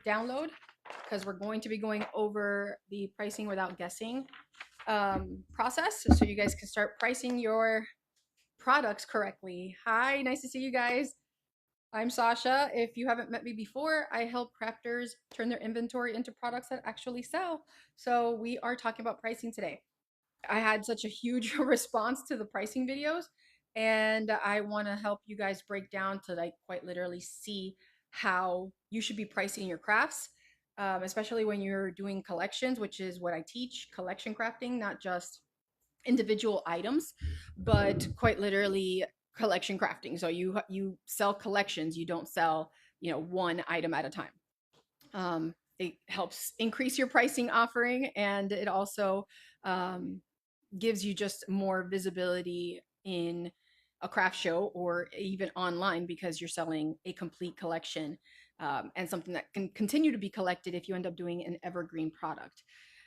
download because we're going to be going over the pricing without guessing process so you guys can start pricing your products correctly. Hi, nice to see you guys. I'm Sasha. If you haven't met me before, I help crafters turn their inventory into products that actually sell. So we are talking about pricing today. I had such a huge response to the pricing videos, and I want to help you guys break down to like quite literally see how you should be pricing your crafts, especially when you're doing collections, which is what I teach, collection crafting, not just individual items, but quite literally collection crafting. So you sell collections, you don't sell, one item at a time. It helps increase your pricing offering, and it also um, gives you just more visibility in a craft show or even online because you're selling a complete collection, and something that can continue to be collected if you end up doing an evergreen product.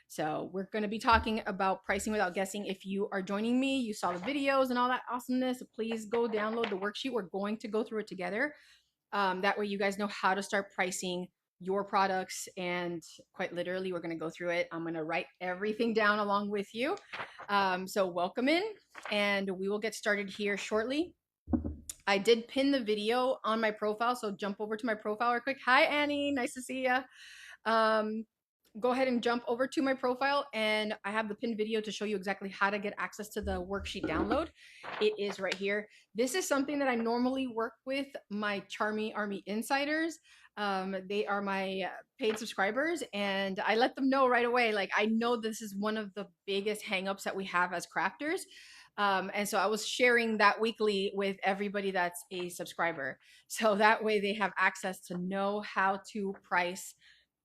So we're going to be talking about pricing without guessing. If you are joining me, you saw the videos and all that awesomeness, please go download the worksheet. We're going to go through it together. That way you guys know how to start pricing your products, and quite literally we're going to go through it. I'm going to write everything down along with you. So welcome in, and we will get started here shortly. I did pin the video on my profile, so jump over to my profile real quick. Hi Annie, nice to see you. um, go ahead and jump over to my profile, and I have the pinned video to show you exactly how to get access to the worksheet download. It is right here. This is something that I normally work with my Charmie Army insiders. They are my paid subscribers, and I let them know right away. Like, I know this is one of the biggest hangups that we have as crafters. And so I was sharing that weekly with everybody that's a subscriber. So that way they have access to know how to price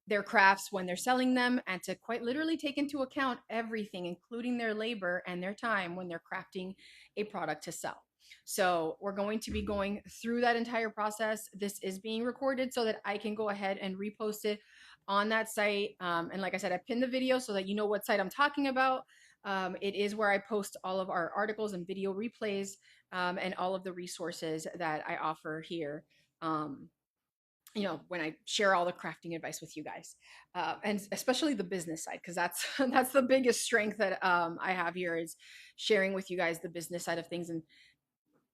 their crafts when they're selling them, and to quite literally take into account everything, including their labor and their time when they're crafting a product to sell. So we're going to be going through that entire process. This is being recorded so that I can go ahead and repost it on that site. And like I said, I pinned the video so that you know what site I'm talking about. It is where I post all of our articles and video replays, and all of the resources that I offer here. Um, when I share all the crafting advice with you guys, and especially the business side, because that's that's the biggest strength that I have here, is sharing with you guys the business side of things, and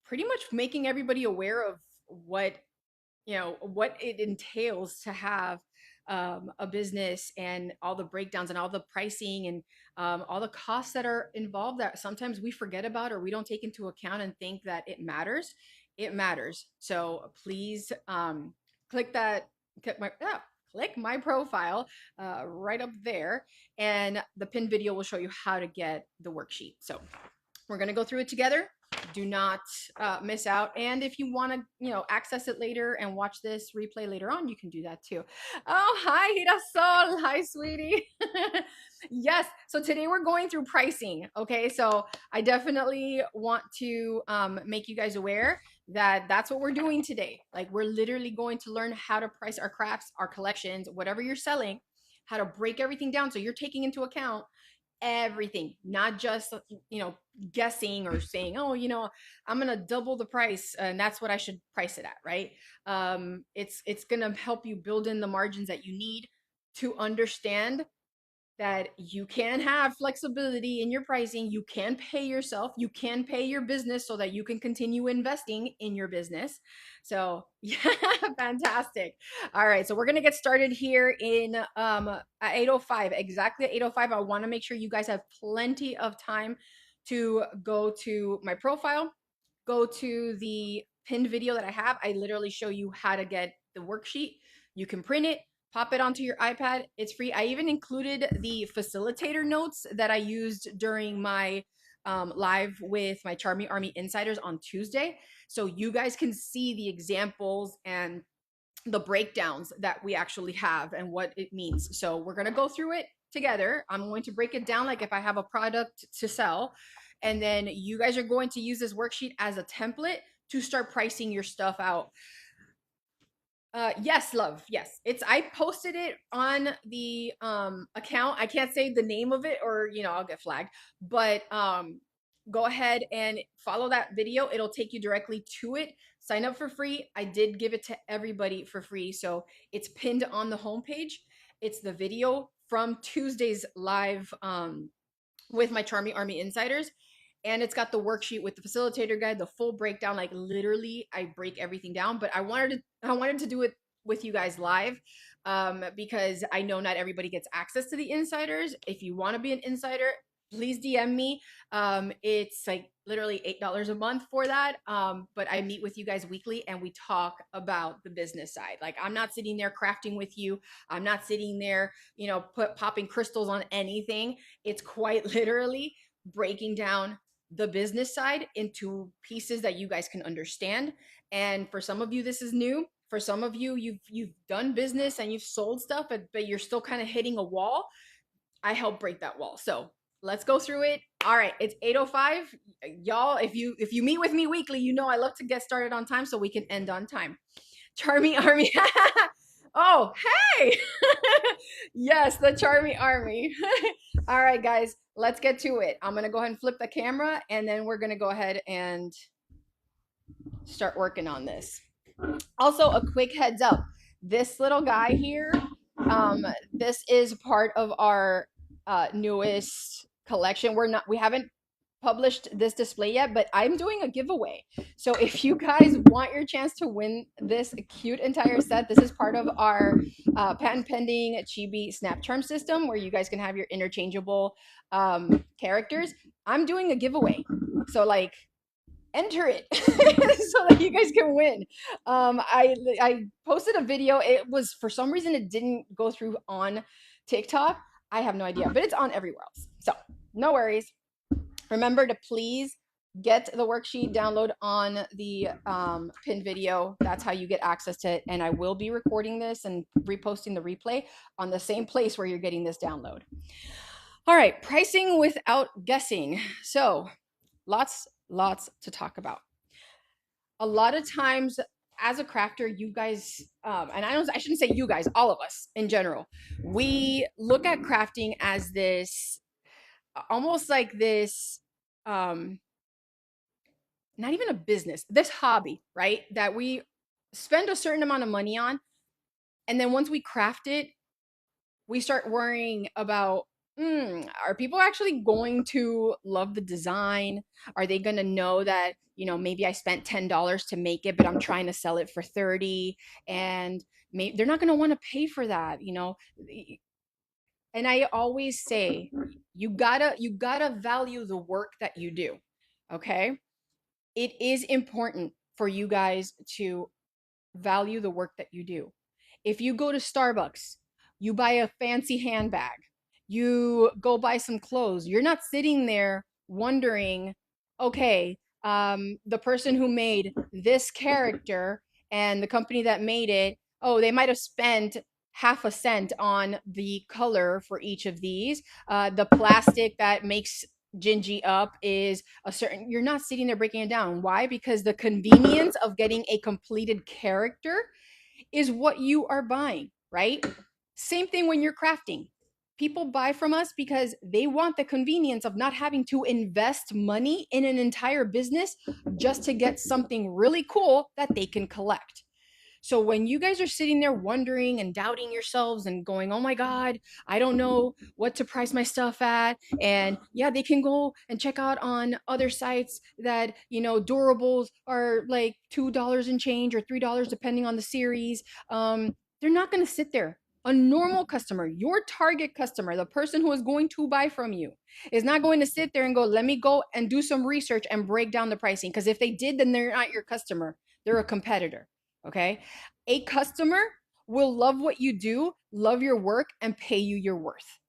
pretty much making everybody aware of what what it entails to have a business, and all the breakdowns and all the pricing, and all the costs that are involved that sometimes we forget about or we don't take into account and think that it matters. It matters. So please, click that, click my profile right up there, and the pinned video will show you how to get the worksheet. So we're going to go through it together. Do not miss out. And if you want to, access it later and watch this replay later on, you can do that too. Oh, hi, Hirasol. Hi, sweetie. Yes. So today we're going through pricing. Okay. So I definitely want to make you guys aware that that's what we're doing today. Like, we're literally going to learn how to price our crafts, our collections, whatever you're selling, how to break everything down so you're taking into account everything, not just guessing or saying, oh, I'm gonna double the price and that's what I should price it at, right? It's gonna help you build in the margins that you need to understand that you can have flexibility in your pricing. You can pay yourself, you can pay your business so that you can continue investing in your business. So yeah, fantastic. All right, so we're gonna get started here in at 8:05, exactly at 8:05. I want to make sure you guys have plenty of time to go to my profile, go to the pinned video that I have. I literally show you how to get the worksheet. You can print it, pop it onto your iPad. It's free. I even included the facilitator notes that I used during my live with my Charmie Army insiders on Tuesday. So you guys can see the examples and the breakdowns that we actually have and what it means. So we're going to go through it together. I'm going to break it down like if I have a product to sell. And then you guys are going to use this worksheet as a template to start pricing your stuff out. Yes, love. Yes. I posted it on the account. I can't say the name of it or I'll get flagged. But go ahead and follow that video. It'll take you directly to it. sign up for free. I did give it to everybody for free. So it's pinned on the homepage. It's the video from Tuesday's live with my Charmie Army Insiders. And it's got the worksheet with the facilitator guide, the full breakdown. Like literally, I break everything down. But I wanted to do it with you guys live because I know not everybody gets access to the insiders. If you want to be an insider, please DM me. It's like literally $8 a month for that. But I meet with you guys weekly and we talk about the business side. Like I'm not sitting there crafting with you. I'm not sitting there, popping crystals on anything. It's quite literally breaking down the business side into pieces that you guys can understand. And for some of you, this is new. For some of you, you've done business and you've sold stuff, but you're still kind of hitting a wall. I help break that wall. So let's go through it. All right, it's 8:05. Y'all, if you meet with me weekly, you know I love to get started on time so we can end on time. Charmie Army. Oh, hey. Yes, the Charmie Army. All right, guys, let's get to it. I'm going to go ahead and flip the camera and then we're going to go ahead and start working on this. Also, a quick heads up. This little guy here, this is part of our newest collection. We haven't published this display yet, but I'm doing a giveaway. So if you guys want your chance to win this cute entire set, this is part of our patent pending Chibi Snap Charm system where you guys can have your interchangeable characters. I'm doing a giveaway. So like enter it so that you guys can win. I posted a video. It was, for some reason, it didn't go through on TikTok. I have no idea, but it's on everywhere else. So no worries. Remember to please get the worksheet, download on the pinned video. That's how you get access to it. And I will be recording this and reposting the replay on the same place where you're getting this download. All right, pricing without guessing. So lots to talk about. A lot of times as a crafter, you guys, and I shouldn't say you guys, all of us in general, we look at crafting as this, almost like this, not even a business, this hobby, right? That we spend a certain amount of money on. And then once we craft it, we start worrying about, are people actually going to love the design? Are they going to know that, maybe I spent $10 to make it, but I'm trying to sell it for 30 and they're not going to want to pay for that, And I always say, you gotta value the work that you do. Okay. It is important for you guys to value the work that you do. If you go to Starbucks, you buy a fancy handbag, you go buy some clothes, you're not sitting there wondering, okay, the person who made this character and the company that made it, oh, they might have spent half a cent on the color for each of these. The plastic that makes gingy up is a certain, you're not sitting there breaking it down. Why? Because the convenience of getting a completed character is what you are buying, right? Same thing when you're crafting. People buy from us because they want the convenience of not having to invest money in an entire business just to get something really cool that they can collect. So when you guys are sitting there wondering and doubting yourselves and going, oh my God, I don't know what to price my stuff at. And yeah, they can go and check out on other sites that, durables are like $2 and change or $3, depending on the series. They're not going to sit there. A normal customer, your target customer, the person who is going to buy from you, is not going to sit there and go, let me go and do some research and break down the pricing. Because if they did, then they're not your customer. They're a competitor. Okay. A customer will love what you do, love your work, and pay you your worth.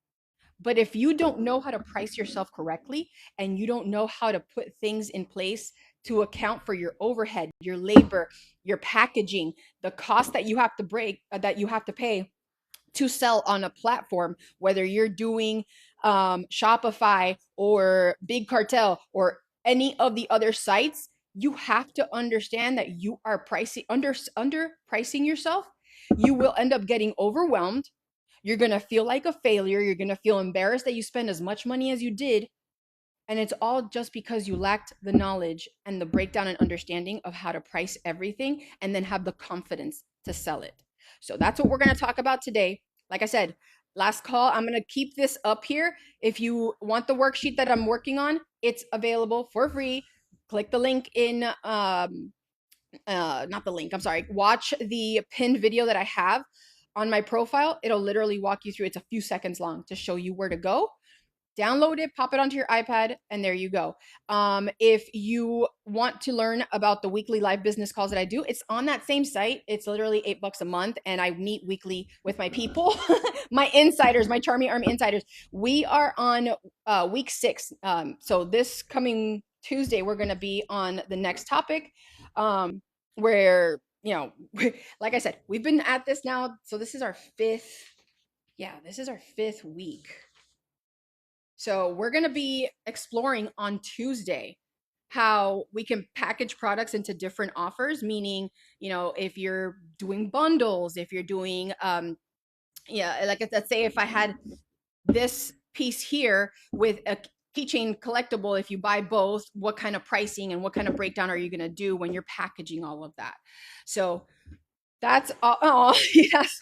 But if you don't know how to price yourself correctly and you don't know how to put things in place to account for your overhead, your labor, your packaging, the cost that you have to pay to sell on a platform, whether you're doing Shopify or Big Cartel or any of the other sites, you have to understand that you are underpricing yourself. You will end up getting overwhelmed. You're going to feel like a failure. You're going to feel embarrassed that you spend as much money as you did. And it's all just because you lacked the knowledge and the breakdown and understanding of how to price everything and then have the confidence to sell it. So that's what we're going to talk about today. Like I said, last call, I'm going to keep this up here. If you want the worksheet that I'm working on, it's available for free. Click the link in not the link, I'm sorry. Watch the pinned video that I have on my profile. It'll literally walk you through. It's a few seconds long to show you where to go. Download it, pop it onto your iPad, and there you go. If you want to learn about the weekly live business calls that I do, it's on that same site. It's literally $8 a month, and I meet weekly with my people, my insiders, my Charmie Army insiders. We are on week 6. So this coming Tuesday, we're going to be on the next topic, where, you know, like I said, we've been at this now. So this is our 5th. Yeah, this is our 5th week. So we're going to be exploring on Tuesday how we can package products into different offers, meaning, you know, if you're doing bundles, if you're doing, yeah, like let's say if I had this piece here with a keychain collectible, if you buy both, what kind of pricing and what kind of breakdown are you going to do when you're packaging all of that? So that's all. Oh, yes.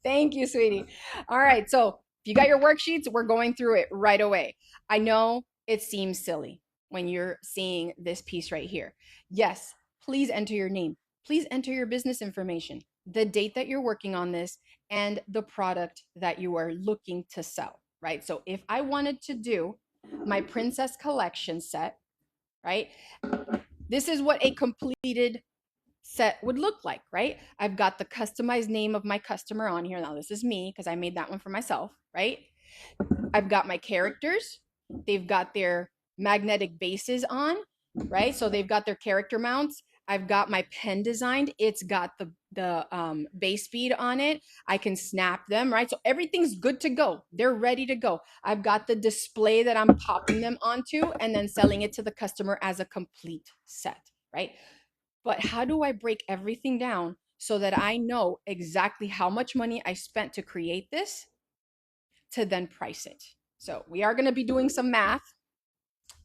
Thank you, sweetie. All right. So if you got your worksheets, we're going through it right away. I know it seems silly when you're seeing this piece right here. Yes, please enter your name. Please enter your business information, the date that you're working on this, and the product that you are looking to sell, right? So if I wanted to do my princess collection set, right? This is what a completed set would look like, right? I've got the customized name of my customer on here. Now, this is me because I made that one for myself, right? I've got my characters. They've got their magnetic bases on, right? So they've got their character mounts. I've got my pen designed. It's got the base bead on it. I can snap them, right? So everything's good to go. They're ready to go. I've got the display that I'm popping them onto and then selling it to the customer as a complete set, right? But how do I break everything down so that I know exactly how much money I spent to create this to then price it? So we are going to be doing some math.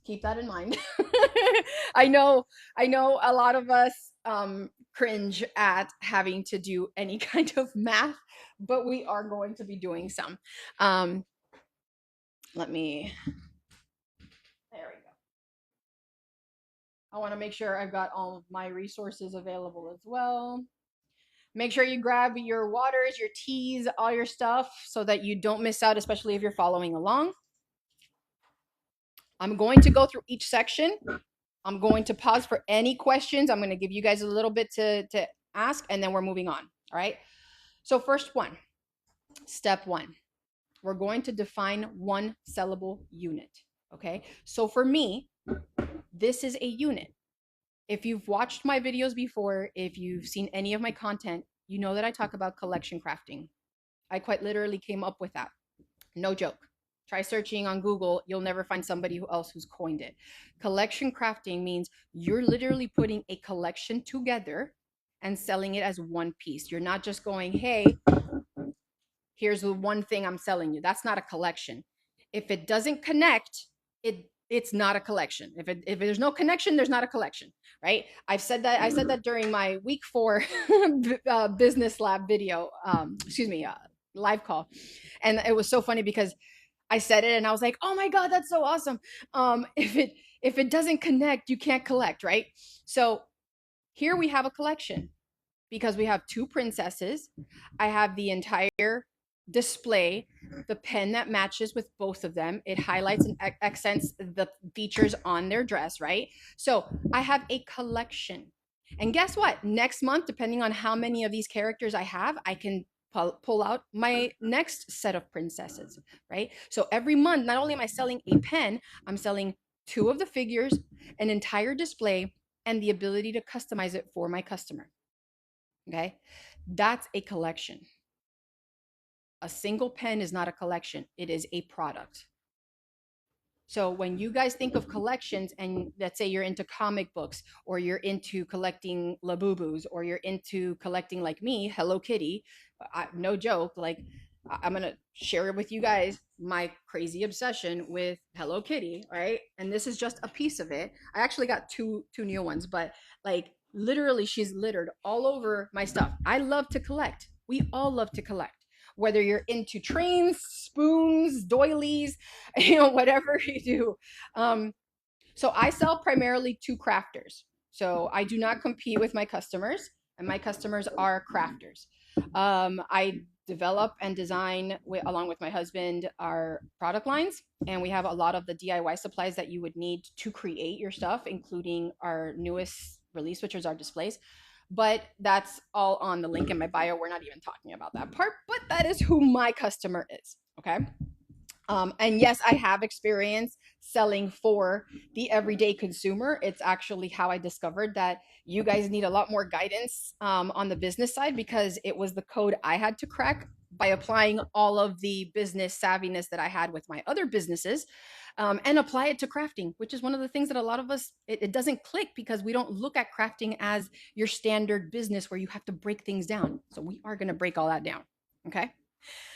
Keep that in mind. I know a lot of us cringe at having to do any kind of math, but we are going to be doing some. Let me, there we go. I want to make sure I've got all of my resources available as well. Make sure you grab your waters, your teas, all your stuff so that you don't miss out, especially if you're following along. I'm going to go through each section. I'm going to pause for any questions. I'm going to give you guys a little bit to ask, and then we're moving on. All right. So first one, step 1, we're going to define one sellable unit. Okay. So for me, this is a unit. If you've watched my videos before, if you've seen any of my content, you know that I talk about collection crafting. I quite literally came up with that. No joke. Try searching on Google. You'll never find somebody else who's coined it. Collection crafting means you're literally putting a collection together and selling it as one piece. You're not just going, hey, here's the one thing I'm selling you. That's not a collection. If it doesn't connect, it's not a collection. If there's no connection, there's not a collection, right? I said that during my week 4 business lab video, live call. And it was so funny because I said it and I was like, oh my God, that's so awesome. If it doesn't connect, you can't collect, right? So here we have a collection because we have 2 princesses. I have the entire display, the pen that matches with both of them. It highlights and accents the features on their dress, right? So I have a collection. And guess what? Next month, depending on how many of these characters I have, I can pull out my next set of princesses, right? So every month, not only am I selling a pen, I'm selling 2 of the figures, an entire display, and the ability to customize it for my customer. Okay? That's a collection. A single pen is not a collection. It is a product. So when you guys think of collections, and let's say you're into comic books, or you're into collecting Labubus, or you're into collecting, like me, Hello Kitty, no joke, like I'm gonna share with you guys my crazy obsession with Hello Kitty, right? And this is just a piece of it. I actually got two new ones, but like literally she's littered all over my stuff. I love to collect. We all love to collect. Whether you're into trains, spoons, doilies, whatever you do. So I sell primarily to crafters. So I do not compete with my customers, and my customers are crafters. I develop and design along with my husband our product lines, and we have a lot of the DIY supplies that you would need to create your stuff, including our newest release, which is our displays. But that's all on the link in my bio. We're not even talking about that part, but that is who my customer is. Okay. And yes, I have experience selling for the everyday consumer. It's actually how I discovered that you guys need a lot more guidance on the business side, because it was the code I had to crack by applying all of the business savviness that I had with my other businesses, and apply it to crafting, which is one of the things that a lot of us, it doesn't click because we don't look at crafting as your standard business where you have to break things down. So we are going to break all that down. Okay.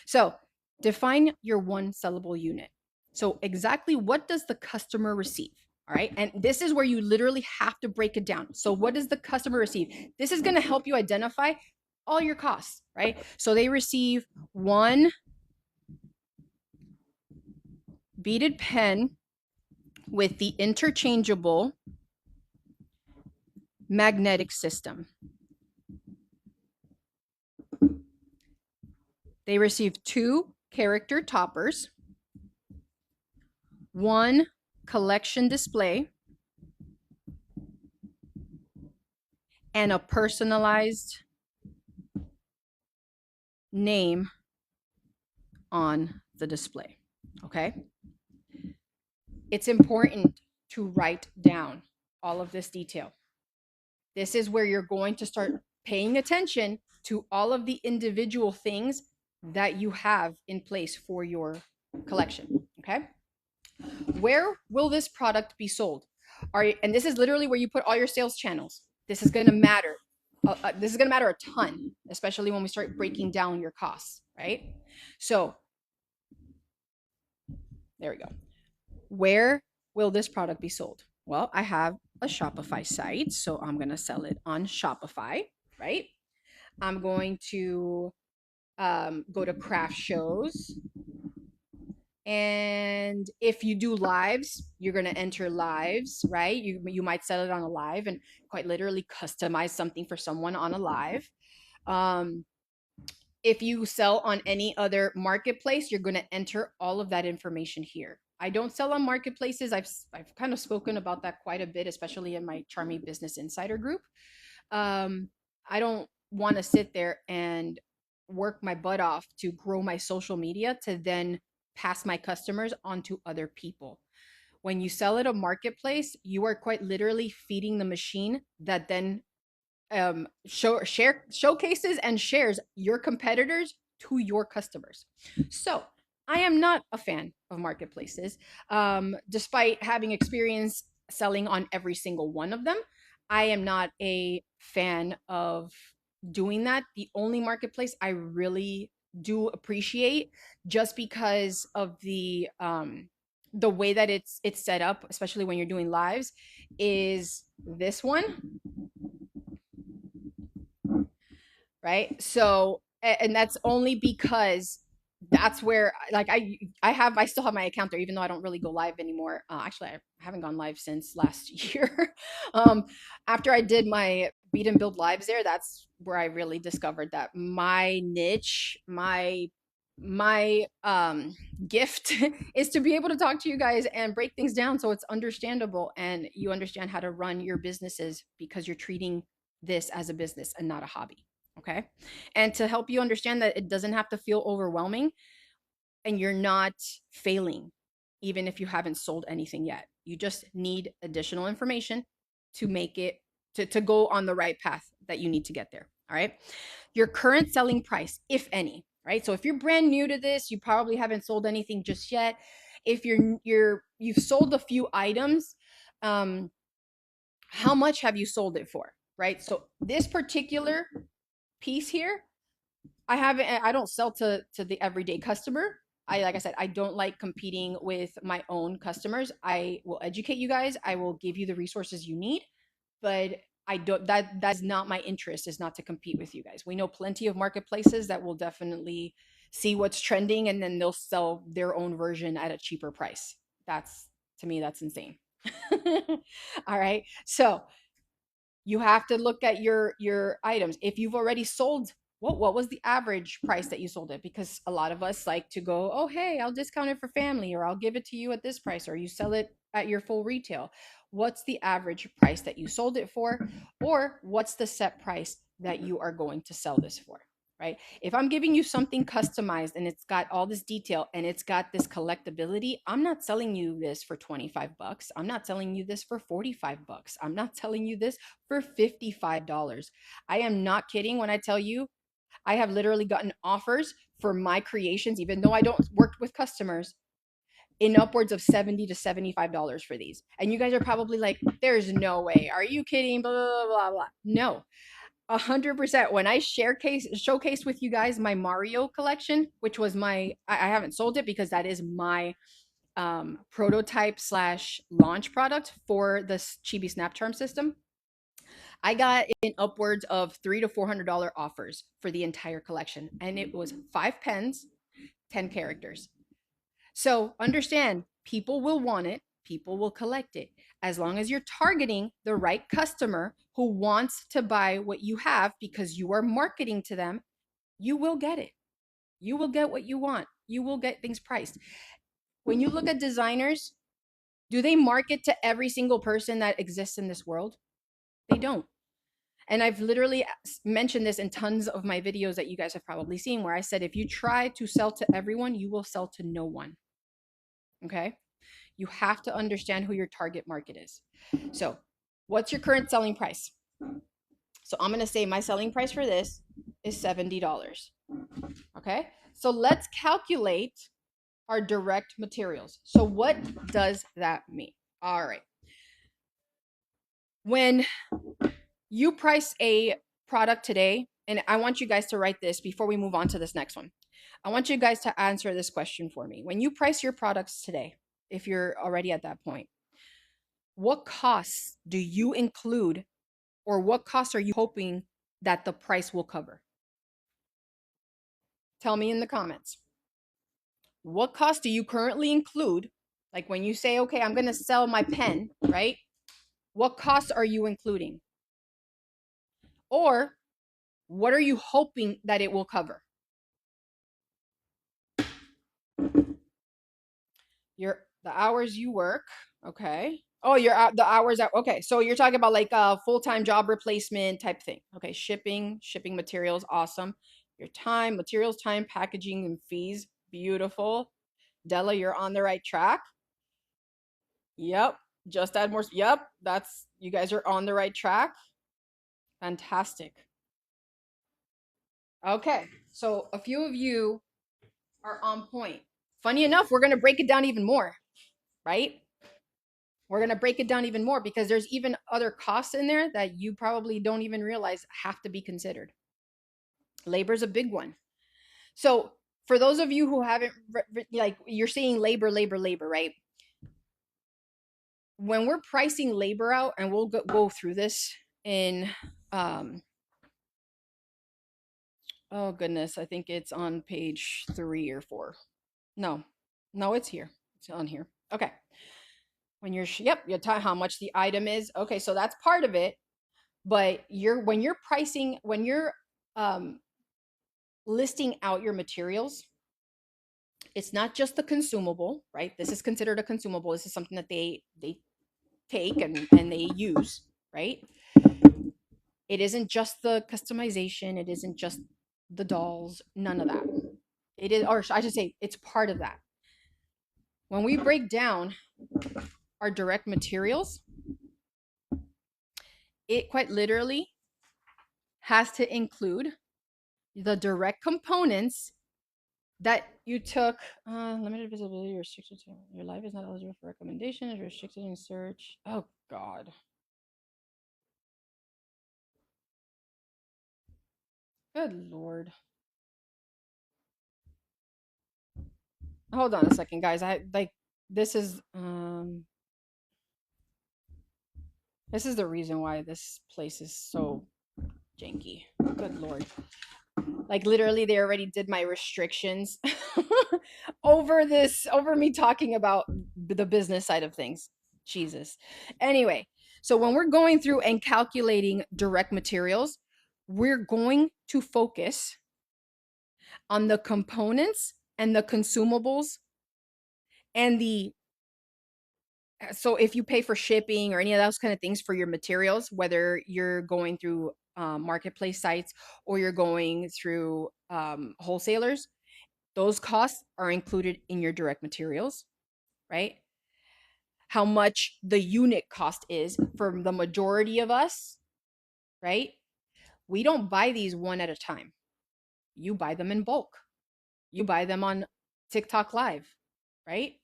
So define your one sellable unit. So exactly what does the customer receive? All right. And this is where you literally have to break it down. So what does the customer receive? This is going to help you identify all your costs, right? So they receive one beaded pen with the interchangeable magnetic system. They receive 2 character toppers, 1 collection display, and a personalized name on the display. Okay. It's important to write down all of this detail. This is where you're going to start paying attention to all of the individual things that you have in place for your collection. Okay. Where will this product be sold? And this is literally where you put all your sales channels. This is going to matter. This is going to matter a ton, especially when we start breaking down your costs, right? So there we go. Where will this product be sold? Well, I have a Shopify site, so I'm going to sell it on Shopify, right? I'm going to go to craft shows. And if you do lives, you're going to enter lives, right? You might sell it on a live and quite literally customize something for someone on a live. If you sell on any other marketplace, you're going to enter all of that information here. I don't sell on marketplaces. I've kind of spoken about that quite a bit, especially in my Charmie Business Insider group. I don't want to sit there and work my butt off to grow my social media to then pass my customers on to other people. When you sell at a marketplace, you are quite literally feeding the machine that then showcases and shares your competitors to your customers. So I am not a fan of marketplaces. Despite having experience selling on every single one of them, I am not a fan of doing that. The only marketplace I really do appreciate, just because of the way that it's set up, especially when you're doing lives, is this one, right? So, and that's only because that's where, like, I still have my account there, even though I don't really go live anymore. Actually, I haven't gone live since last year. After I did my beat and build lives there, that's where I really discovered that my niche, my gift is to be able to talk to you guys and break things down so it's understandable and you understand how to run your businesses, because you're treating this as a business and not a hobby. Okay. And to help you understand that it doesn't have to feel overwhelming and you're not failing, even if you haven't sold anything yet. You just need additional information to make it to go on the right path that you need to get there. All right. Your current selling price, if any, right? So if you're brand new to this, you probably haven't sold anything just yet. If you've sold a few items, how much have you sold it for? Right. So this particular piece here, I haven't. I don't sell to the everyday customer. Like I said, I don't like competing with my own customers. I will educate you guys. I will give you the resources you need, but I don't. That's not my interest. Is not to compete with you guys. We know plenty of marketplaces that will definitely see what's trending and then they'll sell their own version at a cheaper price. That's to me, that's insane. All right. So you have to look at your items. If you've already sold, what was the average price that you sold it? Because a lot of us like to go, oh hey, I'll discount it for family, or I'll give it to you at this price, or you sell it at your full retail. What's the average price that you sold it for, or what's the set price that you are going to sell this for? Right? If I'm giving you something customized and it's got all this detail and it's got this collectability, I'm not selling you this for 25 bucks. I'm not selling you this for 45 bucks. I'm not selling you this for $55. I am not kidding when I tell you I have literally gotten offers for my creations, even though I don't work with customers, in upwards of $70 to $75 for these. And you guys are probably like, there's no way. Are you kidding? Blah, blah, blah, blah. No, 100%. When I showcase with you guys my Mario collection, which was I haven't sold it because that is my prototype slash launch product for the Chibi Snap Charm system. I got in upwards of $300 to $400 offers for the entire collection, and it was 5 pens, 10 characters. So understand, people will want it, people will collect it. As long as you're targeting the right customer who wants to buy what you have because you are marketing to them, you will get it. You will get what you want. You will get things priced. When you look at designers, do they market to every single person that exists in this world? They don't. And I've literally mentioned this in tons of my videos that you guys have probably seen, where I said, if you try to sell to everyone, you will sell to no one. Okay. You have to understand who your target market is. So, what's your current selling price? So, I'm going to say my selling price for this is $70. Okay. So, let's calculate our direct materials. So, what does that mean? All right. When you price a product today, and I want you guys to write this before we move on to this next one. I want you guys to answer this question for me. When you price your products today, if you're already at that point, what costs do you include, or what costs are you hoping that the price will cover? Tell me in the comments. What costs do you currently include? Like when you say, okay, I'm going to sell my pen, right? What costs are you including? Or what are you hoping that it will cover? The hours you work, okay. Oh, the hours that, okay. So you're talking about like a full-time job replacement type thing. Okay, shipping materials, awesome. Your time, materials, time, packaging, and fees, beautiful. Della, you're on the right track. Yep, just add more. Yep, you guys are on the right track. Fantastic. Okay, so a few of you are on point. Funny enough, we're gonna break it down even more, right? We're going to break it down even more because there's even other costs in there that you probably don't even realize have to be considered. Labor is a big one. So for those of you who haven't, like you're seeing labor, right? When we're pricing labor out, and we'll go through this in, oh goodness, I think it's on page 3 or 4. No, it's here. It's on here. Okay. When you're, yep, you tell how much the item is. Okay, so that's part of it. But when you're pricing, when you're listing out your materials, it's not just the consumable, right? This is considered a consumable. This is something that they take and they use, right? It isn't just the customization. It isn't just the dolls. None of that. It is, or I should say, it's part of that. When we break down our direct materials, it quite literally has to include the direct components that you took. Limited visibility, restricted to your life is not eligible for recommendation, is restricted in search. Oh God. Good Lord. hold on a second, guys. This is this is the reason why this place is so janky. Good lord. Like literally they already did my restrictions over me talking about the business side of things. Jesus. Anyway, so when we're going through and calculating direct materials, we're going to focus on the components and the consumables and the so if you pay for shipping or any of those kind of things for your materials, whether you're going through marketplace sites or you're going through wholesalers, those costs are included in your direct materials, right? How much the unit cost is for the majority of us, right? We don't buy these one at a time. You buy them in bulk. You buy them on TikTok Live, right?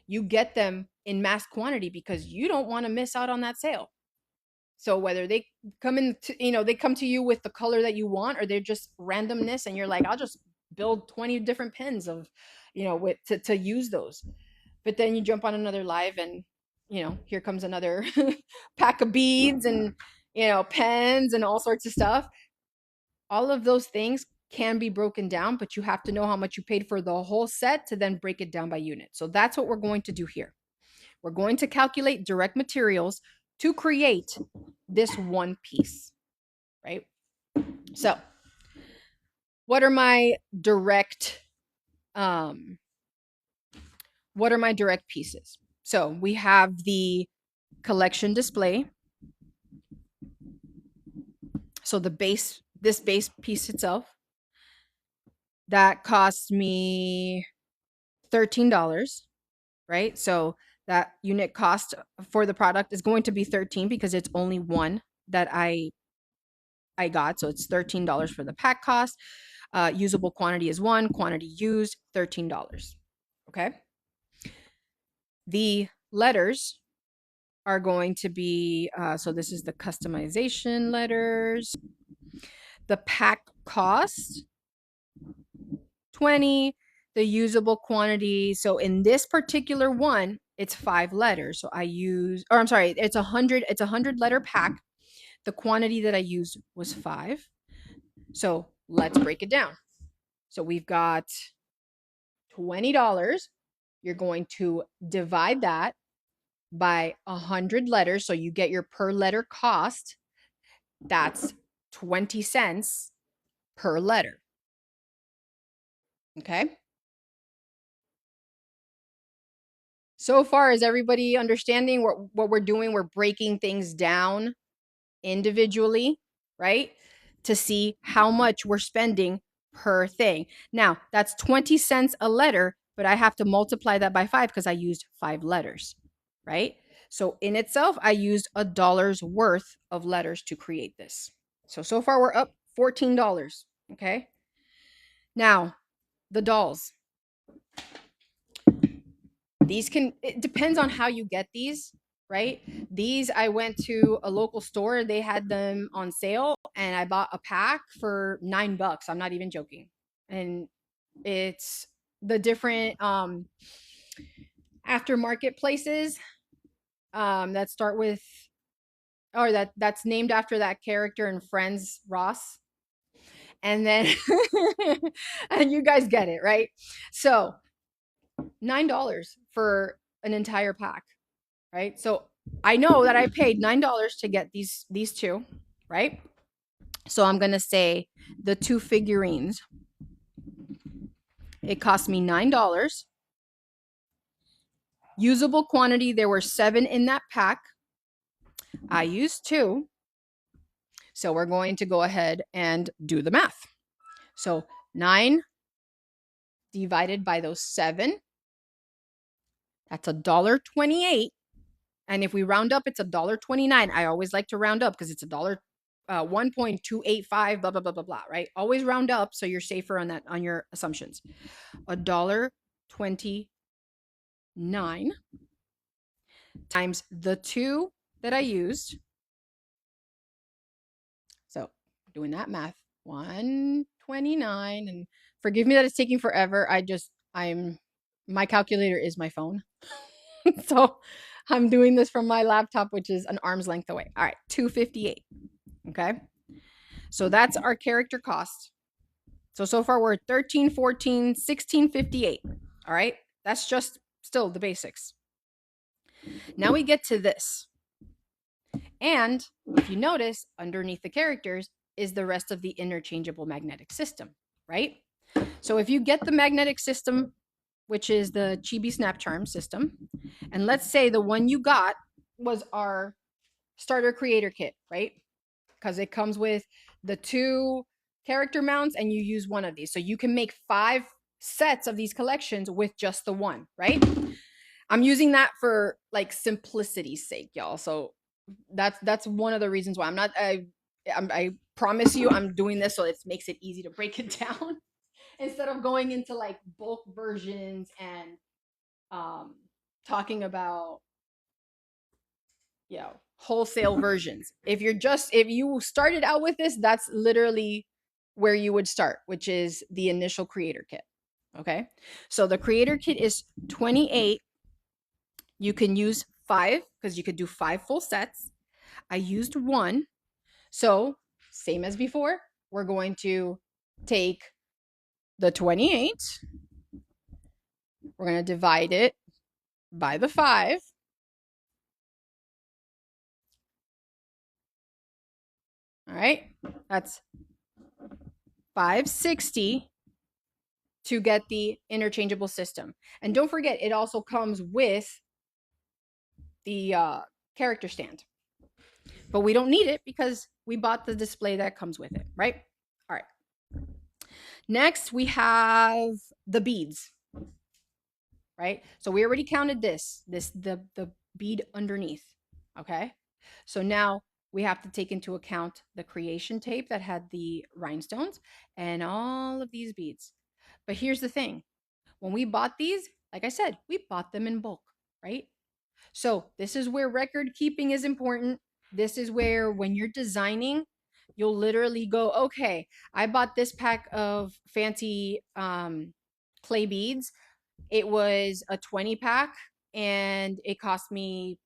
You get them in mass quantity because you don't want to miss out on that sale. So whether they come in, they come to you with the color that you want, or they're just randomness, and you're like, I'll just build 20 different pins of, with to use those. But then you jump on another live, and here comes another pack of beads and pens and all sorts of stuff. All of those things can be broken down, but you have to know how much you paid for the whole set to then break it down by unit. So that's what we're going to do here. We're going to calculate direct materials to create this one piece, right? So what are my direct pieces? So we have the collection display. So this base piece itself, that cost me $13, right? So that unit cost for the product is going to be 13 because it's only one that I got. So it's $13 for the pack cost. Usable quantity is 1, quantity used $13. Okay. The letters are going to be, so this is the customization letters. The pack cost, 20. The usable quantity, so in this particular one, it's 5 letters. So it's 100 letter pack. The quantity that I used was 5. So let's break it down. So we've got $20. You're going to divide that by 100 letters. So you get your per letter cost. That's 20 cents per letter. Okay. So far, is everybody understanding what we're doing? We're breaking things down individually, right? To see how much we're spending per thing. Now, that's 20 cents a letter, but I have to multiply that by 5 because I used 5 letters, right? So in itself, I used $1 worth of letters to create this. So far we're up $14, okay? Now, the dolls. It depends on how you get these, right? These, I went to a local store, they had them on sale, and I bought a pack for $9. I'm not even joking. And it's the different aftermarket places that start with, or that's named after that character in Friends, Ross. And then and you guys get it, right? So $9 for an entire pack, right? So I know that I paid $9 to get these two, right? So I'm gonna say the 2 figurines. It cost me $9. Usable quantity, there were 7 in that pack. I used 2. So we're going to go ahead and do the math. So 9 divided by those 7, that's $1.28. And if we round up, it's $1.29. I always like to round up because it's $1, 1.285, blah, blah, blah, blah, blah, right? Always round up so you're safer on that, on your assumptions. $1.29 times the 2 that I used. So doing that math, 129, and forgive me that it's taking forever. I'm My calculator is my phone. So I'm doing this from my laptop, which is an arm's length away. All right, 258. Okay. So that's our character cost. So far we're 13, 14, 1658. All right. That's just still the basics. Now we get to this. And if you notice, underneath the characters is the rest of the interchangeable magnetic system, right? So if you get the magnetic system, which is the Chibi Snap Charm system, and let's say the one you got was our starter creator kit, right? Because it comes with the 2 character mounts and you use one of these. So you can make 5 sets of these collections with just the one, right? I'm using that for like simplicity's sake, y'all. So that's one of the reasons why I promise you I'm doing this so it makes it easy to break it down instead of going into like bulk versions and talking about wholesale versions. If you started out with this, that's literally where you would start, which is the initial creator kit. Okay. So the creator kit is 28. You can use 5 because you could do 5 full sets. I used 1. So same as before, we're going to take the 28. We're going to divide it by the 5. All right. That's 560 to get the interchangeable system. And don't forget, it also comes with the character stand. But we don't need it because we bought the display that comes with it, right? All right. Next, we have the beads, right? So we already counted the bead underneath, okay? So now we have to take into account the creation tape that had the rhinestones and all of these beads. But here's the thing. When we bought these, like I said, we bought them in bulk, right? So this is where record keeping is important. This is where when you're designing, you'll literally go, okay, I bought this pack of fancy clay beads. It was a 20 pack and it cost me,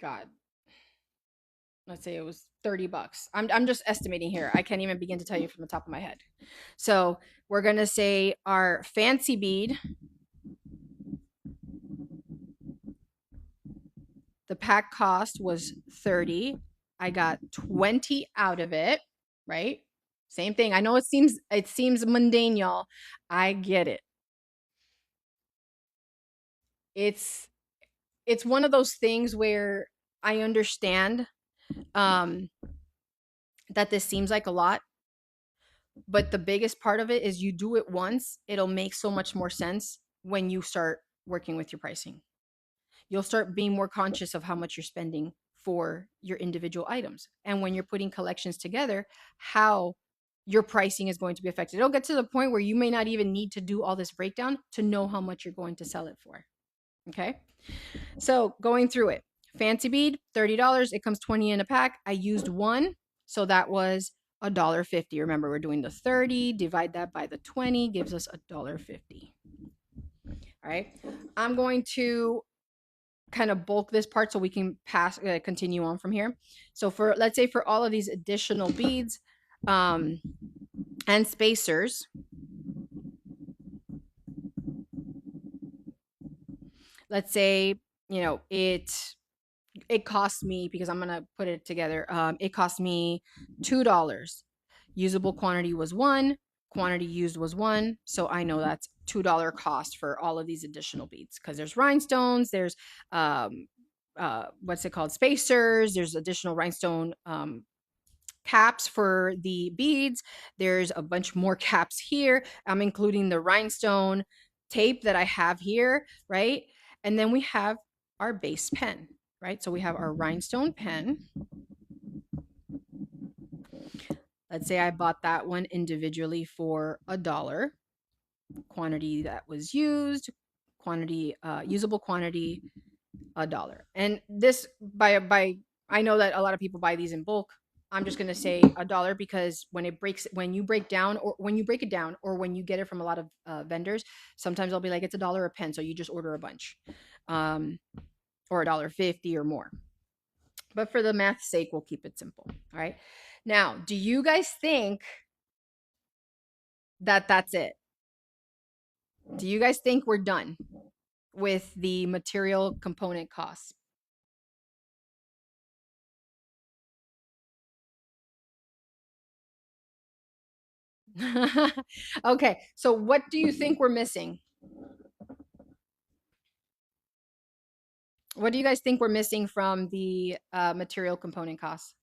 God, let's say it was $30. I'm just estimating here. I can't even begin to tell you from the top of my head. So we're going to say our fancy bead, the pack cost was 30. I got 20 out of it, right? Same thing. I know it seems mundane, y'all. I get it. It's one of those things where I understand that this seems like a lot, but the biggest part of it is you do it once, it'll make so much more sense when you start working with your pricing. You'll start being more conscious of how much you're spending for your individual items. And when you're putting collections together, how your pricing is going to be affected. It'll get to the point where you may not even need to do all this breakdown to know how much you're going to sell it for. Okay. So going through it, fancy bead, $30. It comes 20 in a pack. I used 1. So that was $1.50. Remember, we're doing the 30, divide that by the 20, gives us $1.50. All right. I'm going to kind of bulk this part so we can continue on from here. So let's say for all of these additional beads and spacers, let's say, it cost me, because I'm going to put it together. It cost me $2. Usable quantity was 1. Quantity used was 1. So I know that's $2 cost for all of these additional beads because there's rhinestones, there's what's it called? Spacers, there's additional rhinestone caps for the beads. There's a bunch more caps here. I'm including the rhinestone tape that I have here, right? And then we have our base pen, right? So we have our rhinestone pen. Let's say I bought that one individually for $1. Quantity that was used, quantity, usable quantity, $1. And this by I know that a lot of people buy these in bulk. I'm just gonna say $1 because when you break down or when you break it down or when you get it from a lot of vendors, sometimes they'll be like it's $1 a pen, so you just order a bunch, um, or $1.50 or more. But for the math's sake, we'll keep it simple. All right. Now, do you guys think that that's it? Do you guys think we're done with the material component costs? Okay, so what do you think we're missing? What do you guys think we're missing from the material component costs?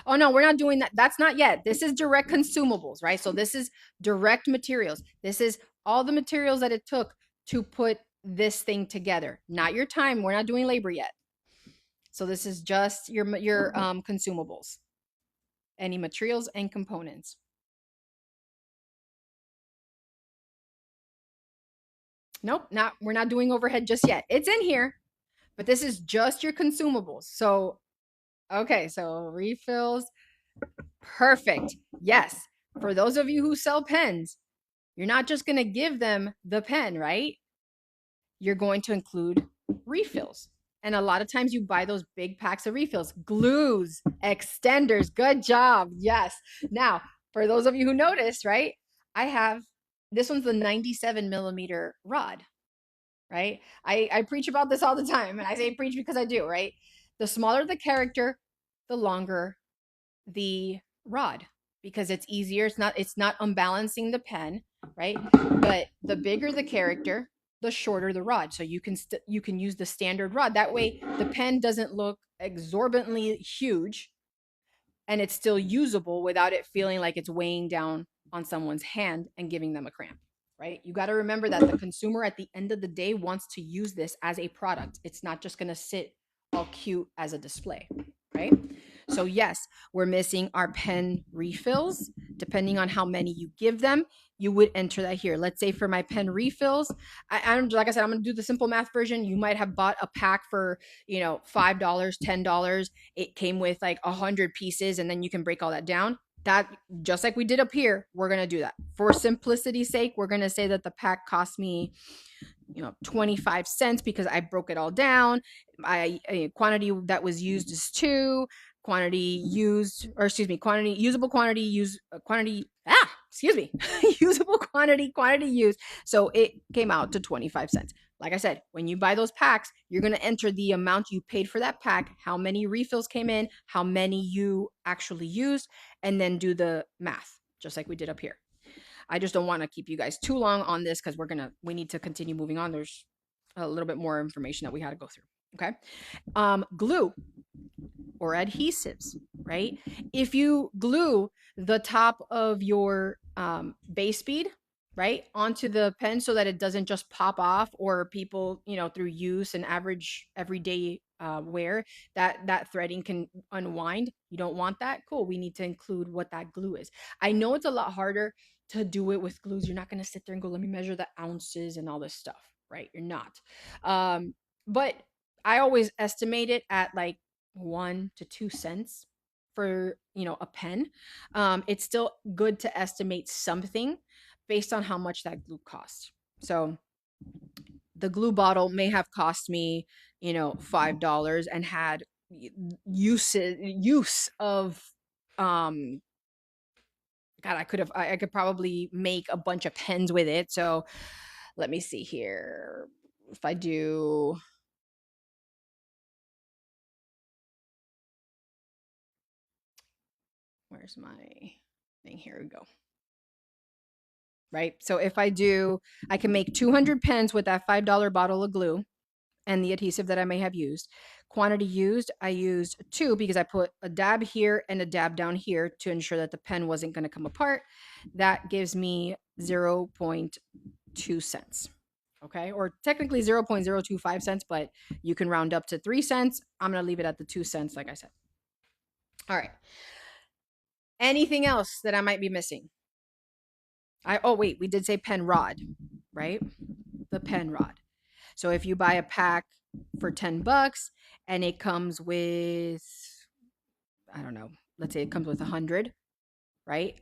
Oh no, we're not doing that. That's not yet. This is direct consumables, right? So this is direct materials. This is all the materials that it took to put this thing together. Not your time. We're not doing labor yet. So this is just your consumables, any materials and components. Nope, not we're not doing overhead just yet. It's in here, but this is just your consumables. So okay, so refills, perfect. Yes, for those of you who sell pens, you're not just going to give them the pen, right? You're going to include refills. And a lot of times you buy those big packs of refills, glues, extenders. Good job. Yes. Now, for those of you who noticed, right? I have this one's the 97 millimeter rod, right? I preach about this all the time. And I say preach because I do, right? The smaller the character, the longer the rod because it's easier. It's not unbalancing the pen, right? But the bigger the character, the shorter the rod. So you can use the standard rod. That way the pen doesn't look exorbitantly huge and it's still usable without it feeling like it's weighing down on someone's hand and giving them a cramp, right? You got to remember that the consumer at the end of the day wants to use this as a product. It's not just going to sit all cute as a display, right? So yes, we're missing our pen refills. Depending on how many you give them, you would enter that here. Let's say for my pen refills, I'm like I said, I'm going to do the simple math version. You might have bought a pack for, $5, $10. It came with like 100 pieces and then you can break all that down. That just like we did up here, we're going to do that. For simplicity's sake, we're going to say that the pack cost me 25 cents because I broke it all down. Quantity that was used is 2, quantity used, or excuse me, quantity usable, quantity use, quantity excuse me, usable quantity used. So it came out to 25 cents. Like I said, when you buy those packs, you're going to enter the amount you paid for that pack, how many refills came in, how many you actually used, and then do the math, just like we did up here. I just don't want to keep you guys too long on this because we need to continue moving on. There's a little bit more information that we had to go through. Okay. Glue or adhesives, right? If you glue the top of your base bead, right, onto the pen so that it doesn't just pop off, or people, through use and average everyday wear, that threading can unwind. You don't want that. Cool. We need to include what that glue is. I know it's a lot harder to do it with glues. You're not going to sit there and go, let me measure the ounces and all this stuff, right? You're not. But I always estimate it at like 1 to 2 cents for a pen. It's still good to estimate something based on how much that glue costs. So the glue bottle may have cost me $5 and had use of God, I could probably make a bunch of pens with it. So let me see here. If I do, where's my thing? Here we go. Right. So if I can make 200 pens with that $5 bottle of glue and the adhesive that I may have used. Quantity used, I used 2 because I put a dab here and a dab down here to ensure that the pen wasn't going to come apart. That gives me 0.2 cents. Okay, or technically 0.025 cents, but you can round up to 3 cents. I'm going to leave it at the 2 cents, like I said. All right. Anything else that I might be missing? Oh, wait, we did say pen rod, right? The pen rod. So if you buy a pack for $10 and it comes with, I don't know, let's say it comes with 100, right?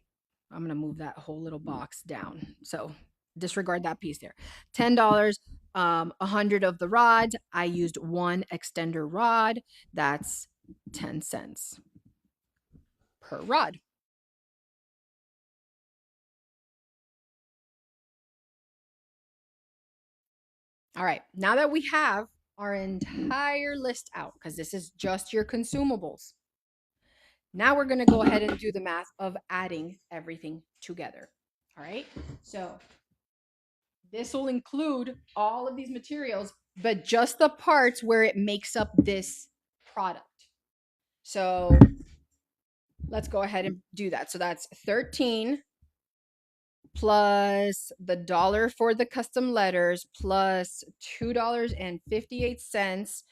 I'm going to move that whole little box down. So disregard that piece there. $10, 100 of the rods. I used one extender rod. That's 10 cents per rod. All right, now that we have our entire list out, because this is just your consumables, now we're going to go ahead and do the math of adding everything together. All right, so this will include all of these materials, but just the parts where it makes up this product. So let's go ahead and do that. So that's 13 plus the dollar for the custom letters plus $2.58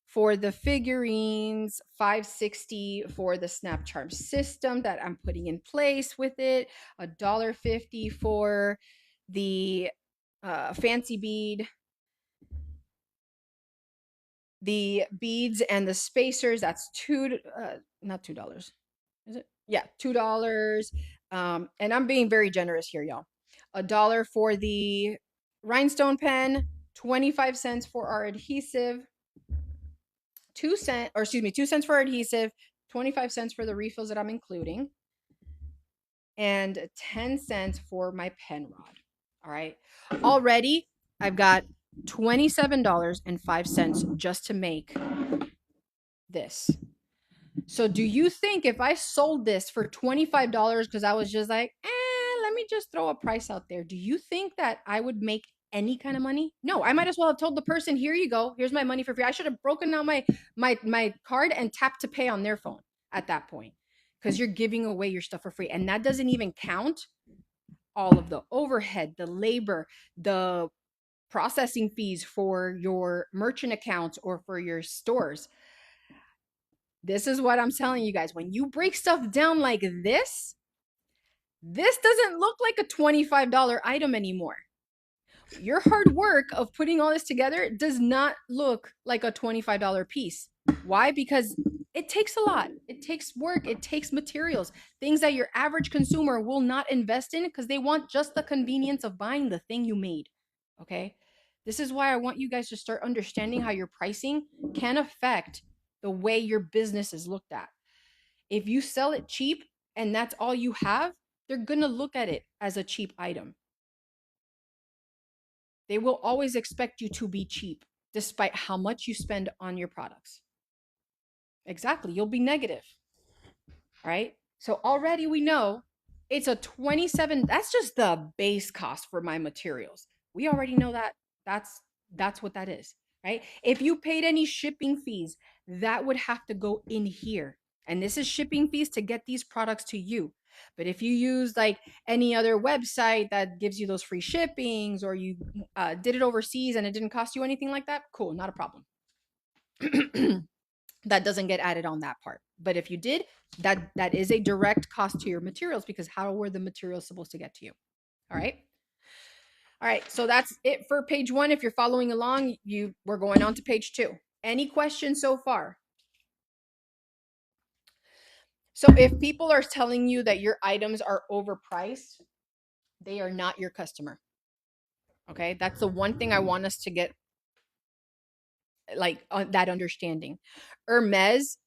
for the figurines, $5.60 for the snap charm system that I'm putting in place with it, $1.50 for the fancy bead, the beads and the spacers. That's not $2. Is it? Yeah, $2. And I'm being very generous here, y'all. $1 for the rhinestone pen, 25 cents for our adhesive, 2 cents for adhesive, 25 cents for the refills that I'm including, and 10 cents for my pen rod. All right. Already, I've got $27.05 just to make this. So do you think if I sold this for $25 because I was just like, let me just throw a price out there, do you think that I would make any kind of money? No, I might as well have told the person, here you go, here's my money for free. I should have broken down my card and tapped to pay on their phone at that point, because you're giving away your stuff for free. And that doesn't even count all of the overhead, the labor, the processing fees for your merchant accounts or for your stores. This is what I'm telling you guys. When you break stuff down like this doesn't look like a $25 item anymore. Your hard work of putting all this together does not look like a $25 piece. Why? Because it takes a lot. It takes work. It takes materials, things that your average consumer will not invest in because they want just the convenience of buying the thing you made. Okay? This is why I want you guys to start understanding how your pricing can affect the way your business is looked at. If you sell it cheap and that's all you have, they're going to look at it as a cheap item. They will always expect you to be cheap despite how much you spend on your products. Exactly. You'll be negative. Right? So already we know it's a 27. That's just the base cost for my materials. We already know that. That's what that is. Right? If you paid any shipping fees, that would have to go in here. And this is shipping fees to get these products to you. But if you use like any other website that gives you those free shippings, or you did it overseas and it didn't cost you anything like that, cool, not a problem. That doesn't get added on that part. But if you did, that is a direct cost to your materials, because how were the materials supposed to get to you? All right. All right, so that's it for page 1. If you're following along, we're going on to page 2. Any questions so far? So if people are telling you that your items are overpriced, they are not your customer. Okay, that's the one thing I want us to get like that understanding. Hermes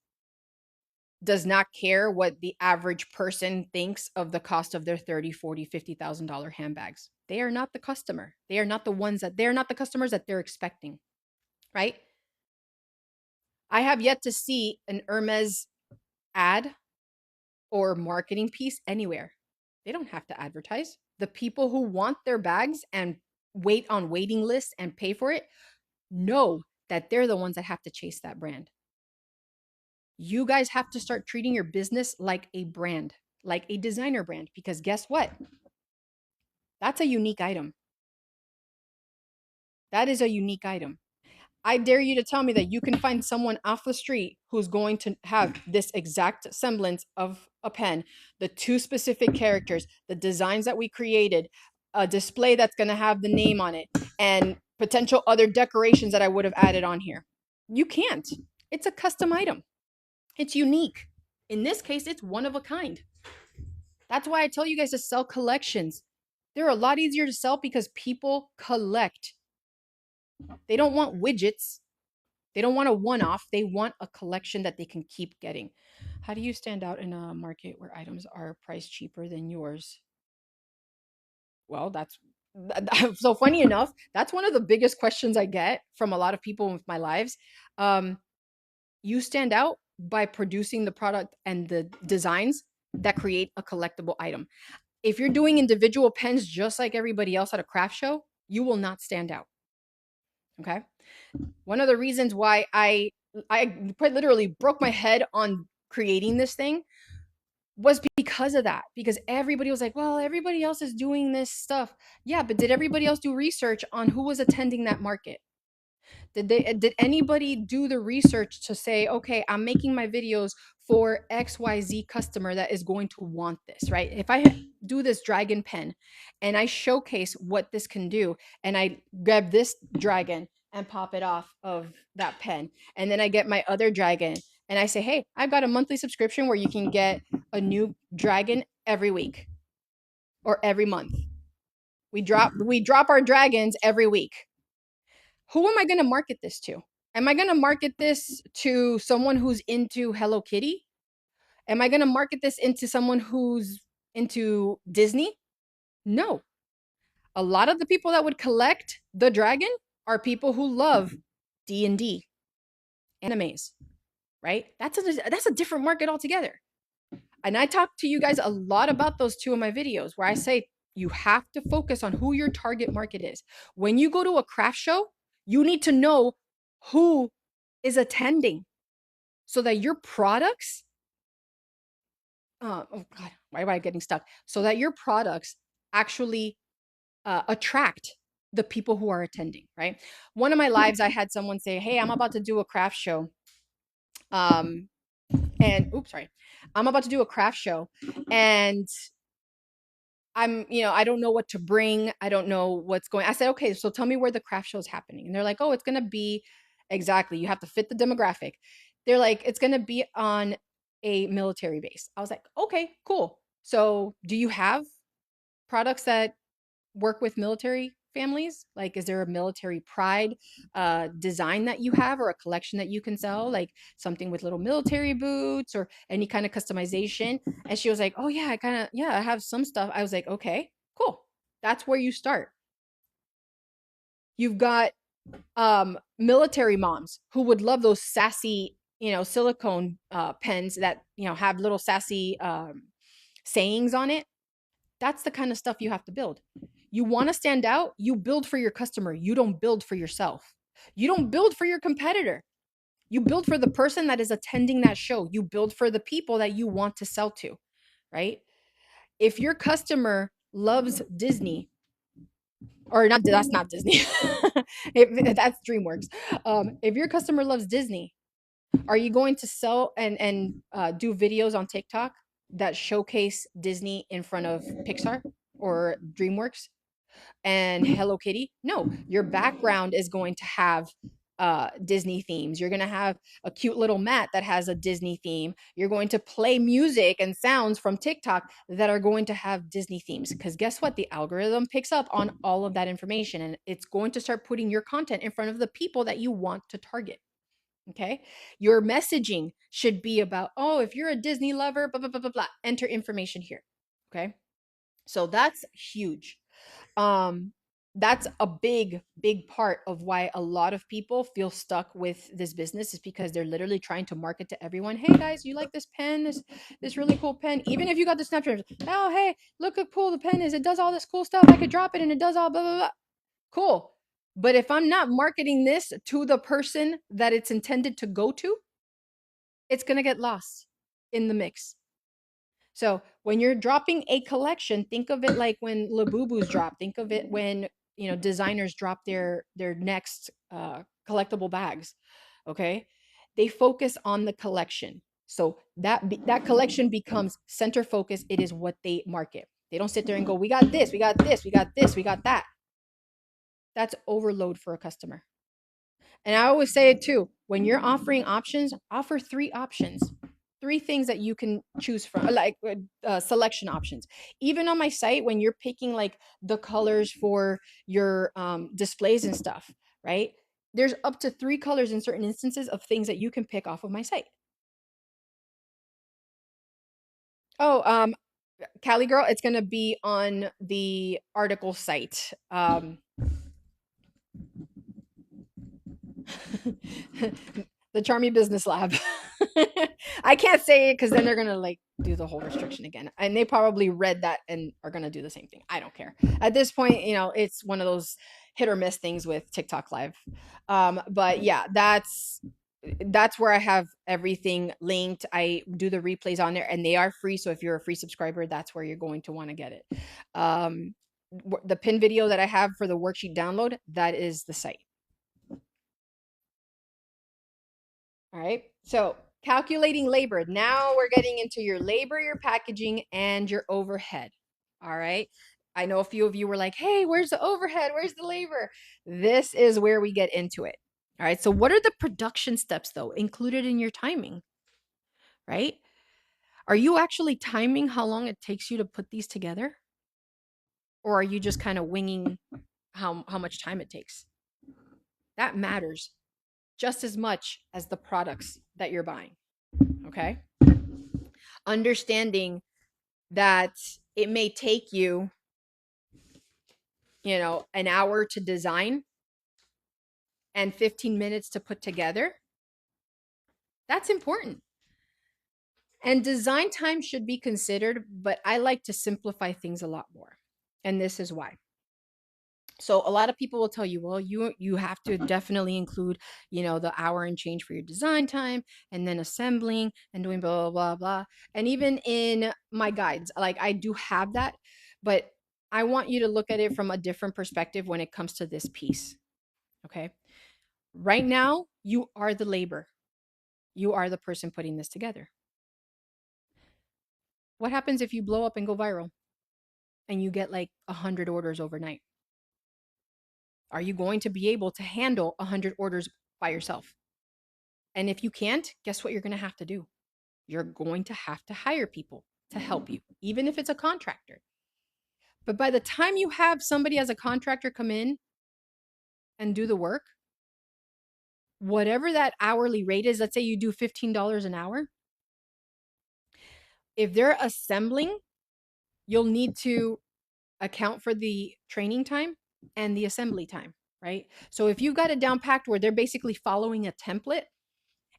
does not care what the average person thinks of the cost of their $30, $40, $50,000 handbags. They are not the customer. They are not the customers that they're expecting, right? I have yet to see an Hermes ad or marketing piece anywhere. They don't have to advertise. The people who want their bags and wait on waiting lists and pay for it know that they're the ones that have to chase that brand. You guys have to start treating your business like a brand, like a designer brand, because guess what? That's a unique item. That is a unique item. I dare you to tell me that you can find someone off the street who's going to have this exact semblance of a pen, the 2 specific characters, the designs that we created, a display that's going to have the name on it, and potential other decorations that I would have added on here. You can't. It's a custom item. It's unique. In this case, it's one of a kind. That's why I tell you guys to sell collections. They're a lot easier to sell because people collect. They don't want widgets. They don't want a one off. They want a collection that they can keep getting. How do you stand out in a market where items are priced cheaper than yours? Well, that's so funny enough. That's one of the biggest questions I get from a lot of people with my lives. Um, you stand out by producing the product and the designs that create a collectible item. If you're doing individual pens just like everybody else at a craft show, you will not stand out. Okay. One of the reasons why I quite literally broke my head on creating this thing was because of that. Because everybody was like, well, everybody else is doing this stuff. Yeah, but did everybody else do research on who was attending that market? Did anybody do the research to say, okay, I'm making my videos for XYZ customer that is going to want this, right? If I do this dragon pen and I showcase what this can do, and I grab this dragon and pop it off of that pen, and then I get my other dragon and I say, hey, I've got a monthly subscription where you can get a new dragon every week or every month. We drop our dragons every week. Who am I going to market this to? Am I going to market this to someone who's into Hello Kitty? Am I going to market this into someone who's into Disney? No. A lot of the people that would collect the dragon are people who love D&D, animes, right? That's a different market altogether. And I talk to you guys a lot about those two in my videos where I say you have to focus on who your target market is. When you go to a craft show, you need to know who is attending so that your products, oh God, why am I getting stuck? So that your products actually attract the people who are attending, right? One of my lives, I had someone say, hey, I'm about to do a craft show. And oops, sorry. I'm about to do a craft show and I don't know what to bring. I don't know what's going. I said, okay, so tell me where the craft show is happening. And they're like, oh, it's going to be exactly. You have to fit the demographic. They're like, it's going to be on a military base. I was like, okay, cool. So do you have products that work with military families? Like, is there a military pride design that you have or a collection that you can sell? Like something with little military boots or any kind of customization? And she was like, oh yeah, I have some stuff. I was like, okay, cool. That's where you start. You've got military moms who would love those sassy, silicone pens that, have little sassy sayings on it. That's the kind of stuff you have to build. You want to stand out, you build for your customer. You don't build for yourself. You don't build for your competitor. You build for the person that is attending that show. You build for the people that you want to sell to, right? If your customer loves Disney, or not, that's not Disney. That's DreamWorks. If your customer loves Disney, are you going to sell and do videos on TikTok that showcase Disney in front of Pixar or DreamWorks and Hello Kitty? No, your background is going to have Disney themes. You're going to have a cute little mat that has a Disney theme. You're going to play music and sounds from TikTok that are going to have Disney themes. Because guess what? The algorithm picks up on all of that information and it's going to start putting your content in front of the people that you want to target. Okay. Your messaging should be about, oh, if you're a Disney lover, blah, blah, blah, blah, blah, enter information here. Okay. So that's huge. That's a big, big part of why a lot of people feel stuck with this business is because they're literally trying to market to everyone. Hey guys, you like this pen? This really cool pen. Even if you got the Snapchat, oh, hey, look how cool the pen is. It does all this cool stuff. I could drop it and it does all blah, blah, blah. Cool. But if I'm not marketing this to the person that it's intended to go to, it's going to get lost in the mix. So when you're dropping a collection, think of it like when Labubus drop. Think of it when, designers drop their next collectible bags. Okay. They focus on the collection. So that collection becomes center focus. It is what they market. They don't sit there and go, we got this, we got this, we got this, we got that. That's overload for a customer. And I always say it too, when you're offering options, offer 3 options. three things that you can choose from, like selection options. Even on my site, when you're picking like the colors for your displays and stuff, right? There's up to 3 colors in certain instances of things that you can pick off of my site. Oh, Cali Girl, it's gonna be on the article site. The Charmie Business Lab. I can't say it because then they're gonna like do the whole restriction again, and they probably read that and are gonna do the same thing. I don't care at this point. It's one of those hit or miss things with TikTok Live. But yeah, that's where I have everything linked. I do the replays on there, and they are free. So if you're a free subscriber, that's where you're going to want to get it. The pin video that I have for the worksheet download, that is the site. All right. So calculating labor. Now we're getting into your labor, your packaging, and your overhead. All right. I know a few of you were like, hey, where's the overhead? Where's the labor? This is where we get into it. All right. So what are the production steps though included in your timing? Right? Are you actually timing how long it takes you to put these together? Or are you just kind of winging how much time it takes? That matters just as much as the products that you're buying. Okay. Understanding that it may take you, an hour to design and 15 minutes to put together. That's important. And design time should be considered, but I like to simplify things a lot more. And this is why. So a lot of people will tell you, well, you have to definitely include, the hour and change for your design time, and then assembling and doing blah, blah, blah, blah. And even in my guides, like I do have that, but I want you to look at it from a different perspective when it comes to this piece. Okay. Right now, you are the labor. You are the person putting this together. What happens if you blow up and go viral and you get like 100 orders overnight? Are you going to be able to handle 100 orders by yourself? And if you can't, guess what you're going to have to do? You're going to have to hire people to help you, even if it's a contractor. But by the time you have somebody as a contractor come in and do the work, whatever that hourly rate is, let's say you do $15 an hour. If they're assembling, you'll need to account for the training time and the assembly time, right? So if you've got it down packed where they're basically following a template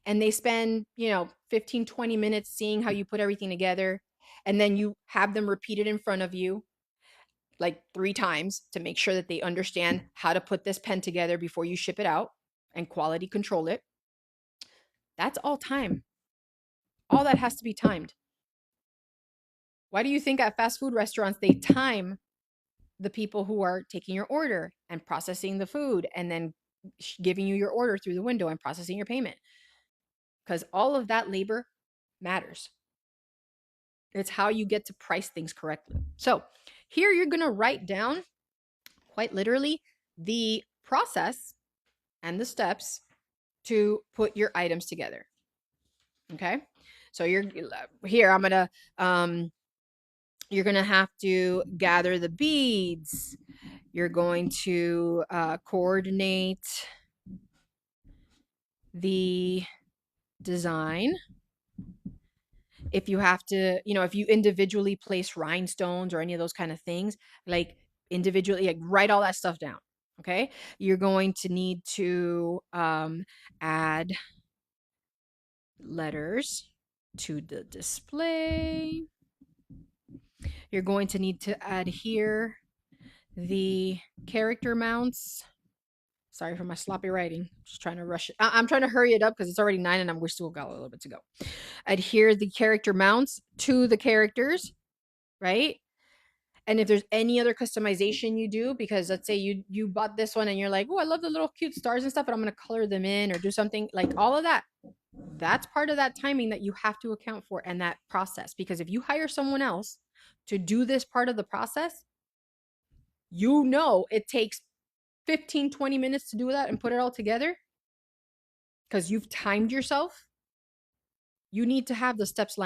and they spend, 15, 20 minutes seeing how you put everything together, and then you have them repeat it in front of you like 3 times to make sure that they understand how to put this pen together before you ship it out and quality control it. That's all time. All that has to be timed. Why do you think at fast food restaurants they time the people who are taking your order and processing the food and then giving you your order through the window and processing your payment? Because all of that labor matters. It's how you get to price things correctly. So here you're going to write down, quite literally, the process and the steps to put your items together. Okay. So you're here. You're going to have to gather the beads. You're going to coordinate the design. If you have to, if you individually place rhinestones or any of those kind of things, like individually, like write all that stuff down. Okay. You're going to need to add letters to the display. You're going to need to add here the character mounts. Sorry for my sloppy writing. Just trying to rush it. I'm trying to hurry it up because it's already 9 and we still got a little bit to go. Adhere the character mounts to the characters, right? And if there's any other customization you do, because let's say you bought this one and you're like, oh, I love the little cute stars and stuff, but I'm going to color them in or do something like all of that. That's part of that timing that you have to account for and that process. Because if you hire someone else to do this part of the process, it takes 15, 20 minutes to do that and put it all together because you've timed yourself. You need to have the steps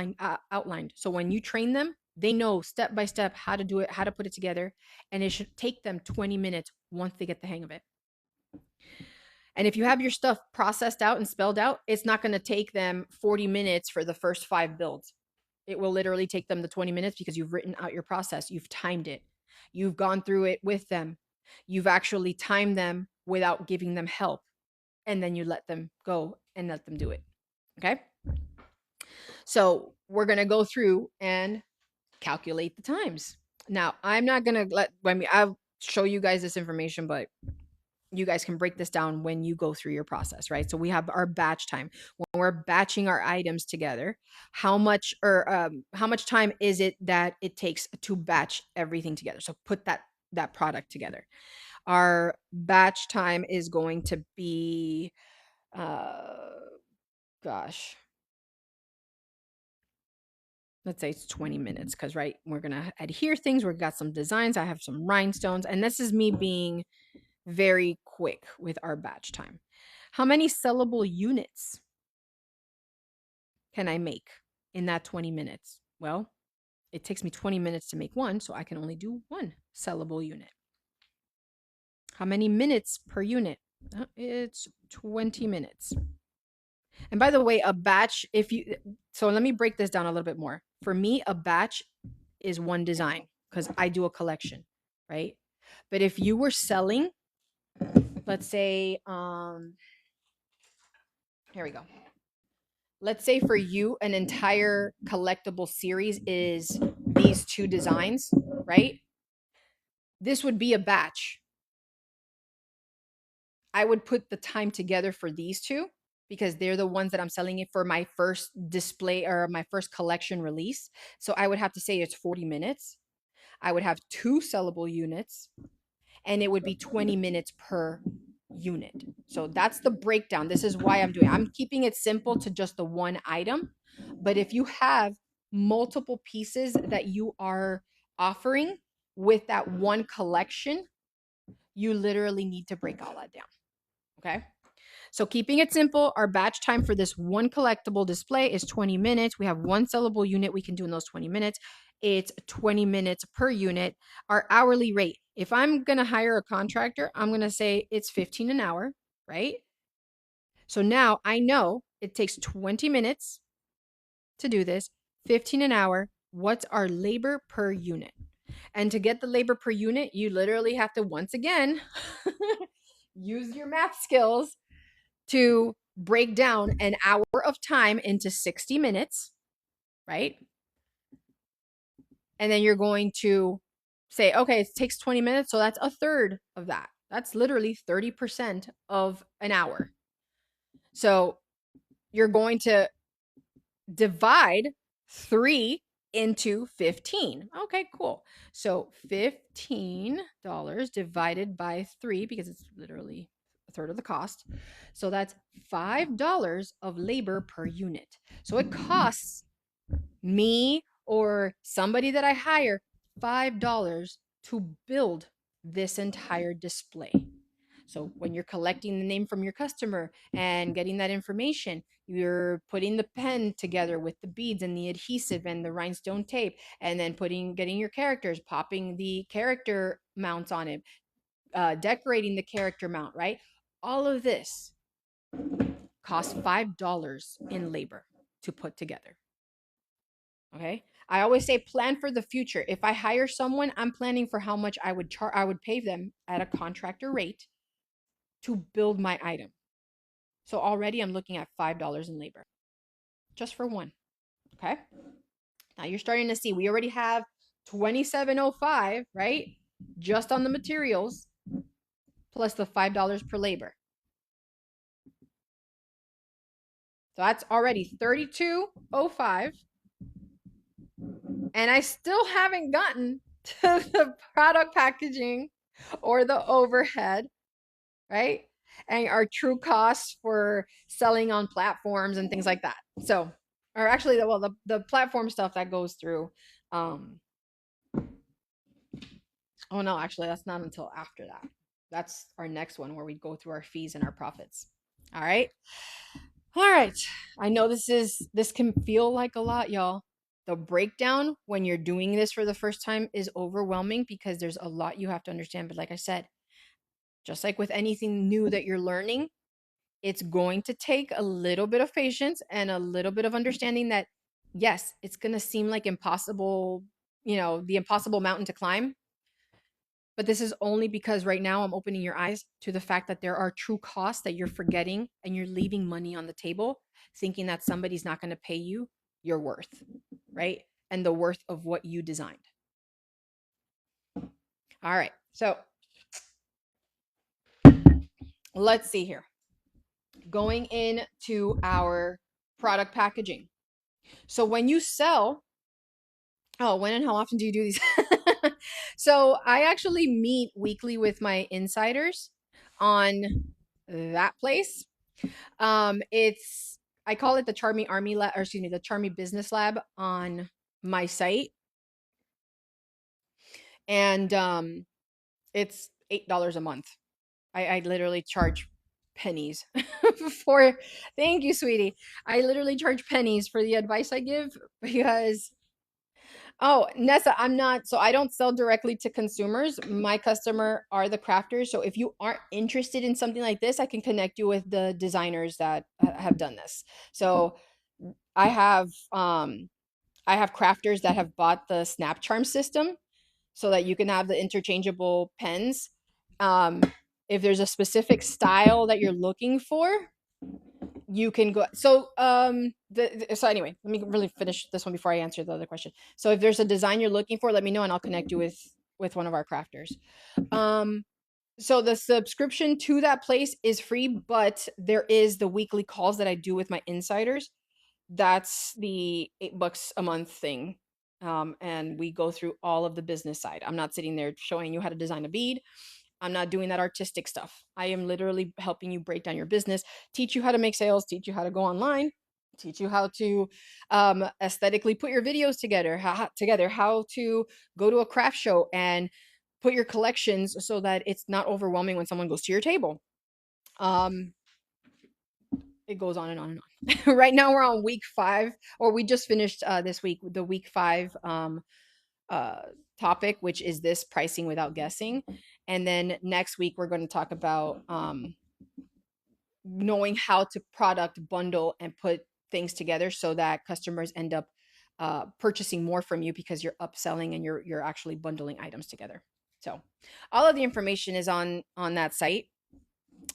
outlined. So when you train them, they know step by step how to do it, how to put it together, and it should take them 20 minutes once they get the hang of it. And if you have your stuff processed out and spelled out, it's not going to take them 40 minutes for the first 5 builds. It will literally take them the 20 minutes because you've written out your process. You've timed it. You've gone through it with them. You've actually timed them without giving them help. And then you let them go and let them do it. Okay. So we're going to go through and calculate the times. Now, I'm not going to I'll show you guys this information, but you guys can break this down when you go through your process, right? So we have our batch time. When we're batching our items together, how much time is it that it takes to batch everything together? So put that product together. Our batch time is going to be let's say it's 20 minutes, because right, we're gonna adhere things. We've got some designs. I have some rhinestones, and this is me being very quick with our batch time. How many sellable units can I make in that 20 minutes? Well, it takes me 20 minutes to make one, so I can only do one sellable unit. How many minutes per unit? It's 20 minutes. And by the way, a batch, so let me break this down a little bit more. For me, a batch is one design because I do a collection, right? But if you were selling, let's say, here we go. Let's say for you, an entire collectible series is these 2 designs, right? This would be a batch. I would put the time together for these 2 because they're the ones that I'm selling it for my first display or my first collection release. So I would have to say it's 40 minutes. I would have 2 sellable units, and it would be 20 minutes per unit. So that's the breakdown. This is why I'm keeping it simple to just the one item. But if you have multiple pieces that you are offering with that one collection, you literally need to break all that down. Okay. So keeping it simple, our batch time for this one collectible display is 20 minutes. We have one sellable unit we can do in those 20 minutes. It's 20 minutes per unit. Our hourly rate, if I'm going to hire a contractor, I'm going to say it's 15 an hour, right? So now I know it takes 20 minutes to do this, 15 an hour. What's our labor per unit? And to get the labor per unit, you literally have to, once again, use your math skills to break down an hour of time into 60 minutes, right? And then you're going to say, okay, it takes 20 minutes. So that's a third of that. That's literally 30% of an hour. So you're going to divide 3 into 15. Okay, cool. So $15 divided by 3, because it's literally a third of the cost. So that's $5 of labor per unit. So it costs me or somebody that I hire $5 to build this entire display. So when you're collecting the name from your customer and getting that information, you're putting the pen together with the beads and the adhesive and the rhinestone tape, and then getting your characters, popping the character mounts on it, decorating the character mount, right? All of this costs $5 in labor to put together. Okay. I always say plan for the future. If I hire someone, I'm planning for how much I would pay them at a contractor rate to build my item. So already I'm looking at $5 in labor just for one. Okay. Now you're starting to see we already have 2705, right? Just on the materials plus the $5 per labor. So that's already 3205. And I still haven't gotten to the product packaging or the overhead, right? And our true costs for selling on platforms and things like that. So, or actually, the platform stuff that goes through. Oh no, actually, that's not until after that. That's our next one where we go through our fees and our profits. All right. All right. I know this can feel like a lot, y'all. The breakdown when you're doing this for the first time is overwhelming because there's a lot you have to understand. But like I said, just like with anything new that you're learning, it's going to take a little bit of patience and a little bit of understanding that, yes, it's going to seem like impossible, the impossible mountain to climb. But this is only because right now I'm opening your eyes to the fact that there are true costs that you're forgetting and you're leaving money on the table, thinking that somebody's not going to pay you your worth, right? And the worth of what you designed. All right. So let's see here. Going into our product packaging. So when you sell, oh, when and how often do you do these? So I actually meet weekly with my insiders on that place. It's I call it the Charmie Army Lab, or excuse me, the Charmie Business Lab on my site, and it's $8 a month. I literally charge pennies for. Thank you, sweetie. I literally charge pennies for the advice I give because oh, Nessa, I'm not, so I don't sell directly to consumers. My customer are the crafters. So if you aren't interested in something like this, I can connect you with the designers that have done this. So I have I have crafters that have bought the Snap Charm system so that you can have the interchangeable pens. Um, if there's a specific style that you're looking for, you can go. So so anyway, let me really finish this one before I answer the other question. So if there's a design you're looking for, let me know and I'll connect you with one of our crafters. So the subscription to that place is free, but there is the weekly calls that I do with my insiders. That's the $8 a month thing. And we go through all of the business side. I'm not sitting there showing you how to design a bead. I'm not doing that artistic stuff. I am literally helping you break down your business, teach you how to make sales, teach you how to go online, teach you how to aesthetically put your videos together, how to go to a craft show and put your collections so that it's not overwhelming when someone goes to your table. It goes on and on and on. Right now we're on week 5, or we just finished this week the week 5 uh, topic, which is this pricing without guessing. And then next week, we're going to talk about knowing how to product bundle and put things together so that customers end up purchasing more from you because you're upselling and you're actually bundling items together. So all of the information is on that site.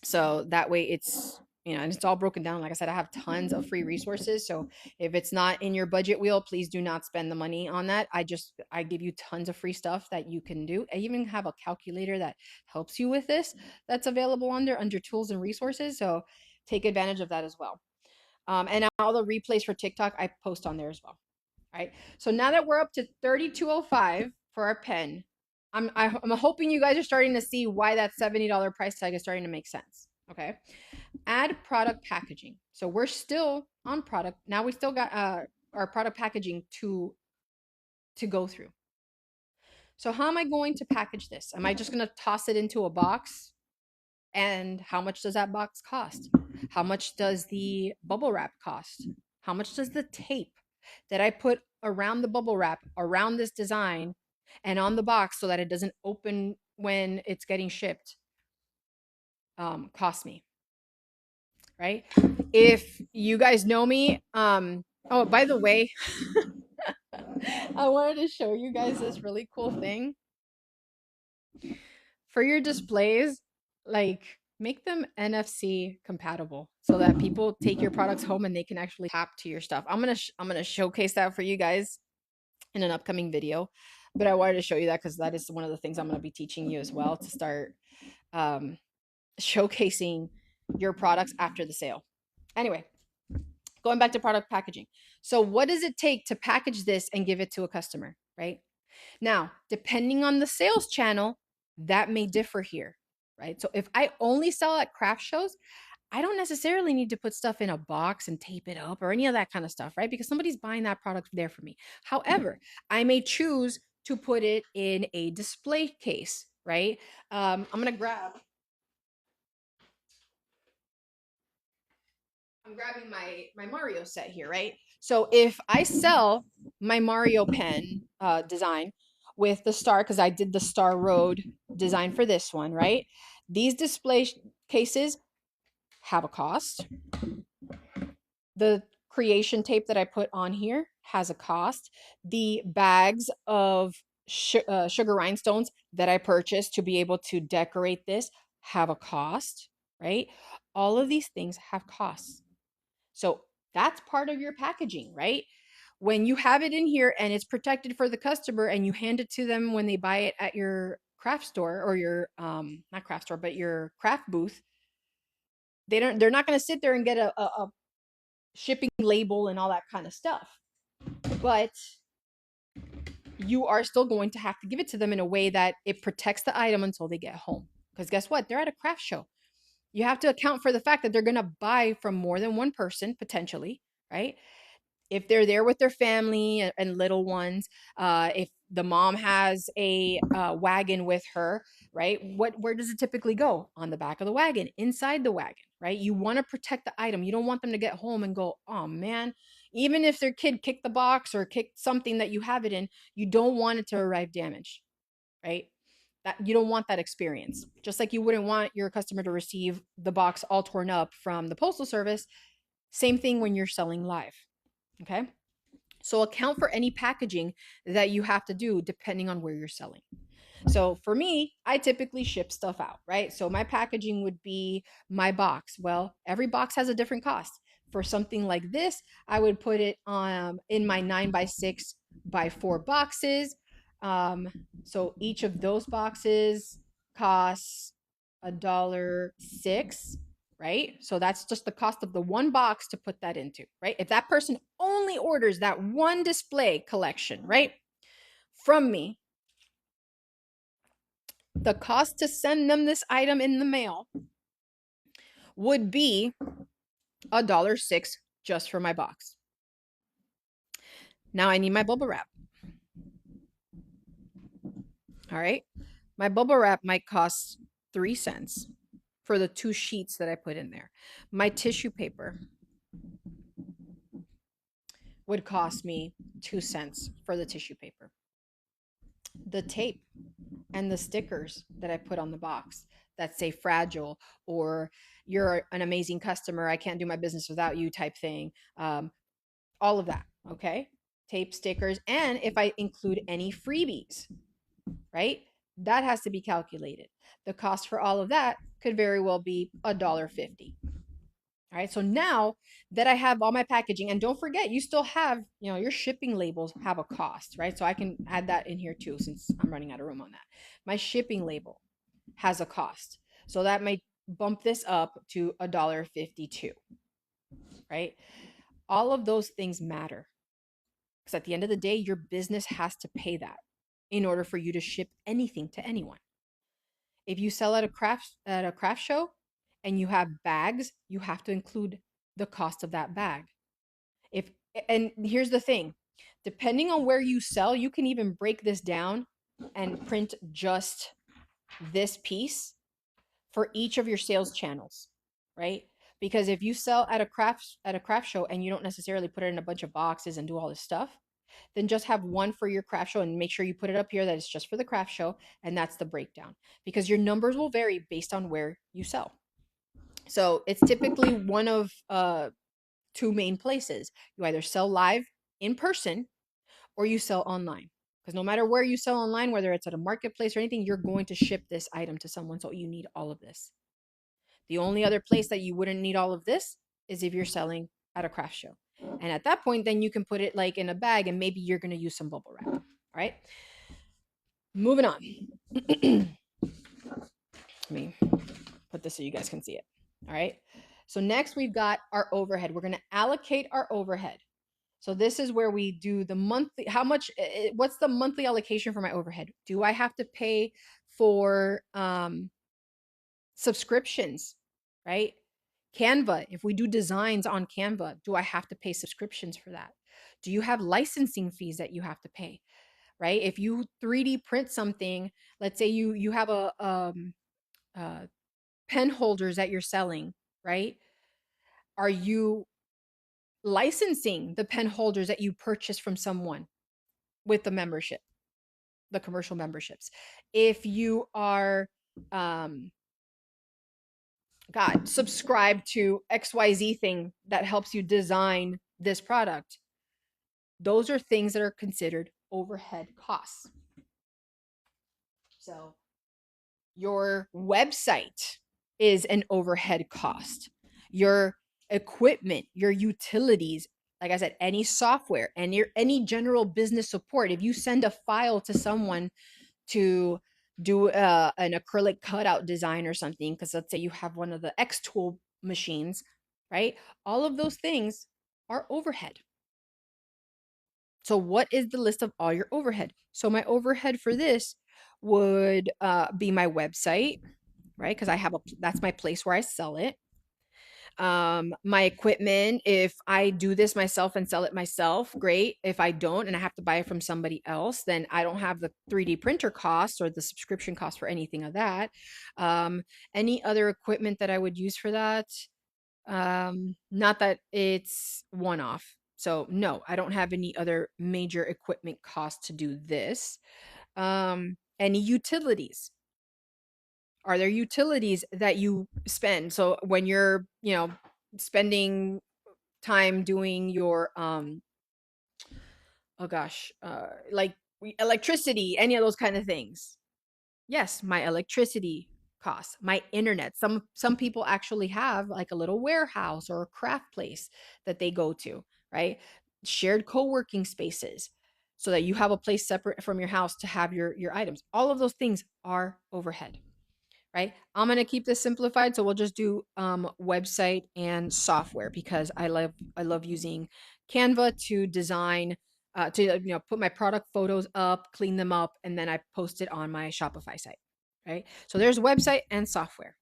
So that way it's and it's all broken down. Like I said, I have tons of free resources. So if it's not in your budget wheel, please do not spend the money on that. I give you tons of free stuff that you can do. I even have a calculator that helps you with this that's available under tools and resources. So take advantage of that as well. And all the replays for TikTok I post on there as well. All right. So now that we're up to 3205 for our pen, I'm hoping you guys are starting to see why that $70 price tag is starting to make sense. Okay. Add product packaging. So we're still on product. Now we still got our product packaging to go through. So how am I going to package this? Am I just going to toss it into a box? And how much does that box cost? How much does the bubble wrap cost? How much does the tape that I put around the bubble wrap, around this design, and on the box so that it doesn't open when it's getting shipped cost me? Right? If you guys know me, oh, by the way, I wanted to show you guys this really cool thing. For your displays, like make them NFC compatible so that people take your products home and they can actually tap to your stuff. I'm gonna showcase that for you guys in an upcoming video, but I wanted to show you that because that is one of the things I'm gonna be teaching you as well to start showcasing your products after the sale. Anyway, going back to product packaging. So what does it take to package this and give it to a customer, right? Now, depending on the sales channel, that may differ here, right? So if I only sell at craft shows, I don't necessarily need to put stuff in a box and tape it up or any of that kind of stuff, right? Because somebody's buying that product there for me. However, I may choose to put it in a display case, right? I'm I'm grabbing my Mario set here, right? So if I sell my Mario pen design with the star, because I did the Star Road design for this one, right? These display cases have a cost. The creation tape that I put on here has a cost. The bags of sugar rhinestones that I purchased to be able to decorate this have a cost, right? All of these things have costs. So that's part of your packaging, right? When you have it in here and it's protected for the customer and you hand it to them when they buy it at your craft store or your not craft store but your craft booth, they're not going to sit there and get a shipping label and all that kind of stuff. But you are still going to have to give it to them in a way that it protects the item until they get home. Because guess what? They're at a craft show. You have to account for the fact that they're going to buy from more than one person potentially, right? If they're there with their family and little ones, if the mom has a wagon with her, right? Where does it typically go? On the back of the wagon, inside the wagon, right? You want to protect the item. You don't want them to get home and go, oh man. Even if their kid kicked the box or kicked something that you have it in, you don't want it to arrive damaged, right? That you don't want that experience. Just like you wouldn't want your customer to receive the box all torn up from the postal service. Same thing when you're selling live. Okay. So account for any packaging that you have to do depending on where you're selling. So for me, I typically ship stuff out, right? So my packaging would be my box. Well, every box has a different cost. For something like this, I would put it in my 9x6x4 boxes. So each of those boxes costs $1.06, right? So that's just the cost of the one box to put that into, right? If that person only orders that one display collection, right, from me, the cost to send them this item in the mail would be $1.06 just for my box. Now I need my bubble wrap. All right. My bubble wrap might cost 3 cents for the 2 sheets that I put in there. My tissue paper would cost me 2 cents for the tissue paper. The tape and the stickers that I put on the box that say fragile or you're an amazing customer, I can't do my business without you type thing. All of that, okay? Tape, stickers, and if I include any freebies, right? That has to be calculated. The cost for all of that could very well be $1.50. All right, so now that I have all my packaging, and don't forget, you still have, your shipping labels have a cost, right? So I can add that in here too, since I'm running out of room on that. My shipping label has a cost. So that might bump this up to $1.52, right? All of those things matter because at the end of the day, your business has to pay that in order for you to ship anything to anyone. If you sell at a craft show and you have bags, you have to include the cost of that bag. And here's the thing, depending on where you sell, you can even break this down and print just this piece for each of your sales channels, right? Because if you sell at a craft show and you don't necessarily put it in a bunch of boxes and do all this stuff, then just have one for your craft show and make sure you put it up here that it's just for the craft show, and that's the breakdown, because your numbers will vary based on where you sell. So it's typically one of 2 main places. You either sell live in person or you sell online. Because no matter where you sell online, whether it's at a marketplace or anything, you're going to ship this item to someone. So you need all of this. The only other place that you wouldn't need all of this is if you're selling at a craft show. And at that point, then you can put it like in a bag and maybe you're going to use some bubble wrap. All right. Moving on. Let me put this so you guys can see it. All right. So next we've got our overhead. We're going to allocate our overhead. So this is where we do the monthly, what's the monthly allocation for my overhead? Do I have to pay for subscriptions, right? Canva, if we do designs on Canva, do I have to pay subscriptions for that? Do you have licensing fees that you have to pay, right? If you 3D print something, let's say you have a pen holders that you're selling, right? Are you licensing the pen holders that you purchase from someone with the membership, the commercial memberships? If you are, um, God, subscribe to XYZ thing that helps you design this product, those are things that are considered overhead costs. So your website is an overhead cost. Your equipment, your utilities, like I said, any software and any general business support. If you send a file to someone to do an acrylic cutout design or something, because let's say you have one of the X tool machines, right? All of those things are overhead. So what is the list of all your overhead? So my overhead for this would be my website, right? Because that's my place where I sell it. My equipment, if I do this myself and sell it myself, great. If I don't and I have to buy it from somebody else, then I don't have the 3D printer costs or the subscription cost for anything of that. Any other equipment that I would use for that, not that it's one off. So no, I don't have any other major equipment costs to do this. Any utilities? Are there utilities that you spend? So when you're, spending time doing your oh gosh, like electricity, any of those kind of things. Yes, my electricity costs, my internet. Some people actually have like a little warehouse or a craft place that they go to, right? Shared co-working spaces so that you have a place separate from your house to have your items. All of those things are overhead, right? I'm going to keep this simplified, so we'll just do website and software because I love using Canva to design, to put my product photos up, clean them up, and then I post it on my Shopify site, right? So there's website and software.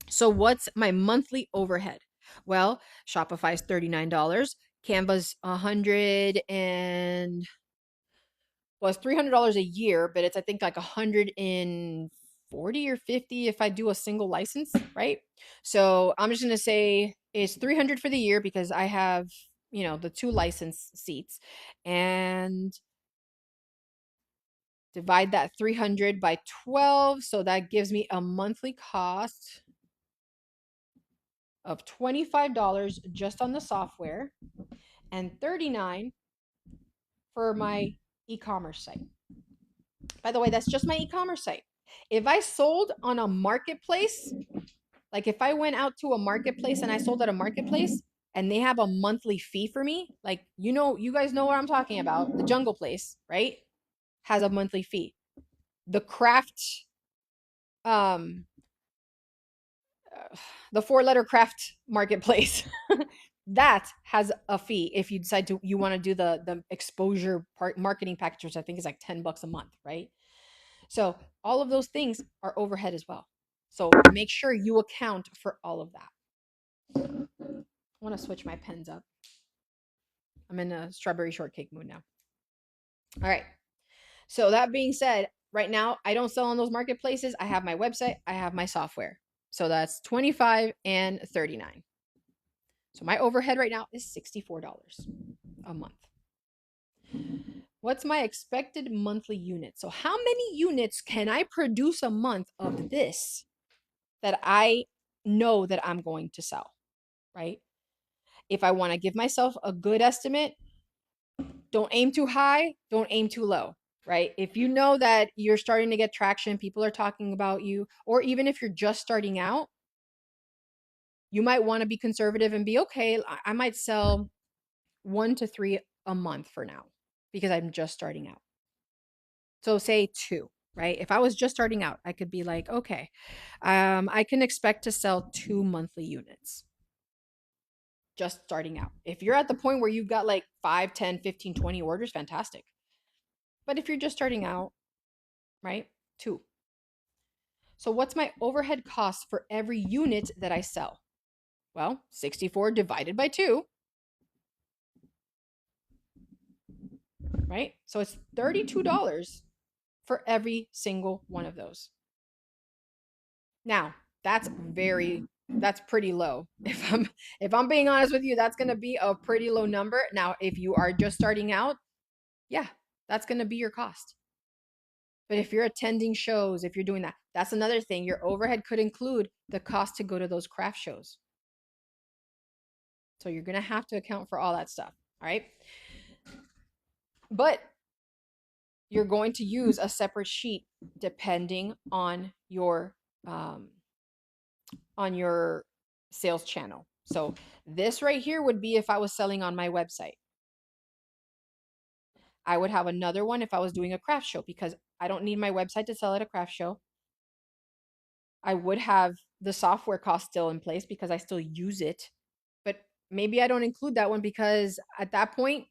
So what's my monthly overhead? Well, Shopify's $39, Canva's 100 and well, it's $300 a year, but it's I think like 140 or 50 if I do a single license, right? So I'm just gonna say it's 300 for the year because I have, the 2 license seats, and divide that 300 by 12, so that gives me a monthly cost of $25 just on the software and 39 for my e-commerce site. By the way, that's just my e-commerce site. If I sold on a marketplace, like if I went out to a marketplace and I sold at a marketplace and they have a monthly fee for me, like, you guys know what I'm talking about. The Jungle Place, right? Has a monthly fee. The craft, um, the 4-letter craft marketplace, that has a fee if you decide you want to do the exposure part marketing package, which I think is like $10 a month, right? So all of those things are overhead as well. So make sure you account for all of that. I want to switch my pens up. I'm in a strawberry shortcake mood now. All right. So that being said, right now I don't sell on those marketplaces. I have my website, I have my software. So that's 25 and 39. So my overhead right now is $64 a month. What's my expected monthly unit? So how many units can I produce a month of this that I know that I'm going to sell, right? If I want to give myself a good estimate, don't aim too high, don't aim too low, right? If you know that you're starting to get traction, people are talking about you, or even if you're just starting out, you might want to be conservative and be okay. I might sell 1 to 3 a month for now because I'm just starting out. So say 2, right? If I was just starting out, I could be like, okay, I can expect to sell 2 monthly units just starting out. If you're at the point where you've got like 5, 10, 15, 20 orders, fantastic. But if you're just starting out, right? 2. So what's my overhead cost for every unit that I sell? Well, 64 divided by 2, right? So it's $32 for every single one of those. Now, that's very that's pretty low. If I'm being honest with you, that's going to be a pretty low number. Now, if you are just starting out, yeah, that's going to be your cost. But if you're attending shows, if you're doing that, that's another thing. Your overhead could include the cost to go to those craft shows. So you're going to have to account for all that stuff. All right. But you're going to use a separate sheet depending um, on your sales channel. So this right here would be if I was selling on my website. I would have another one if I was doing a craft show, because I don't need my website to sell at a craft show. I would have the software cost still in place because I still use it. But maybe I don't include that one because at that point,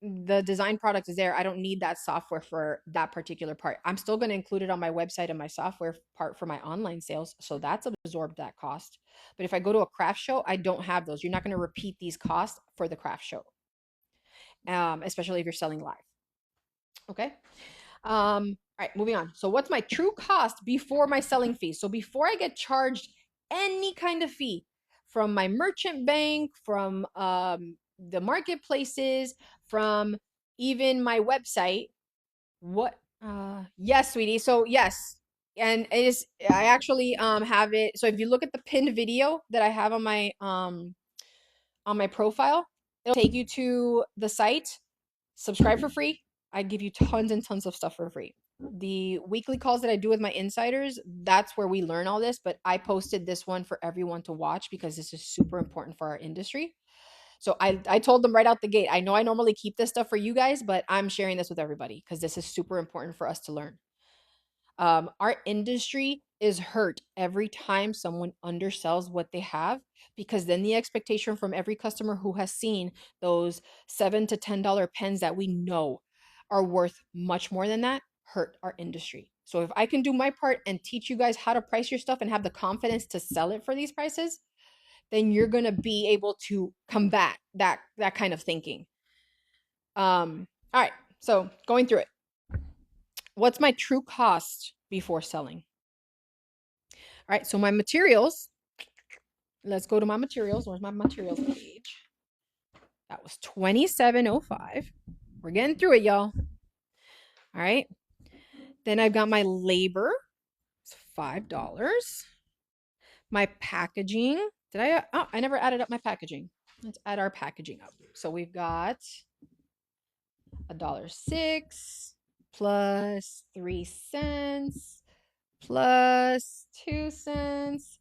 the design product is there. I don't need that software for that particular part. I'm still going to include it on my website and my software part for my online sales. So that's absorbed that cost. But if I go to a craft show, I don't have those. You're not going to repeat these costs for the craft show, especially if you're selling live. Okay. All right, moving on. So what's my true cost before my selling fee? So before I get charged any kind of fee from my merchant bank, from the marketplaces, from even my website, what yes, sweetie. So yes. And it is, I actually have it. So if you look at the pinned video that I have on my profile, it'll take you to the site. Subscribe for free. I give you tons and tons of stuff for free. The weekly calls that I do with my insiders, that's where we learn all this. But I posted this one for everyone to watch because this is super important for our industry. So I told them right out the gate, I know I normally keep this stuff for you guys, but I'm sharing this with everybody because this is super important for us to learn. Our industry is hurt every time someone undersells what they have, because then the expectation from every customer who has seen those $7 to $10 pens that we know are worth much more than that hurt our industry. So if I can do my part and teach you guys how to price your stuff and have the confidence to sell it for these prices, then you're going to be able to combat that kind of thinking. All right. So going through it. What's my true cost before selling? All right, so my materials, let's go to my materials. Where's my materials page? That was $27.05. We're getting through it, y'all. All right. Then I've got my labor. It's $5. My packaging. I never added up my packaging. Let's add our packaging up. So we've got $1.06 plus 3 cents plus 2 cents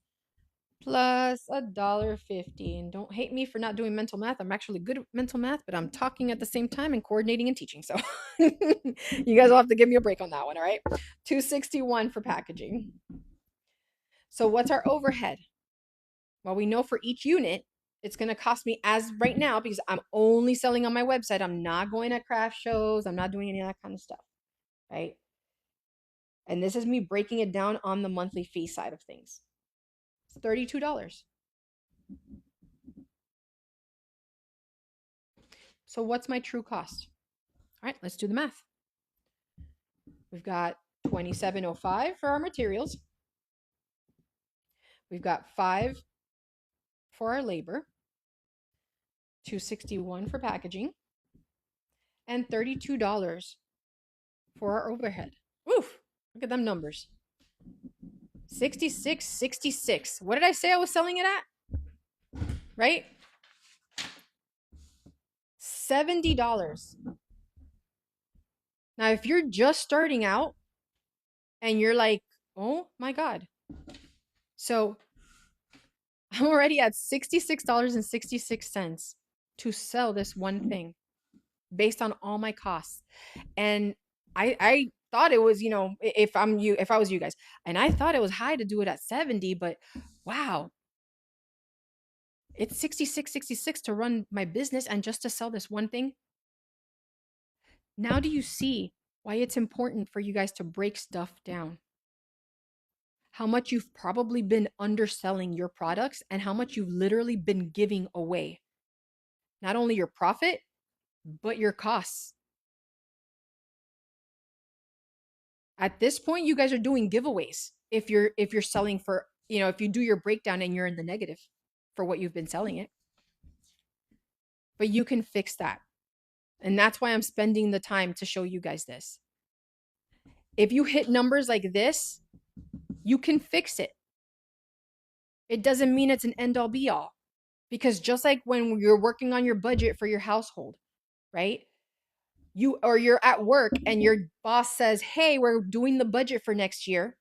plus $1.50. And don't hate me for not doing mental math. I'm actually good at mental math, but I'm talking at the same time and coordinating and teaching. So you guys will have to give me a break on that one. All right. $2.61 for packaging. So what's our overhead? Well, we know for each unit, it's going to cost me, as right now, because I'm only selling on my website. I'm not going to craft shows. I'm not doing any of that kind of stuff. Right. And this is me breaking it down on the monthly fee side of things. It's $32. So what's my true cost? All right, let's do the math. We've got $27.05 for our materials. We've got $5 for our labor, $2.61 for packaging, and $32 for our overhead. Oof, look at them numbers. $66.66. What did I say I was selling it at? Right? $70. Now, if you're just starting out and you're like, oh my God. So I'm already at $66.66 to sell this one thing based on all my costs. And I thought it was, if I was you guys, and I thought it was high to do it at 70, but wow. It's $66.66 to run my business and just to sell this one thing. Now do you see why it's important for you guys to break stuff down? How much you've probably been underselling your products and how much you've literally been giving away. Not only your profit, but your costs. At this point, you guys are doing giveaways if you're selling for if you do your breakdown and you're in the negative for what you've been selling it. But you can fix that. And that's why I'm spending the time to show you guys this. If you hit numbers like this, you can fix it. It doesn't mean it's an end all be all. Because just like when you're working on your budget for your household, right? You're at work and your boss says, "Hey, we're doing the budget for next year.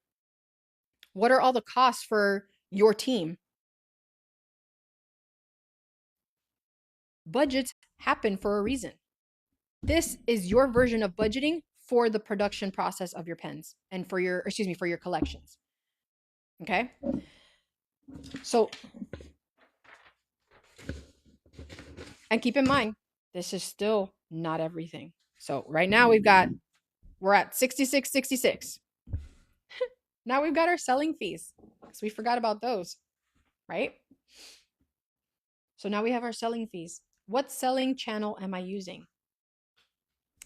What are all the costs for your team?" Budgets happen for a reason. This is your version of budgeting for the production process of your pens and for your collections. Okay? So, and keep in mind, this is still not everything. So, right now we're at 66.66. Now we've got our selling fees. So we forgot about those, right? So now we have our selling fees. What selling channel am I using?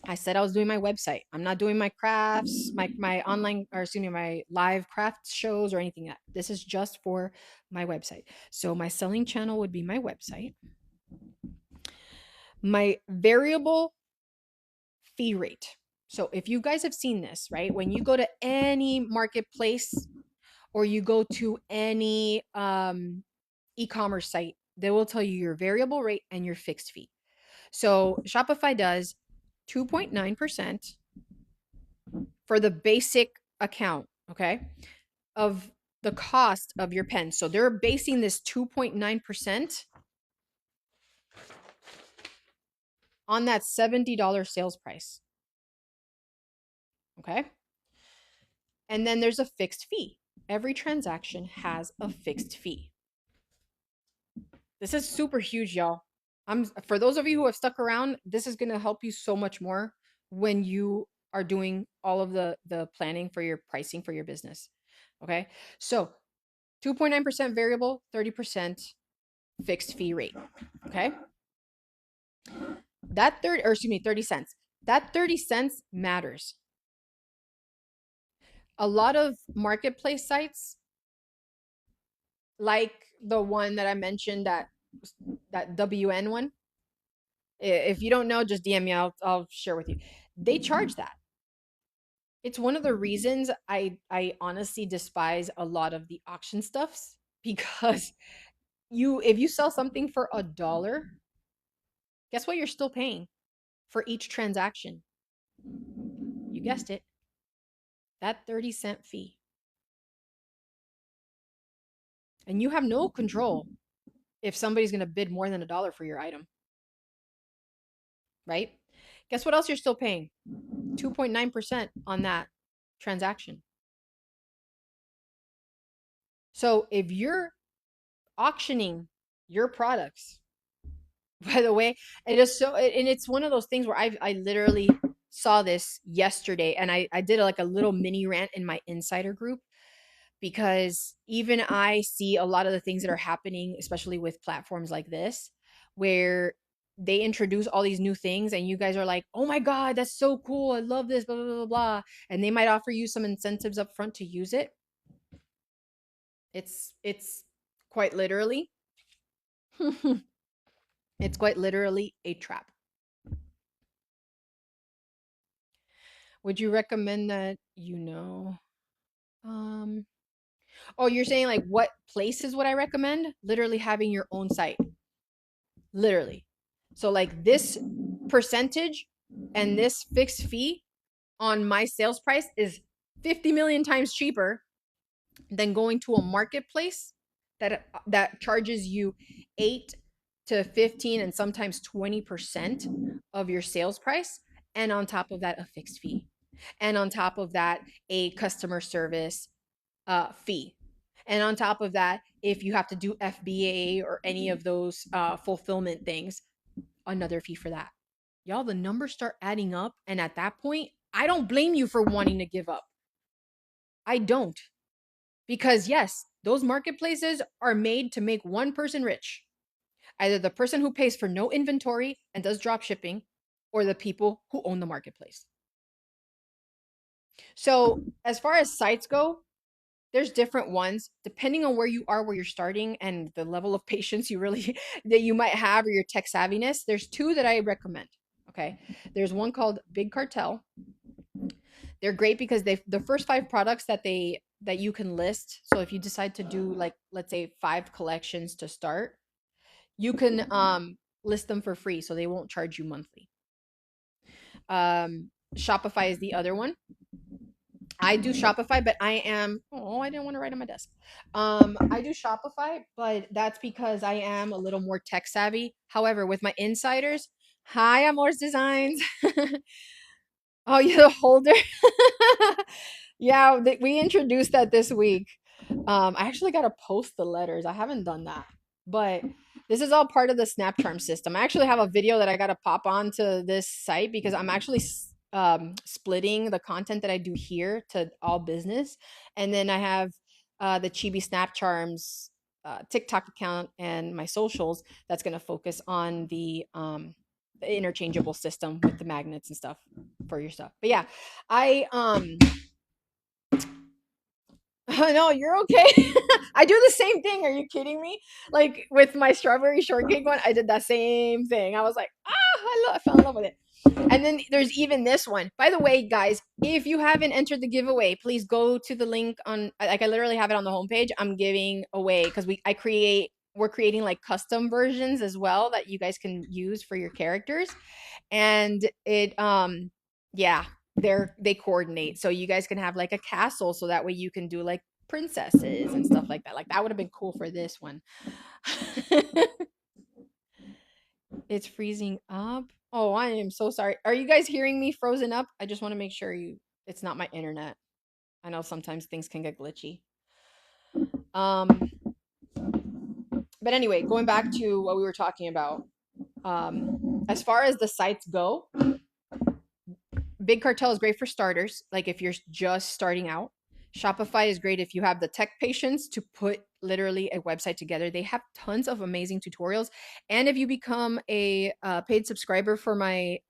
I said I was doing my website. I'm not doing my crafts, my online, or excuse me, my live craft shows or anything like that. This is just for my website. So my selling channel would be my website. My variable fee rate. So if you guys have seen this, right? When you go to any marketplace or you go to any e-commerce site, they will tell you your variable rate and your fixed fee. So Shopify does 2.9% for the basic account, okay, of the cost of your pen. So they're basing this 2.9% on that $70 sales price. Okay? And then there's a fixed fee. Every transaction has a fixed fee. This is super huge, y'all. For those of you who have stuck around, this is going to help you so much more when you are doing all of the planning for your pricing for your business. Okay? So, 2.9% variable, 30% fixed fee rate. Okay? That 30 cents. That 30 cents matters. A lot of marketplace sites, like the one that I mentioned, that WN one. If you don't know, just DM me. I'll share with you. They charge that. It's one of the reasons I honestly despise a lot of the auction stuffs, because if you sell something for $1, guess what you're still paying for each transaction? You guessed it. That 30-cent fee. And you have no control if somebody's going to bid more than $1 for your item. Right? Guess what else you're still paying? 2.9% on that transaction. So if you're auctioning your products, by the way, and it's one of those things where I literally saw this yesterday, and I did like a little mini rant in my insider group, because even I see a lot of the things that are happening, especially with platforms like this, where they introduce all these new things and you guys are like, "Oh my God, that's so cool. I love this, blah, blah, blah, blah." And they might offer you some incentives up front to use it. It's quite literally, it's quite literally a trap. Would you recommend that, oh, you're saying like what places would I recommend? Literally having your own site. Literally. So like this percentage and this fixed fee on my sales price is 50 million times cheaper than going to a marketplace that charges you 8 to 15 and sometimes 20% of your sales price, and on top of that a fixed fee, and on top of that a customer service fee, and on top of that, if you have to do FBA or any of those fulfillment things, another fee for that. Y'all, the numbers start adding up, and at that point I don't blame you for wanting to give up. I don't. Because yes, those marketplaces are made to make one person rich. Either the person who pays for no inventory and does drop shipping, or the people who own the marketplace. So as far as sites go, there's different ones depending on where you are, where you're starting, and the level of patience you really that you might have or your tech savviness. There's two that I recommend. Okay. There's one called Big Cartel. They're great because they the first five products that you can list. So if you decide to do like let's say five collections to start, you can list them for free so they won't charge you monthly. Shopify is the other one. I do Shopify, but I didn't want to write on my desk. I do Shopify, but that's because I am a little more tech savvy. However, with my insiders, hi, Amor's Designs. Oh, you're the holder. Yeah, we introduced that this week. I actually got to post the letters. I haven't done that, but this is all part of the Snap Charm system. I actually have a video that I got to pop onto this site because I'm actually splitting the content that I do here to all business, and then I have the Chibi Snap Charms TikTok account and my socials that's going to focus on the interchangeable system with the magnets and stuff for your stuff. But yeah, I no, you're okay. I do the same thing. Are you kidding me? Like with my strawberry shortcake one, I did that same thing. I was like, I fell in love with it. And then there's even this one. By the way, guys, if you haven't entered the giveaway, please go to the link on. Like I literally have it on the homepage. I'm giving away because we're creating like custom versions as well that you guys can use for your characters, and it yeah, they coordinate so you guys can have like a castle so that way you can do like princesses and stuff like that. Like that would have been cool for this one. It's freezing up. Oh, I am so sorry. Are you guys hearing me frozen up? I just want to make sure it's not my internet. I know sometimes things can get glitchy. Um but anyway, going back to what we were talking about. As far as the sites go, Big Cartel is great for starters, like if you're just starting out. Shopify is great if you have the tech patience to put literally a website together. They have tons of amazing tutorials. And if you become a paid subscriber for my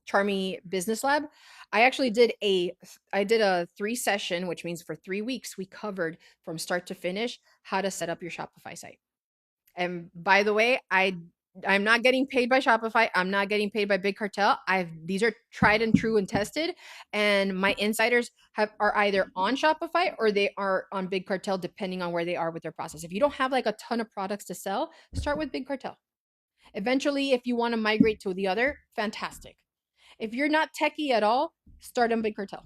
Charmie Business Lab, I actually did a 3 session, which means for 3 weeks, we covered from start to finish how to set up your Shopify site. And by the way, I'm not getting paid by Shopify. I'm not getting paid by Big Cartel. These are tried and true and tested, and my insiders are either on Shopify or they are on Big Cartel, depending on where they are with their process. If you don't have like a ton of products to sell, start with Big Cartel. Eventually, if you want to migrate to the other, fantastic. If you're not techie at all, start on Big Cartel.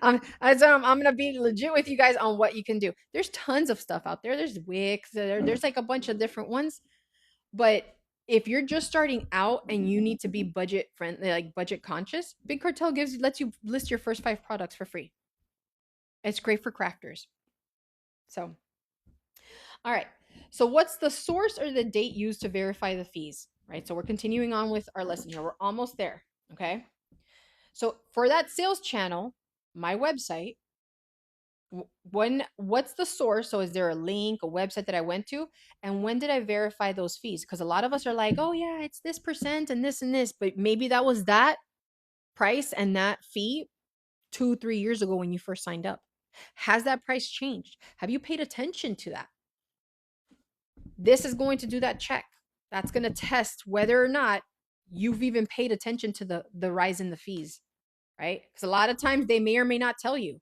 I'm gonna be legit with you guys on what you can do. There's tons of stuff out there. There's Wix. There's like a bunch of different ones. But if you're just starting out and you need to be budget friendly, like budget conscious, Big Cartel lets you list your first 5 products for free. It's great for crafters. So, all right. So what's the source or the date used to verify the fees? Right. So we're continuing on with our lesson here. We're almost there. Okay. So for that sales channel, my website, what's the source? So is there a link, a website that I went to, and when did I verify those fees? Because a lot of us are like, oh yeah, it's this percent and this, but maybe that was that price and that fee 2-3 years ago when you first signed up. Has that price changed? Have you paid attention to that? This is going to do that check. That's going to test whether or not you've even paid attention to the rise in the fees, right? Because a lot of times they may or may not tell you.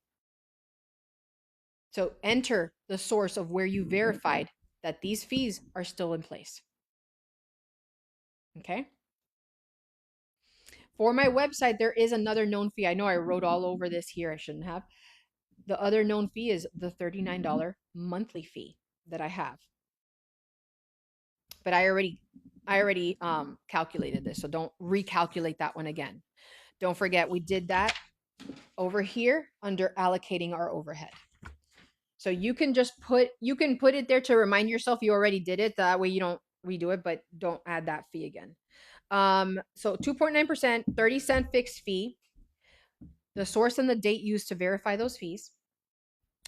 So enter the source of where you verified that these fees are still in place. Okay. For my website, there is another known fee. I know I wrote all over this here. I shouldn't have. The other known fee is the $39 monthly fee that I have. But I already calculated this, so don't recalculate that one again. Don't forget we did that over here under allocating our overhead. So you can put it there to remind yourself you already did it. That way you don't redo it, but don't add that fee again. So 2.9%, 30-cent fixed fee, the source and the date used to verify those fees.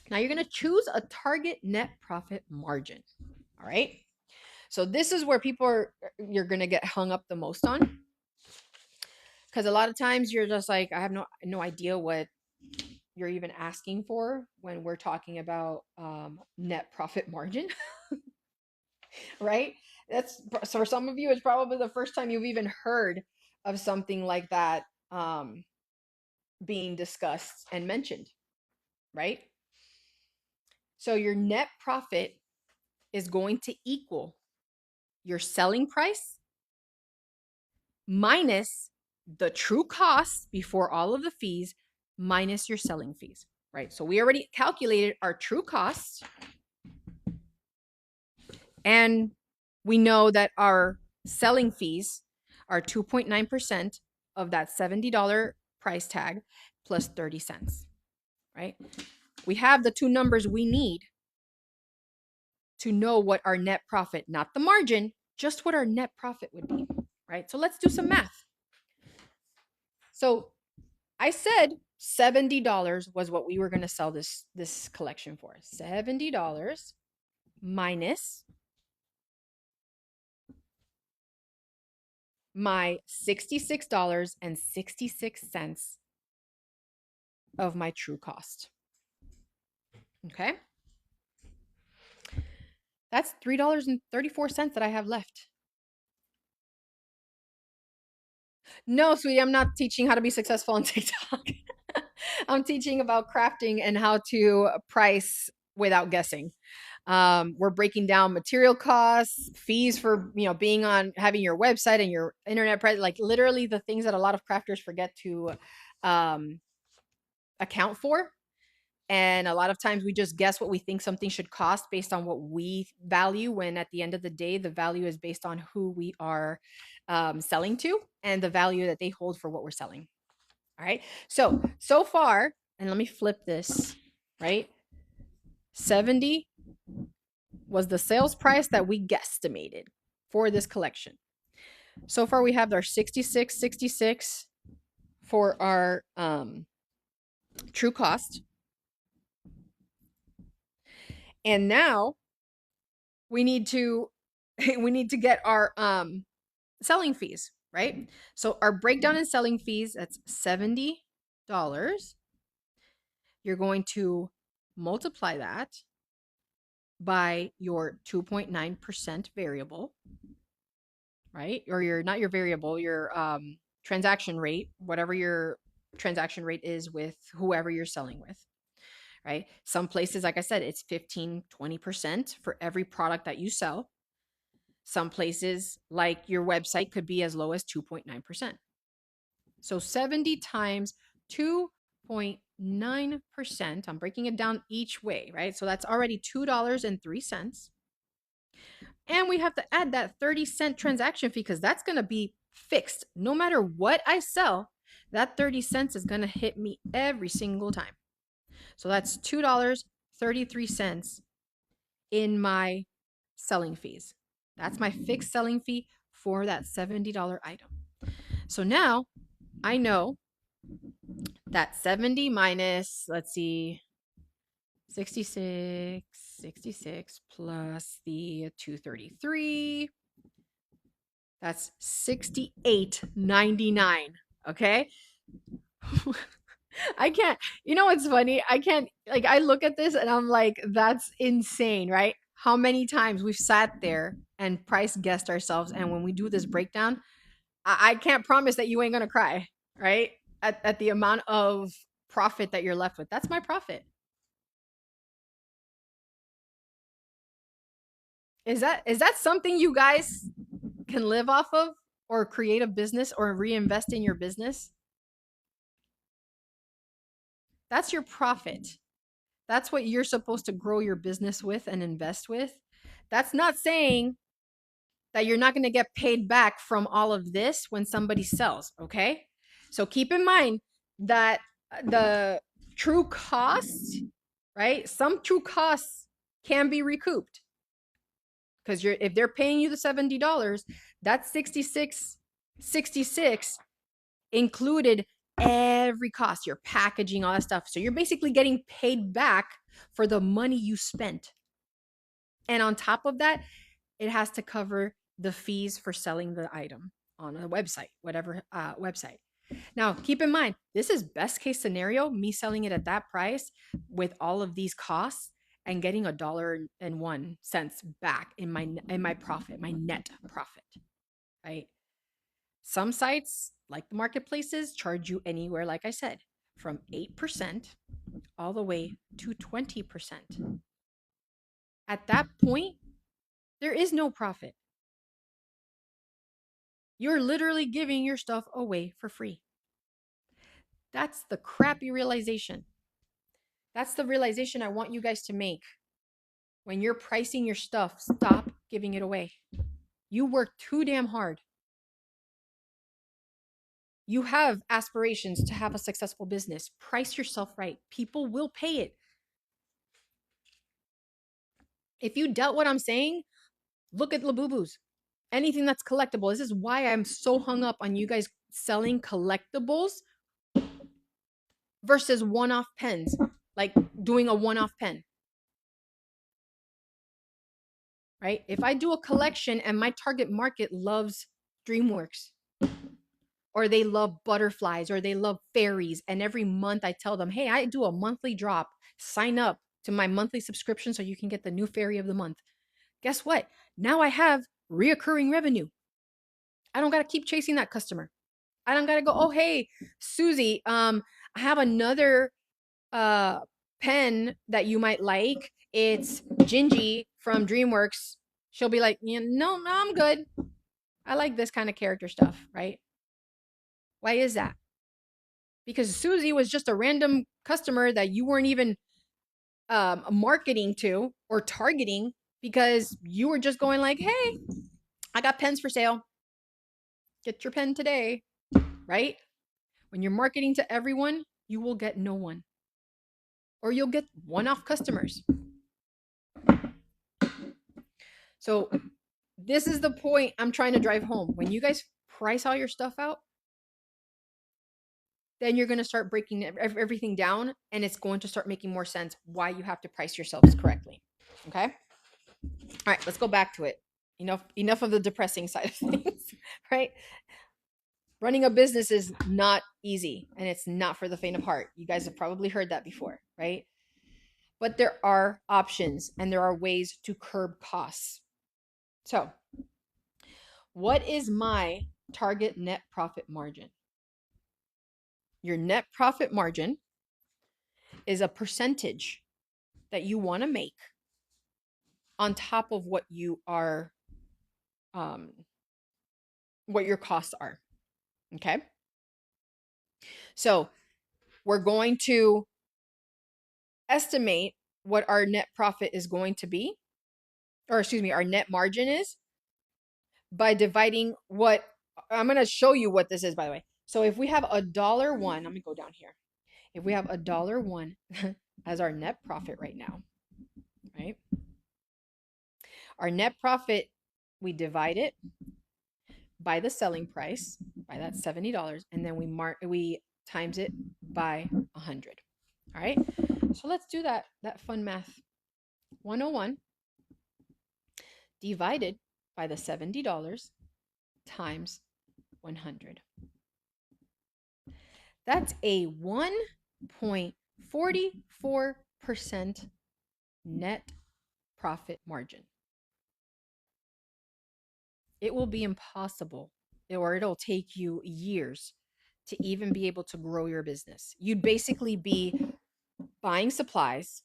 Now you're going to choose a target net profit margin. All right. So this is where you're going to get hung up the most on. Because a lot of times you're just like, I have no idea what you're even asking for when we're talking about net profit margin, right? That's so for some of you, it's probably the first time you've even heard of something like that being discussed and mentioned, right? So your net profit is going to equal your selling price minus the true cost before all of the fees minus your selling fees, right? So we already calculated our true costs, and we know that our selling fees are 2.9% of that $70 price tag plus 30 cents, right? We have the two numbers we need to know what our net profit, not the margin, just what our net profit would be, right? So let's do some math. So I said $70 was what we were going to sell this collection for. $70 minus my $66.66 of my true cost. Okay? That's $3.34 that I have left. No, sweetie, I'm not teaching how to be successful on TikTok. I'm teaching about crafting and how to price without guessing. We're breaking down material costs, fees for, being on, having your website and your internet presence, like literally the things that a lot of crafters forget to account for. And a lot of times we just guess what we think something should cost based on what we value, when at the end of the day, the value is based on who we are selling to and the value that they hold for what we're selling. All right. So far, and let me flip this, right? 70 was the sales price that we guesstimated for this collection. So far, we have our 66.66 for our true cost. And now we need to get our selling fees, right? So our breakdown in selling fees, that's $70. You're going to multiply that by your 2.9% variable, right? Or not your variable, your transaction rate, whatever your transaction rate is with whoever you're selling with, right? Some places, like I said, it's 15, 20% for every product that you sell. Some places, like your website, could be as low as 2.9%. So 70 times 2.9%, I'm breaking it down each way, right? So that's already $2.03. And we have to add that 30-cent transaction fee, because that's going to be fixed. No matter what I sell, that 30 cents is going to hit me every single time. So that's $2.33 in my selling fees. That's my fixed selling fee for that $70 item. So now I know that 70 minus, let's see, 66 plus the 233, that's $68.99. Okay. I can't, what's funny? I can't, like, I look at this and I'm like, that's insane, right? How many times we've sat there and price guessed ourselves. And when we do this breakdown, I can't promise that you ain't going to cry, right? At the amount of profit that you're left with. That's my profit. Is that something you guys can live off of, or create a business or reinvest in your business? That's your profit. That's what you're supposed to grow your business with and invest with. That's not saying that you're not going to get paid back from all of this when somebody sells, okay? So keep in mind that the true cost, right? Some true costs can be recouped, because if they're paying you the $70, that's 66 included every cost, your packaging, all that stuff. So you're basically getting paid back for the money you spent. And on top of that, it has to cover the fees for selling the item on a website, whatever website. Now, keep in mind, this is best case scenario, me selling it at that price with all of these costs and getting $1.01 back in my profit, my net profit, right? Some sites, like the marketplaces, charge you anywhere, like I said, from 8% all the way to 20%. At that point, there is no profit. You're literally giving your stuff away for free. That's the crappy realization. That's the realization I want you guys to make. When you're pricing your stuff, stop giving it away. You work too damn hard. You have aspirations to have a successful business. Price yourself right. People will pay it. If you doubt what I'm saying, look at Labubus. Anything that's collectible. This is why I'm so hung up on you guys selling collectibles versus one-off pens, like doing a one-off pen. Right? If I do a collection and my target market loves DreamWorks, or they love butterflies, or they love fairies, and every month I tell them, hey, I do a monthly drop. Sign up to my monthly subscription so you can get the new fairy of the month. Guess what? Now I have reoccurring revenue. I don't got to keep chasing that customer. I don't got to go, oh, hey, Susie, I have another pen that you might like. It's Gingy from DreamWorks. She'll be like, yeah, no, I'm good. I like this kind of character stuff, right? Why is that? Because Susie was just a random customer that you weren't even marketing to or targeting, because you were just going like, hey, I got pens for sale. Get your pen today, right? When you're marketing to everyone, you will get no one. Or you'll get one-off customers. So this is the point I'm trying to drive home. When you guys price all your stuff out, then you're going to start breaking everything down, and it's going to start making more sense why you have to price yourselves correctly. Okay? All right, let's go back to it. Enough of the depressing side of things, right? Running a business is not easy, and it's not for the faint of heart. You guys have probably heard that before, right? But there are options and there are ways to curb costs. So, what is my target net profit margin? Your net profit margin is a percentage that you want to make on top of what you are, what your costs are. Okay. So we're going to estimate what our net profit is going to be, or excuse me, our net margin is, by dividing what I'm going to show you what this is, by the way. So if we have $1, let me go down here. If we have $1 as our net profit right now, right? Our net profit, we divide it by the selling price, by that $70, and then we times it by 100. All right? So let's do that fun math. 101 divided by the $70 times 100. That's a 1.44% net profit margin. It will be impossible, or it'll take you years to even be able to grow your business. You'd basically be buying supplies,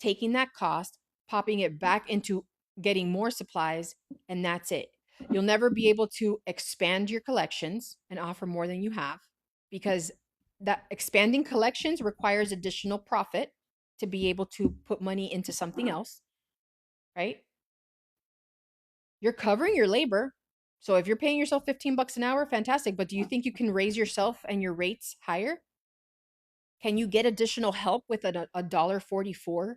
taking that cost, popping it back into getting more supplies, and that's it. You'll never be able to expand your collections and offer more than you have, because that expanding collections requires additional profit to be able to put money into something else, right? You're covering your labor. So if you're paying yourself $15 an hour, fantastic. But do you think you can raise yourself and your rates higher? Can you get additional help with a $1.44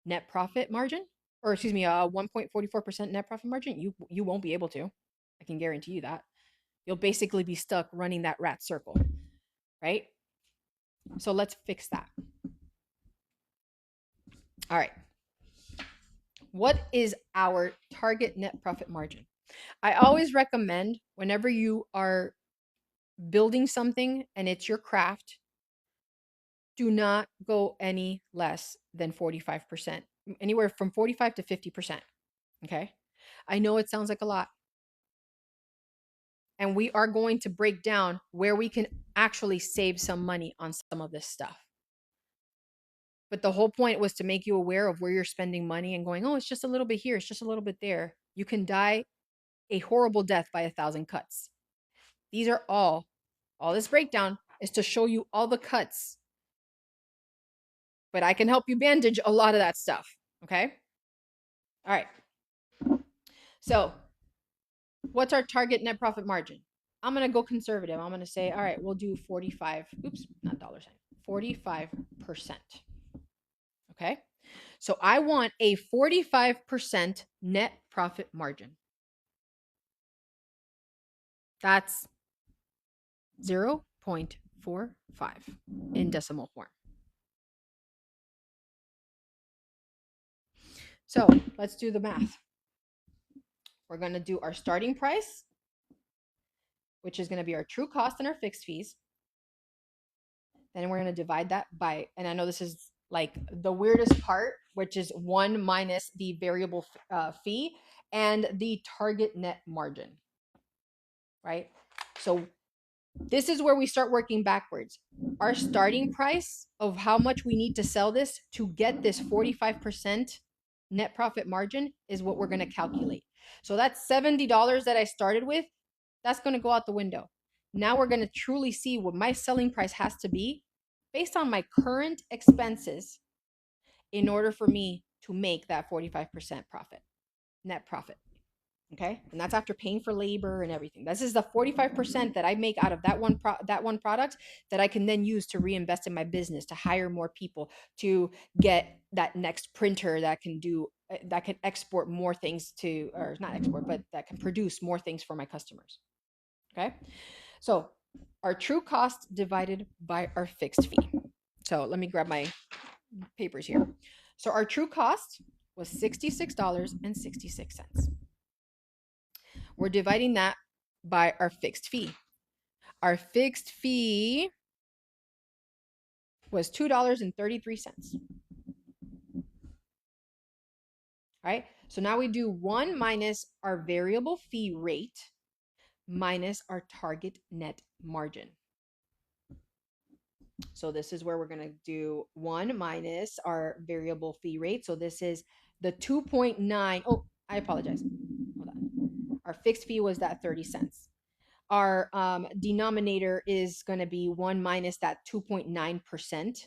net profit margin? Or excuse me, a 1.44% net profit margin? You won't be able to. I can guarantee you that. You'll basically be stuck running that rat circle, right? So let's fix that. All right. What is our target net profit margin? I always recommend, whenever you are building something and it's your craft, do not go any less than 45%, anywhere from 45 to 50%. Okay. I know it sounds like a lot. And we are going to break down where we can actually save some money on some of this stuff. But the whole point was to make you aware of where you're spending money and going, oh, it's just a little bit here, it's just a little bit there. You can die a horrible death by 1,000 cuts. These are all this breakdown is to show you all the cuts. But I can help you bandage a lot of that stuff. Okay. All right. So what's our target net profit margin? I'm going to go conservative. I'm going to say, all right, we'll do 45. Oops, not dollar sign. 45%. Okay. So I want a 45% net profit margin. That's 0.45 in decimal form. So let's do the math. We're going to do our starting price, which is going to be our true cost and our fixed fees. Then we're going to divide that by, and I know this is like the weirdest part, which is 1 minus the variable fee and the target net margin, right? So this is where we start working backwards. Our starting price of how much we need to sell this to get this 45% net profit margin is what we're going to calculate. So that's $70 that I started with. That's going to go out the window. Now we're going to truly see what my selling price has to be based on my current expenses in order for me to make that 45% profit, net profit. Okay. And that's after paying for labor and everything. This is the 45% that I make out of that one product that I can then use to reinvest in my business, to hire more people, to get that next printer that can export more things to, or not export, but that can produce more things for my customers. Okay. So our true cost divided by our fixed fee. So let me grab my papers here. So our true cost was $66.66. We're dividing that by our fixed fee. Our fixed fee was $2.33. All right. So now we do 1 minus our variable fee rate minus our target net margin. So this is where we're going to do 1 minus our variable fee rate. So this is the 2.9. Oh, I apologize. Hold on. Our fixed fee was that 30 cents. Our denominator is going to be 1 minus that 2.9%,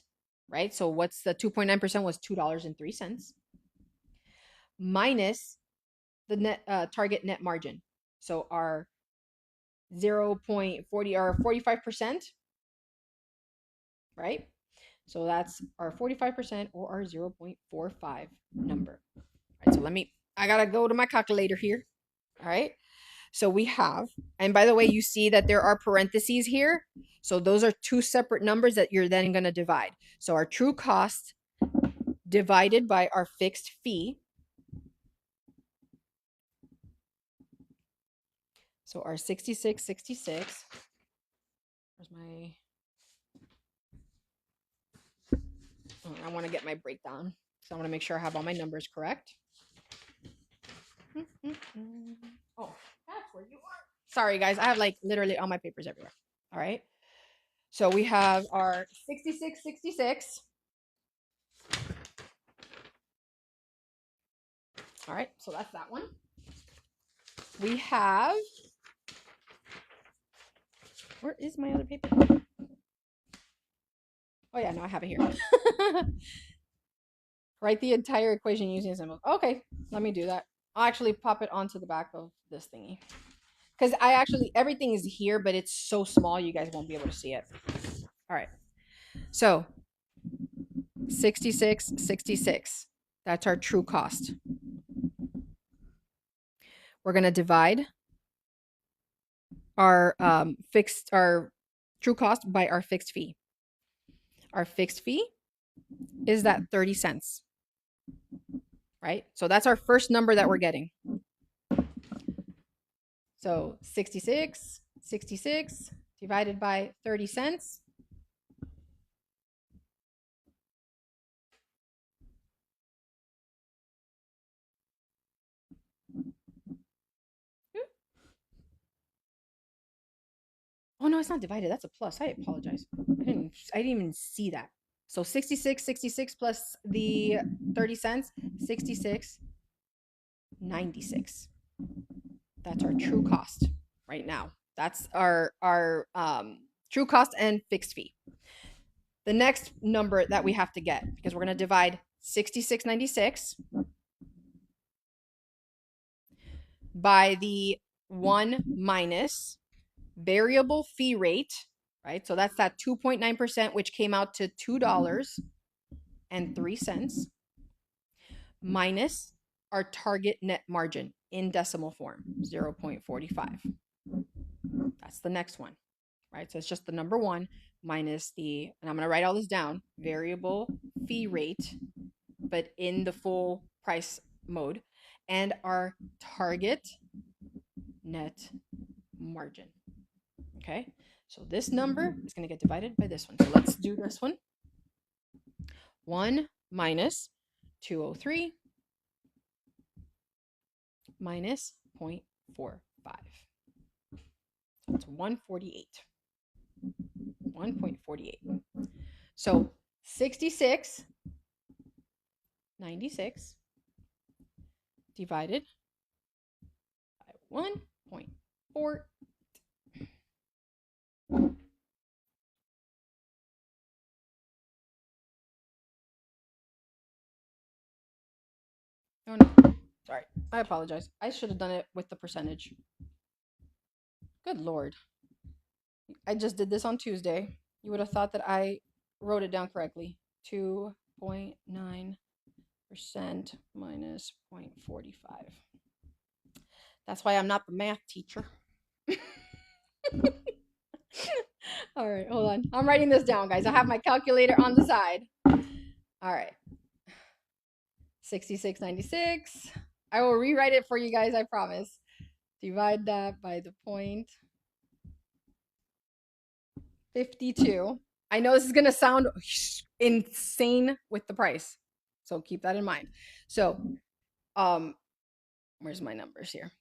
right? So what's the 2.9% was $2.03 minus the net target net margin. So our 0.40 or 45%, right? So that's our 45% or our 0.45 number. All right, so I got to go to my calculator here. All right. So we have, and by the way, you see that there are parentheses here. So those are two separate numbers that you're then going to divide. So our true cost divided by our fixed fee. So our 66.66. Where's my, I want to get my breakdown. So I want to make sure I have all my numbers correct. Oh, that's where you are. Sorry, guys. I have like literally all my papers everywhere. All right. So we have our 66.66. All right. So that's that one. We have, where is my other paper? Oh yeah, no, I have it here. Write the entire equation using symbols. Okay, let me do that. I'll actually pop it onto the back of this thingy. Because everything is here, but it's so small you guys won't be able to see it. All right. So 66.66. That's our true cost. We're going to divide our true cost by our fixed fee. Our fixed fee is that 30 cents. Right? So that's our first number that we're getting. So 66 divided by 30 cents. Oh no, it's not divided. That's a plus. I apologize. I didn't even see that. So 66 plus the 30 cents, 66.96. That's our true cost right now. That's our true cost and fixed fee. The next number that we have to get, because we're going to divide 66.96 by the 1 minus variable fee rate, right? So that's that 2.9%, which came out to $2.03, minus our target net margin in decimal form, 0.45. That's the next one, right? So it's just the number one minus the, and I'm going to write all this down, variable fee rate, but in the full price mode, and our target net margin. Okay, so this number is going to get divided by this one. So let's do this one. 1 minus 203 minus 0.45. That's 148. 1.48. So 66.96 divided by 1.4. Oh no, sorry. I apologize. I should have done it with the percentage. Good Lord. I just did this on Tuesday. You would have thought that I wrote it down correctly. 2.9% minus 0.45. That's why I'm not the math teacher. All right, hold on. I'm writing this down, guys. I have my calculator on the side. All right. 66.96. I will rewrite it for you guys, I promise. Divide that by the 0.52. I know this is going to sound insane with the price, so keep that in mind. So, where's my numbers here?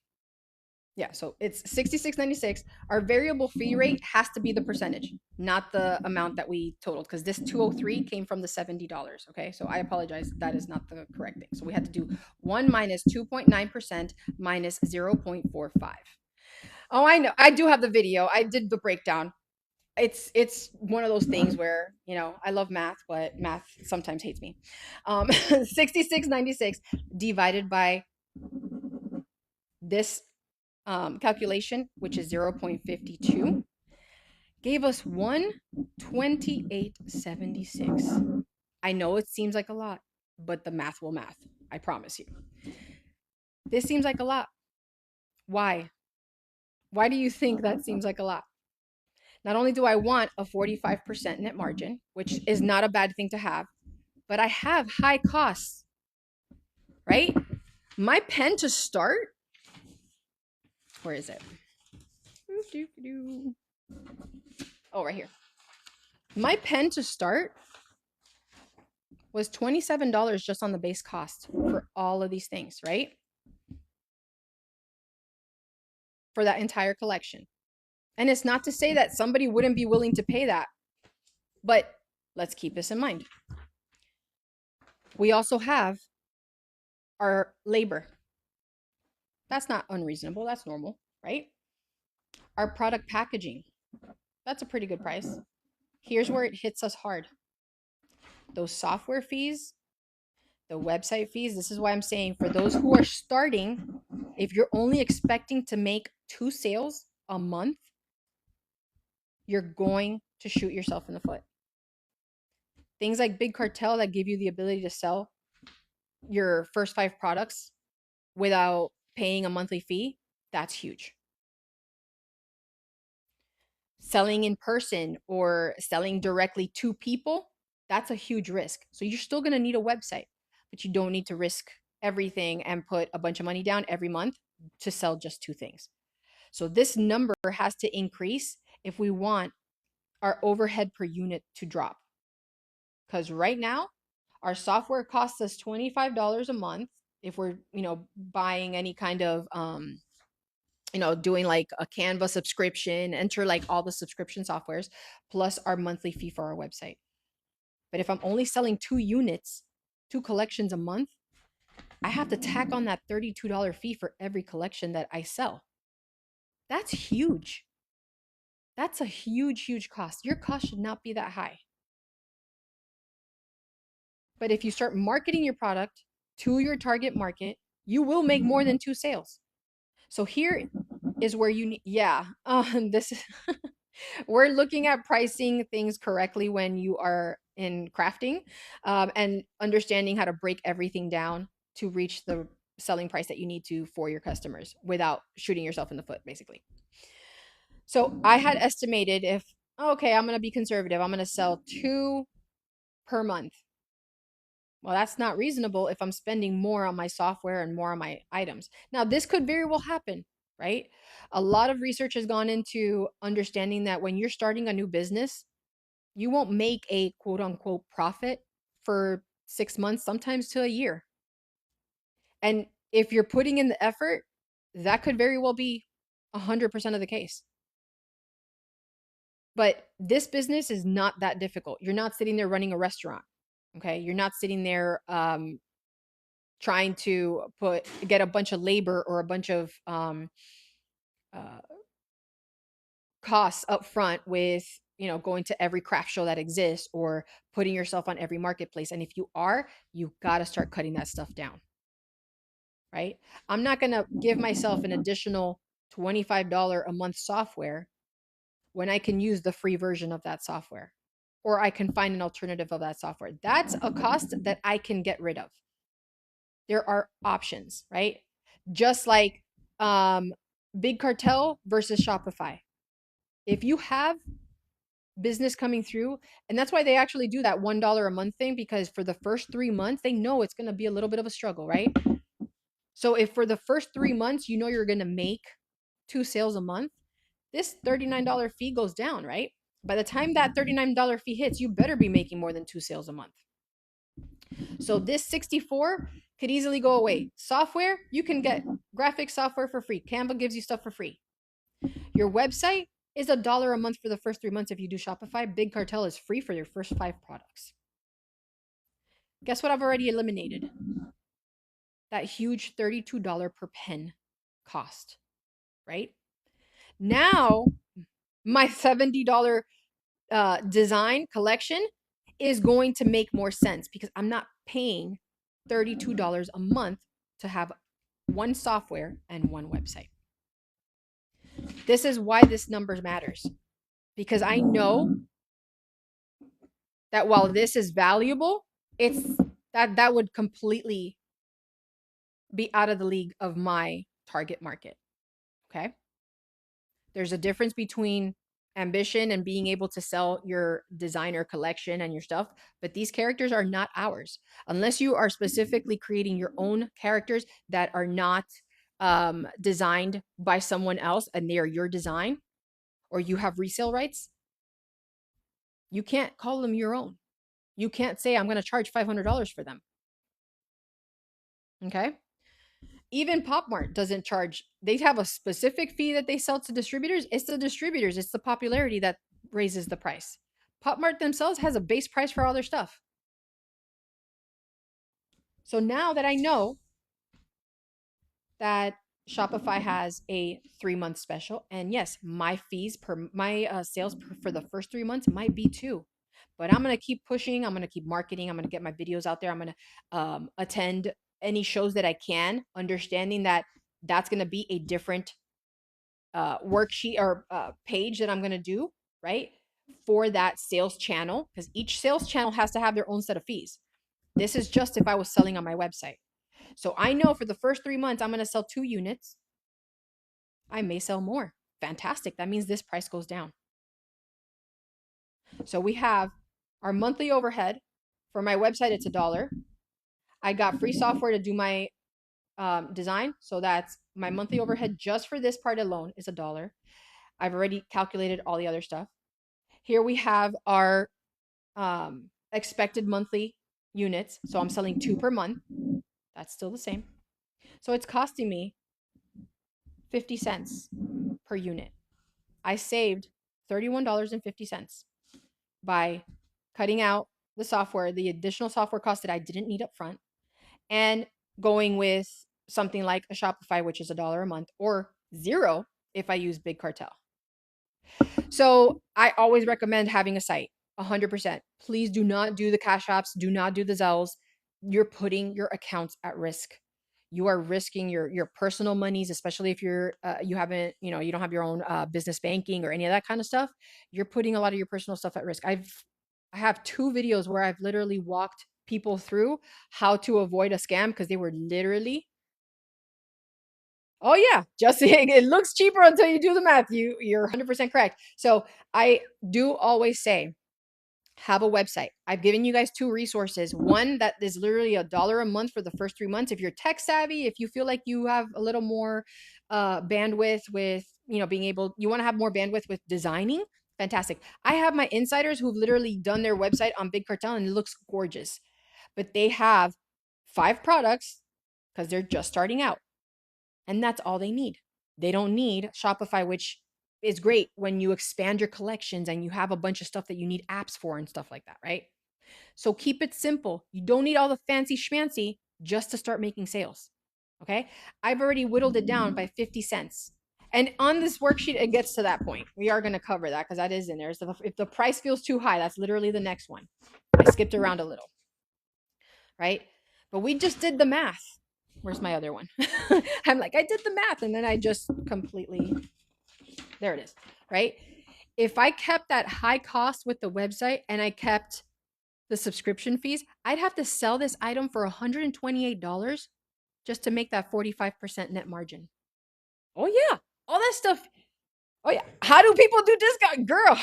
Yeah, so it's 66.96. Our variable fee rate has to be the percentage, not the amount that we totaled, because this 203 came from the $70. Okay, so I apologize. That is not the correct thing. So we had to do 1 minus 2.9% minus 0.45. Oh, I know. I do have the video. I did the breakdown. It's one of those things where, you know, I love math, but math sometimes hates me. 66.96 divided by this calculation, which is 0.52, gave us 128.76. I know it seems like a lot, but the math will math. I promise you. This seems like a lot. Why? Why do you think that seems like a lot? Not only do I want a 45% net margin, which is not a bad thing to have, but I have high costs, right? My pen to start, where is it? Oh, right here. My pen to start was $27 just on the base cost for all of these things, right? For that entire collection. And it's not to say that somebody wouldn't be willing to pay that, but let's keep this in mind. We also have our labor. That's not unreasonable. That's normal, right? Our product packaging. That's a pretty good price. Here's where it hits us hard. Those software fees, the website fees. This is why I'm saying for those who are starting, if you're only expecting to make 2 sales a month, you're going to shoot yourself in the foot. Things like Big Cartel that give you the ability to sell your first 5 products without paying a monthly fee, that's huge. Selling in person or selling directly to people, that's a huge risk. So you're still going to need a website, but you don't need to risk everything and put a bunch of money down every month to sell just 2 things. So this number has to increase if we want our overhead per unit to drop. Because right now, our software costs us $25 a month if we're, buying any kind of, doing like a Canva subscription, enter like all the subscription softwares, plus our monthly fee for our website. But if I'm only selling 2 units, 2 collections a month, I have to tack on that $32 fee for every collection that I sell. That's huge. That's a huge, huge cost. Your cost should not be that high. But if you start marketing your product to your target market, you will make more than 2 sales. So here is where you need, yeah, this is, we're looking at pricing things correctly when you are in crafting, and understanding how to break everything down to reach the selling price that you need to for your customers without shooting yourself in the foot, basically. So I had estimated if, okay, I'm going to be conservative, I'm going to sell 2 per month. Well, that's not reasonable if I'm spending more on my software and more on my items. Now, this could very well happen, right? A lot of research has gone into understanding that when you're starting a new business, you won't make a quote unquote profit for 6 months, sometimes to a year. And if you're putting in the effort, that could very well be 100% of the case. But this business is not that difficult. You're not sitting there running a restaurant. Okay. You're not sitting there trying to get a bunch of labor or a bunch of uh, costs up front with, going to every craft show that exists or putting yourself on every marketplace. And if you are, you got to start cutting that stuff down. Right? I'm not going to give myself an additional $25 a month software when I can use the free version of that software, or I can find an alternative of that software. That's a cost that I can get rid of. There are options, right? Just like Big Cartel versus Shopify. If you have business coming through, and that's why they actually do that $1 a month thing, because for the first 3 months, they know it's going to be a little bit of a struggle, right? So if for the first 3 months, you're going to make 2 sales a month, this $39 fee goes down, right? By the time that $39 fee hits, you better be making more than 2 sales a month. So this 64 could easily go away. Software, you can get graphic software for free. Canva gives you stuff for free. Your website is $1 a month for the first 3 months if you do Shopify. Big Cartel is free for your first 5 products. Guess what I've already eliminated? That huge $32 per pen cost, right? Now, my $70 design collection is going to make more sense because I'm not paying $32 a month to have one software and one website. This is why this number matters, because I know that while this is valuable, it's that would completely be out of the league of my target market. Okay? There's a difference between ambition and being able to sell your designer collection and your stuff, but these characters are not ours. Unless you are specifically creating your own characters that are not designed by someone else and they are your design, or you have resale rights, you can't call them your own. You can't say, I'm going to charge $500 for them. Okay? Even Pop Mart doesn't charge. They have a specific fee that they sell to distributors. It's the distributors, it's the popularity that raises the price. Pop Mart themselves has a base price for all their stuff. So now that I know that Shopify has a 3-month special, and yes, my fees per my sales for the first 3 months might be 2, but I'm gonna keep pushing. I'm gonna keep marketing. I'm gonna get my videos out there. I'm gonna attend any shows that I can, understanding that that's gonna be a different worksheet or page that I'm gonna do, right, for that sales channel, because each sales channel has to have their own set of fees. This is just if I was selling on my website. So I know for the first 3 months, I'm going to sell 2 units. I may sell more. Fantastic. That means this price goes down. So we have our monthly overhead. For my website, it's $1. I got free software to do my design. So that's my monthly overhead just for this part alone is $1. I've already calculated all the other stuff. Here we have our expected monthly units. So I'm selling 2 per month. That's still the same. So it's costing me 50 cents per unit. I saved $31.50 by cutting out the software, the additional software cost that I didn't need up front, and going with something like a Shopify, which is $1 a month, or zero if I use Big Cartel. So I always recommend having a site, 100%. Please do not do the Cash Apps, do not do the Zells. You're putting your accounts at risk. You are risking your personal monies, especially if you haven't, you don't have your own business banking or any of that kind of stuff. You're putting a lot of your personal stuff at risk. I have 2 videos where I've literally walked people through how to avoid a scam because they were literally, oh yeah, just it looks cheaper until you do the math. You're 100% correct. So I do always say, have a website. I've given you guys 2 resources. One that is literally $1 a month for the first 3 months. If you're tech savvy, if you feel like you have a little more bandwidth with, being able, you want to have more bandwidth with designing, fantastic. I have my insiders who've literally done their website on Big Cartel and it looks gorgeous. But they have 5 products because they're just starting out. And that's all they need. They don't need Shopify, which is great when you expand your collections and you have a bunch of stuff that you need apps for and stuff like that, right? So keep it simple. You don't need all the fancy schmancy just to start making sales. Okay. I've already whittled it down by 50 cents. And on this worksheet, it gets to that point. We are going to cover that because that is in there. So if the price feels too high, that's literally the next one. I skipped around a little, right? But we just did the math. Where's my other one? I'm like, I did the math and then I just completely, there it is, right? If I kept that high cost with the website and I kept the subscription fees, I'd have to sell this item for $128 just to make that 45% net margin. Oh yeah, all that stuff. Oh yeah, how do people do discount? Girl,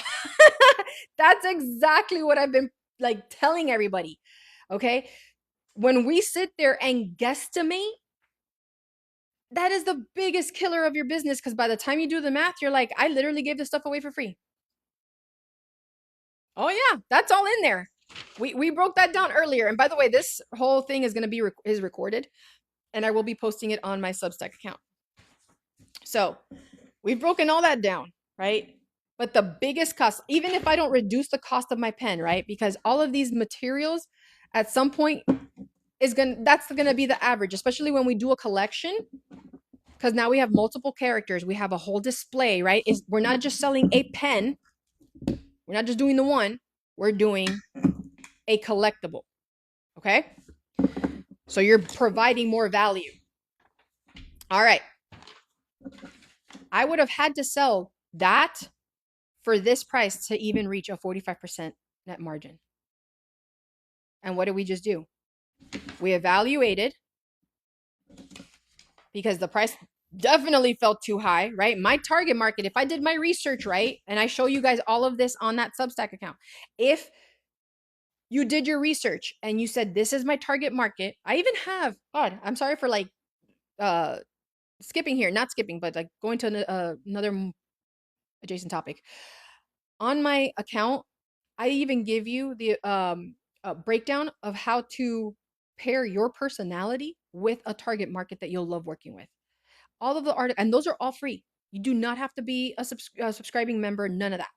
that's exactly what I've been like telling everybody, okay? When we sit there and guesstimate, that is the biggest killer of your business because by the time you do the math, you're like, I literally gave this stuff away for free. Oh yeah, that's all in there. We broke that down earlier. And by the way, this whole thing is going to be is recorded and I will be posting it on my Substack account. So we've broken all that down, right? But the biggest cost, even if I don't reduce the cost of my pen, right? Because all of these materials at some point that's going to be the average, especially when we do a collection. Because now we have multiple characters. We have a whole display, right? We're not just selling a pen. We're not just doing the one. We're doing a collectible. Okay? So you're providing more value. All right. I would have had to sell that for this price to even reach a 45% net margin. And what did we just do? We evaluated because the price definitely felt too high, right? My target market, if I did my research right, and I show you guys all of this on that Substack account, if you did your research and you said, this is my target market, I even have, God, I'm sorry for like skipping here, not skipping, but like going to another adjacent topic. On my account, I even give you the breakdown of how to pair your personality with a target market that you'll love working with. All of the art, and those are all free. You do not have to be a subscribing member, none of that.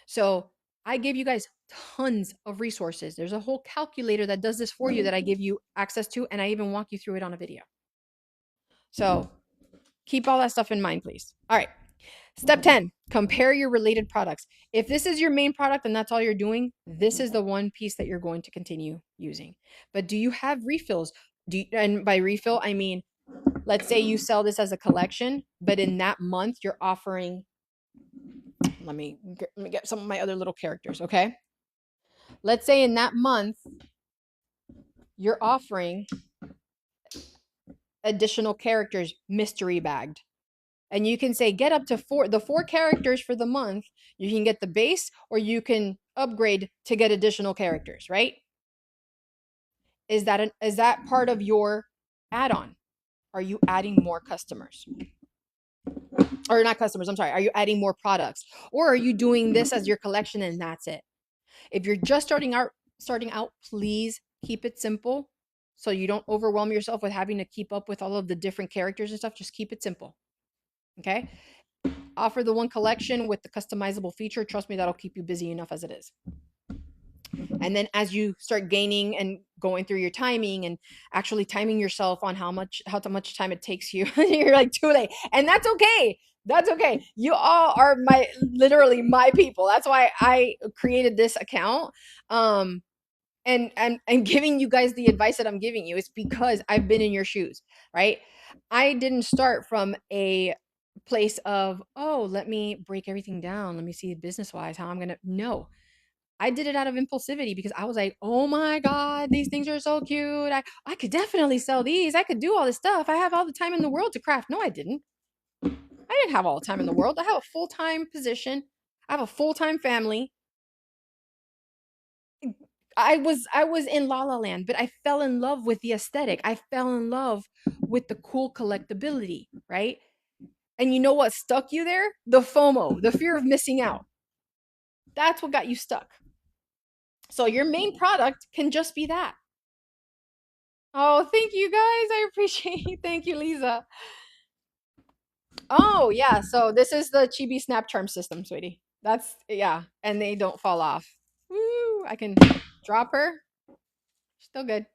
So I give you guys tons of resources. There's a whole calculator that does this for you that I give you access to, and I even walk you through it on a video. So keep all that stuff in mind, please. All right. Step 10, compare your related products. If this is your main product and that's all you're doing, this is the one piece that you're going to continue using. But do you have refills? And by refill, I mean, let's say you sell this as a collection, but in that month you're offering, let me get some of my other little characters, okay? Let's say in that month you're offering additional characters mystery bagged. And you can say, get up to 4 characters for the month. You can get the base or you can upgrade to get additional characters, right? Is that part of your add-on? Are you adding more customers? Or not customers, I'm sorry. Are you adding more products? Or are you doing this as your collection and that's it? If you're just starting out, please keep it simple so you don't overwhelm yourself with having to keep up with all of the different characters and stuff. Just keep it simple. Okay? Offer the one collection with the customizable feature. Trust me, that'll keep you busy enough as it is. And then as you start gaining and going through your timing and actually timing yourself on how much time it takes you, you're like too late. And that's okay. That's okay. You all are literally my people. That's why I created this account. And giving you guys the advice that I'm giving you is because I've been in your shoes, right? I didn't start from a place of, oh, let me break everything down. Let me see business wise how I'm going to. No, I did it out of impulsivity because I was like, oh my God, these things are so cute. I could definitely sell these. I could do all this stuff. I have all the time in the world to craft. No, I didn't. I didn't have all the time in the world. I have a full-time position. I have a full-time family. I was in La La Land, but I fell in love with the aesthetic. I fell in love with the cool collectability, right? And you know what stuck you there? The FOMO, the fear of missing out. That's what got you stuck. So your main product can just be that. Oh, thank you guys. I appreciate you. Thank you, Lisa. Oh, yeah. So this is the Chibi Snap Charm system, sweetie. That's, yeah. And they don't fall off. Woo! I can drop her. Still good.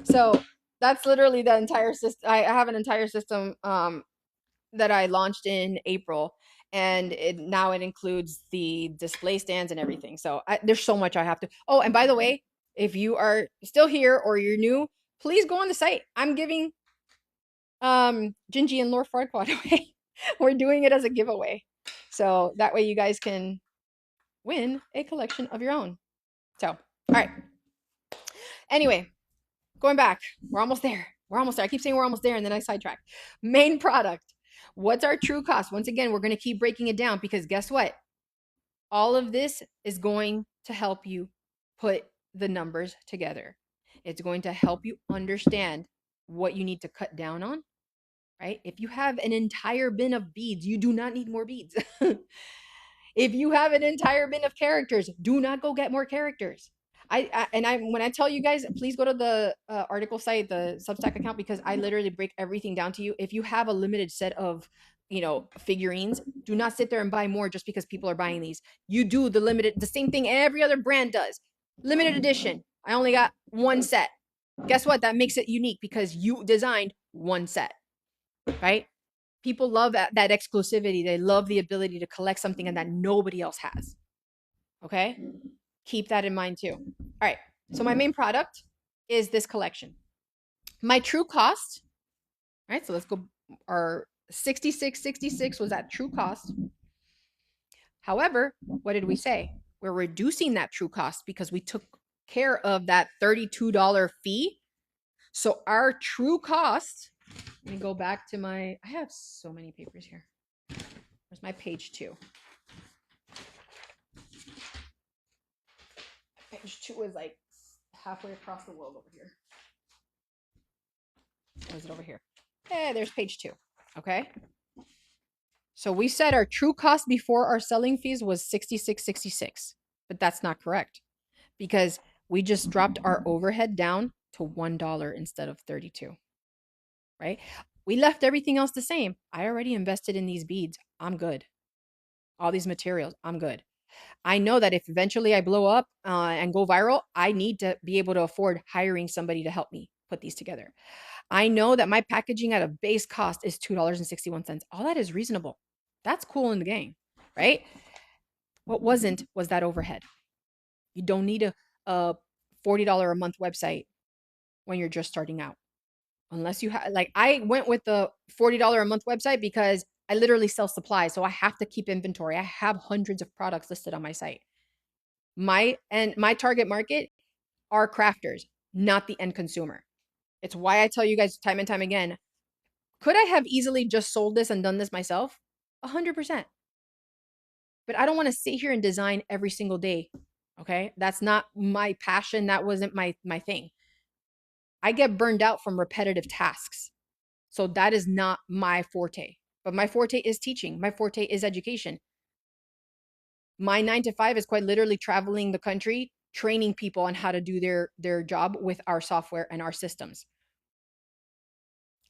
So that's literally the entire system. I have an entire system that I launched in April, and now it includes the display stands and everything. So there's so much I have to. Oh, and by the way, if you are still here or you're new, please go on the site. I'm giving Gingy and Lord Farquaad away. We're doing it as a giveaway, so that way you guys can win a collection of your own. So, all right. Anyway, going back, we're almost there. We're almost there. I keep saying we're almost there, and then I sidetrack. Main product. What's our true cost? Once again, we're going to keep breaking it down because guess what? All of this is going to help you put the numbers together. It's going to help you understand what you need to cut down on, right? If you have an entire bin of beads, you do not need more beads. If you have an entire bin of characters, do not go get more characters. When I tell you guys, please go to the article site, the Substack account, because I literally break everything down to you. If you have a limited set of, figurines, do not sit there and buy more just because people are buying these. You do the same thing every other brand does. Limited edition. I only got one set. Guess what? That makes it unique because you designed one set, right? People love that exclusivity. They love the ability to collect something and that nobody else has. Okay? Keep that in mind too. All right. So my main product is this collection. My true cost, all right? So let's go. Our 66.66 was that true cost. However, what did we say? We're reducing that true cost because we took care of that $32 fee. So our true cost, let me go back to I have so many papers here. There's my page 2. Page 2 is like halfway across the world over here. Or is it over here? Hey, there's page 2. Okay. So we said our true cost before our selling fees was $66.66, but that's not correct because we just dropped our overhead down to $1 instead of 32. Right? We left everything else the same. I already invested in these beads. I'm good. All these materials, I'm good. I know that if eventually I blow up and go viral, I need to be able to afford hiring somebody to help me put these together. I know that my packaging at a base cost is $2.61. All that is reasonable. That's cool in the game, right? What wasn't was that overhead. You don't need a $40 a month website when you're just starting out. Unless you have, like, I went with the $40 a month website because I literally sell supplies. So I have to keep inventory. I have hundreds of products listed on my site. My target market are crafters, not the end consumer. It's why I tell you guys time and time again, could I have easily just sold this and done this myself? 100%. But I don't want to sit here and design every single day. Okay. That's not my passion. That wasn't my thing. I get burned out from repetitive tasks. So that is not my forte. but my forte is teaching. My forte is education. My 9 to 5 is quite literally traveling the country, training people on how to do their job with our software and our systems.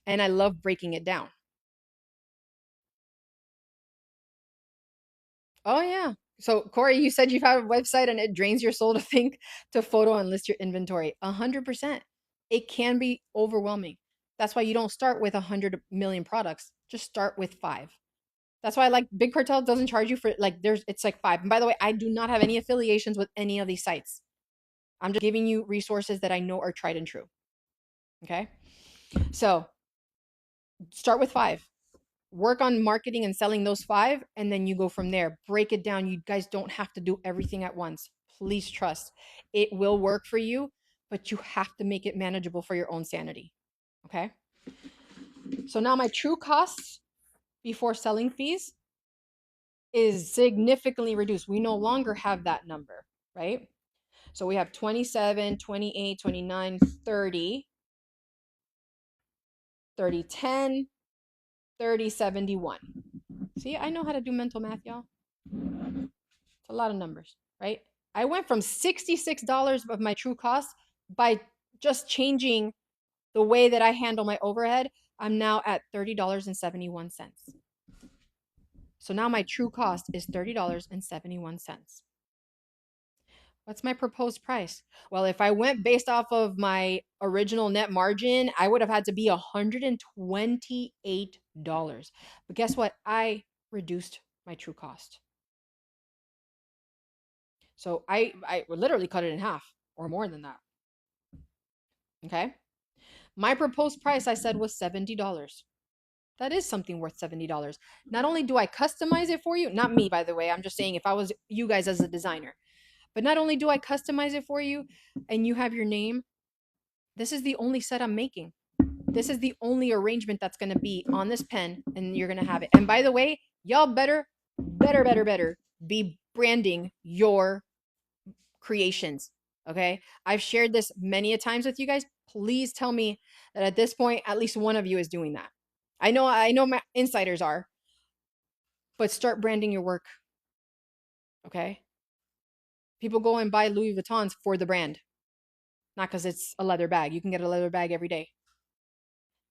And I love breaking it down. Oh yeah. So Corey, you said you have a website and it drains your soul to think to photo and list your inventory. 100%. It can be overwhelming. That's why you don't start with 100 million products. Just start with 5. That's why like Big Cartel doesn't charge you for like it's like 5. And by the way, I do not have any affiliations with any of these sites. I'm just giving you resources that I know are tried and true. Okay? So, start with 5. Work on marketing and selling those 5 and then you go from there. Break it down. You guys don't have to do everything at once. Please trust. It will work for you, but you have to make it manageable for your own sanity. Okay? So now my true costs before selling fees is significantly reduced. We no longer have that number, right? So we have 27, 28, 29, 30, 30, 10, 30, 71. See, I know how to do mental math, y'all. It's a lot of numbers, right? I went from $66 of my true cost by just changing the way that I handle my overhead. I'm now at $30.71. So now my true cost is $30.71. What's my proposed price? Well, if I went based off of my original net margin, I would have had to be $128. But guess what? I reduced my true cost. So I literally cut it in half or more than that. Okay. My proposed price I said was $70. That is something worth $70. Not only do I customize it for you, not me, by the way, I'm just saying if I was you guys as a designer, but not only do I customize it for you and you have your name, this is the only set I'm making. This is the only arrangement that's going to be on this pen and you're going to have it. And by the way, y'all better be branding your creations. Okay. I've shared this many a times with you guys. Please tell me that at this point, at least one of you is doing that. I know my insiders are, but start branding your work. Okay. People go and buy Louis Vuittons for the brand, not because it's a leather bag. You can get a leather bag every day.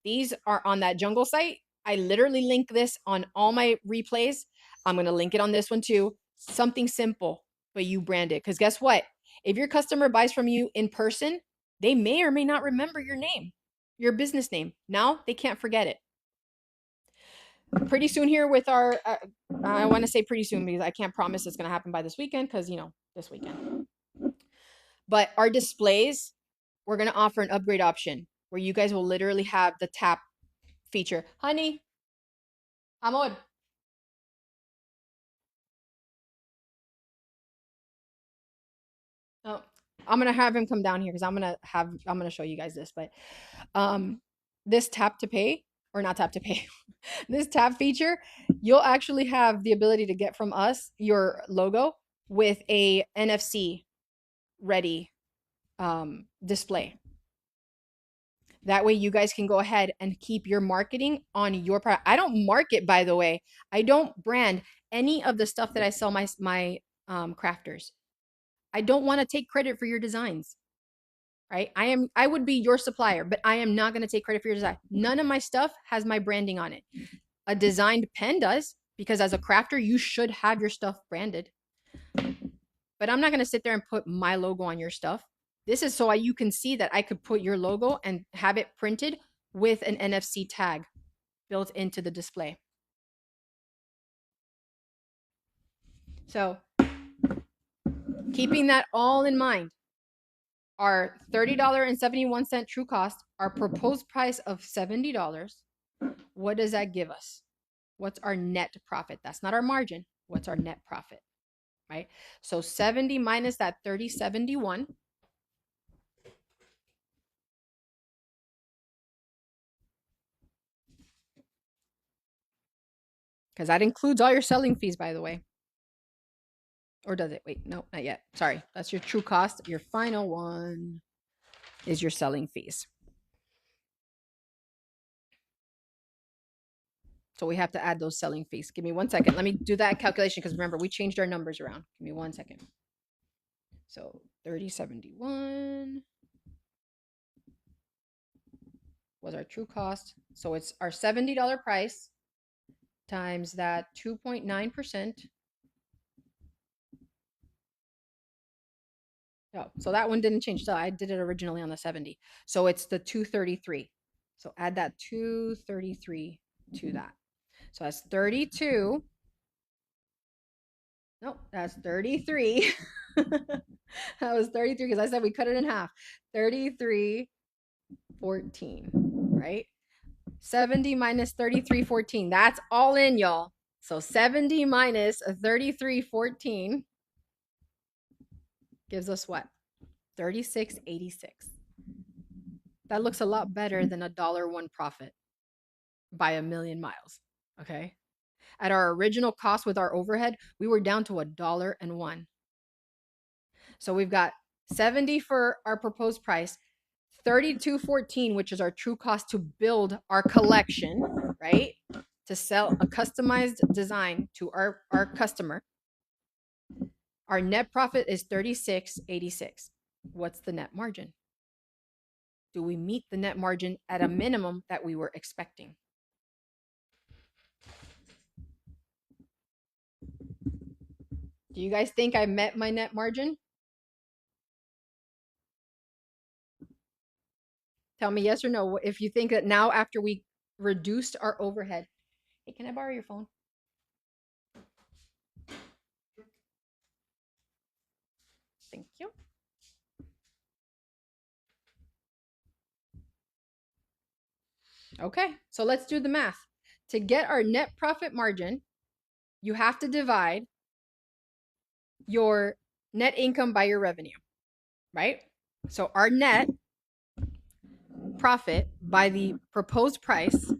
These are on that jungle site. I literally link this on all my replays. I'm going to link it on this one too. Something simple, but you brand it. Because guess what? If your customer buys from you in person, they may or may not remember your name, your business name. Now they can't forget it. Pretty soon here with our, I want to say pretty soon because I can't promise it's going to happen by this weekend because, this weekend. But our displays, we're going to offer an upgrade option where you guys will literally have the tap feature. Honey, amor. Oh, I'm gonna have him come down here because I'm gonna show you guys this. But this tap to pay or not tap to pay, this tap feature, you'll actually have the ability to get from us your logo with a NFC ready display. That way you guys can go ahead and keep your marketing on your product. I don't market, by the way. I don't brand any of the stuff that I sell my crafters. I don't want to take credit for your designs. Right? I would be your supplier, but I am not going to take credit for your design. None of my stuff has my branding on it. A designed pen does, because as a crafter, you should have your stuff branded. But I'm not going to sit there and put my logo on your stuff. This is so you can see that I could put your logo and have it printed with an NFC tag built into the display. So keeping that all in mind, our $30.71 true cost, our proposed price of $70, what does that give us? What's our net profit? That's not our margin. What's our net profit? Right? So 70 minus that 30.71. Because that includes all your selling fees, by the way. Or does it? Wait, no, not yet. Sorry. That's your true cost. Your final one is your selling fees. So we have to add those selling fees. Give me 1 second. Let me do that calculation because remember, we changed our numbers around. Give me 1 second. So 3071 was our true cost. So it's our $70 price times that 2.9%. Oh, so that one didn't change. So I did it originally on the 70. So it's the 233. So add that 233 to that. So that's 32. Nope, that's 33. That was 33 because I said we cut it in half. 33.14, right? 70 minus 33.14. That's all in, y'all. So 70 minus 33.14 gives us what? 36.86. That looks a lot better than $1 profit by a million miles. Okay. At our original cost with our overhead, we were down to $1.01. So we've got 70 for our proposed price, 32.14, which is our true cost to build our collection, right? To sell a customized design to our customer. Our net profit is 36.86. What's the net margin? Do we meet the net margin at a minimum that we were expecting? Do you guys think I met my net margin? Tell me yes or no if you think that now after we reduced our overhead. Hey, can I borrow your phone? Thank you. Okay, so let's do the math. To get our net profit margin, you have to divide your net income by your revenue, right? So our net profit by the proposed price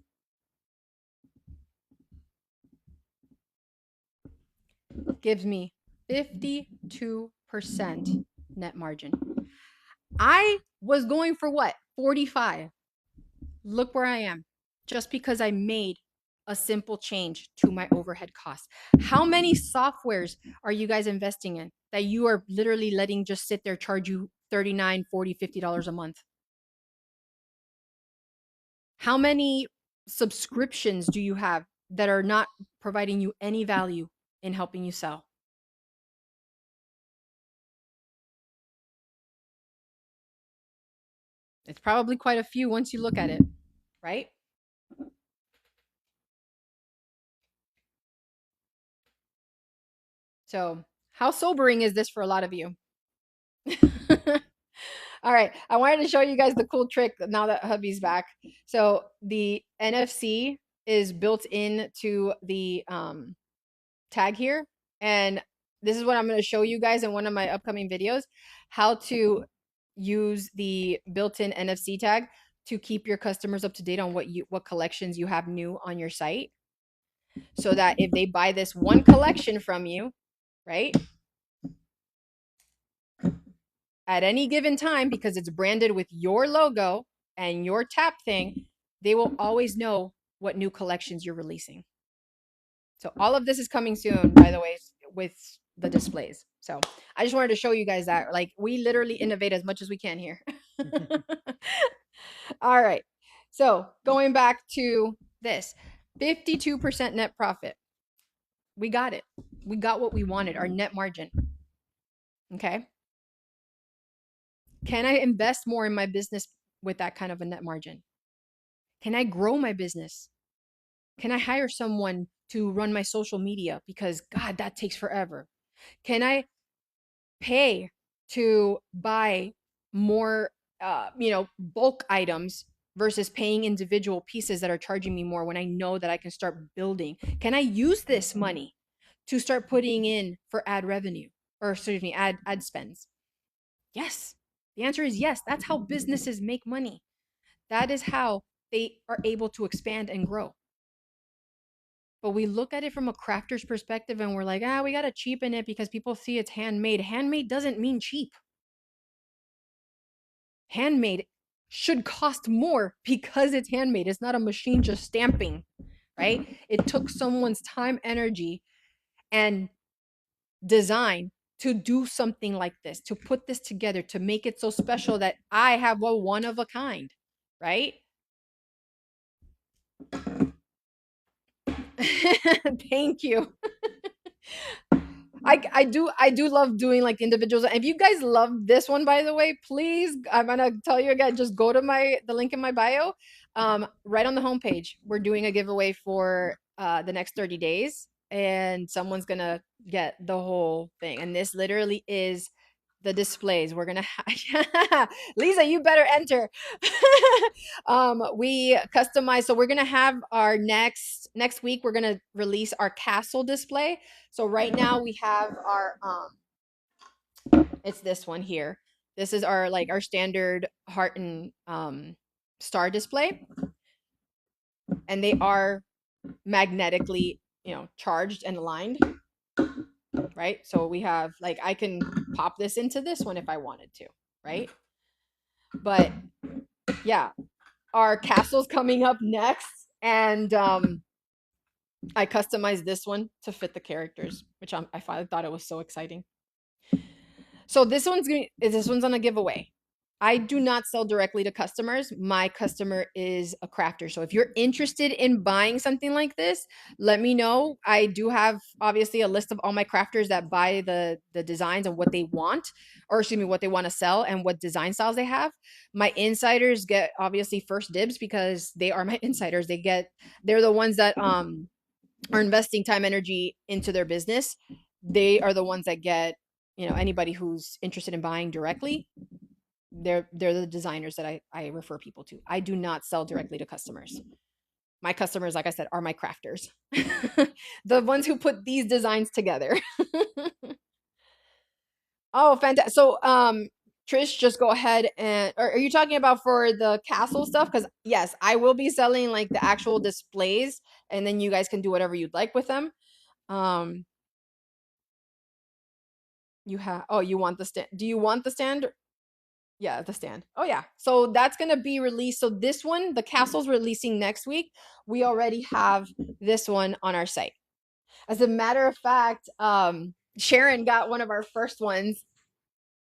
gives me 52% net margin. I was going for what? 45. Look where I am. Just because I made a simple change to my overhead costs. How many softwares are you guys investing in that you are literally letting just sit there, charge you $39, $40, $50 a month? How many subscriptions do you have that are not providing you any value in helping you sell? It's probably quite a few once you look at it, right? So, how sobering is this for a lot of you? All right, I wanted to show you guys the cool trick now that hubby's back. So the NFC is built into the tag here. And this is what I'm going to show you guys in one of my upcoming videos, how to use the built-in NFC tag to keep your customers up to date on what collections you have new on your site. So that if they buy this one collection from you, right? At any given time, because it's branded with your logo and your tap thing, they will always know what new collections you're releasing. So all of this is coming soon, by the way, with the displays. So I just wanted to show you guys that, like, we literally innovate as much as we can here. All right. So going back to this, 52% net profit. We got it. We got what we wanted, our net margin. Okay. Can I invest more in my business with that kind of a net margin? Can I grow my business? Can I hire someone to run my social media? Because God, that takes forever. Can I pay to buy more, bulk items versus paying individual pieces that are charging me more when I know that I can start building? Can I use this money to start putting in for ad revenue or excuse me, ad spends? Yes. The answer is yes. That's how businesses make money. That is how they are able to expand and grow. But we look at it from a crafter's perspective and we're like, we got to cheapen it because people see it's handmade. Handmade doesn't mean cheap. Handmade should cost more because it's handmade. It's not a machine just stamping, right? It took someone's time, energy, and design to do something like this, to put this together, to make it so special that I have a one of a kind, right? Thank you. I do love doing like individuals. And if you guys love this one, by the way, please, I'm gonna tell you again, just go to the link in my bio. Right on the homepage, we're doing a giveaway for the next 30 days, and someone's gonna get the whole thing. And this literally is the displays. We're gonna Lisa, you better enter. We customize, so we're gonna have our next week, we're gonna release our castle display. So right now we have our it's this one here. This is our like our standard heart and star display, and they are magnetically, charged and aligned, right? So we have like I can pop this into this one if I wanted to, right? But yeah, our castle's coming up next, and I customized this one to fit the characters, which I thought it was so exciting. So this one's on a giveaway. I do not sell directly to customers. My customer is a crafter. So if you're interested in buying something like this, let me know. I do have obviously a list of all my crafters that buy the designs and what they want, or excuse me, what they want to sell and what design styles they have. My insiders get obviously first dibs because they are my insiders. They're the ones that are investing time, energy into their business. They are the ones that get, anybody who's interested in buying directly, they're the designers that I refer people to. I do not sell directly to customers. My customers, like I said, are my crafters. The ones who put these designs together. Oh, fantastic. So, Trish, just go ahead and, or are you talking about for the castle stuff? Because yes, I will be selling like the actual displays, and then you guys can do whatever you'd like with them. Um, you want the stand? Do you want the stand? Yeah, the stand. Oh yeah. So that's gonna be released. So this one, the castle's releasing next week. We already have this one on our site. As a matter of fact, Sharon got one of our first ones.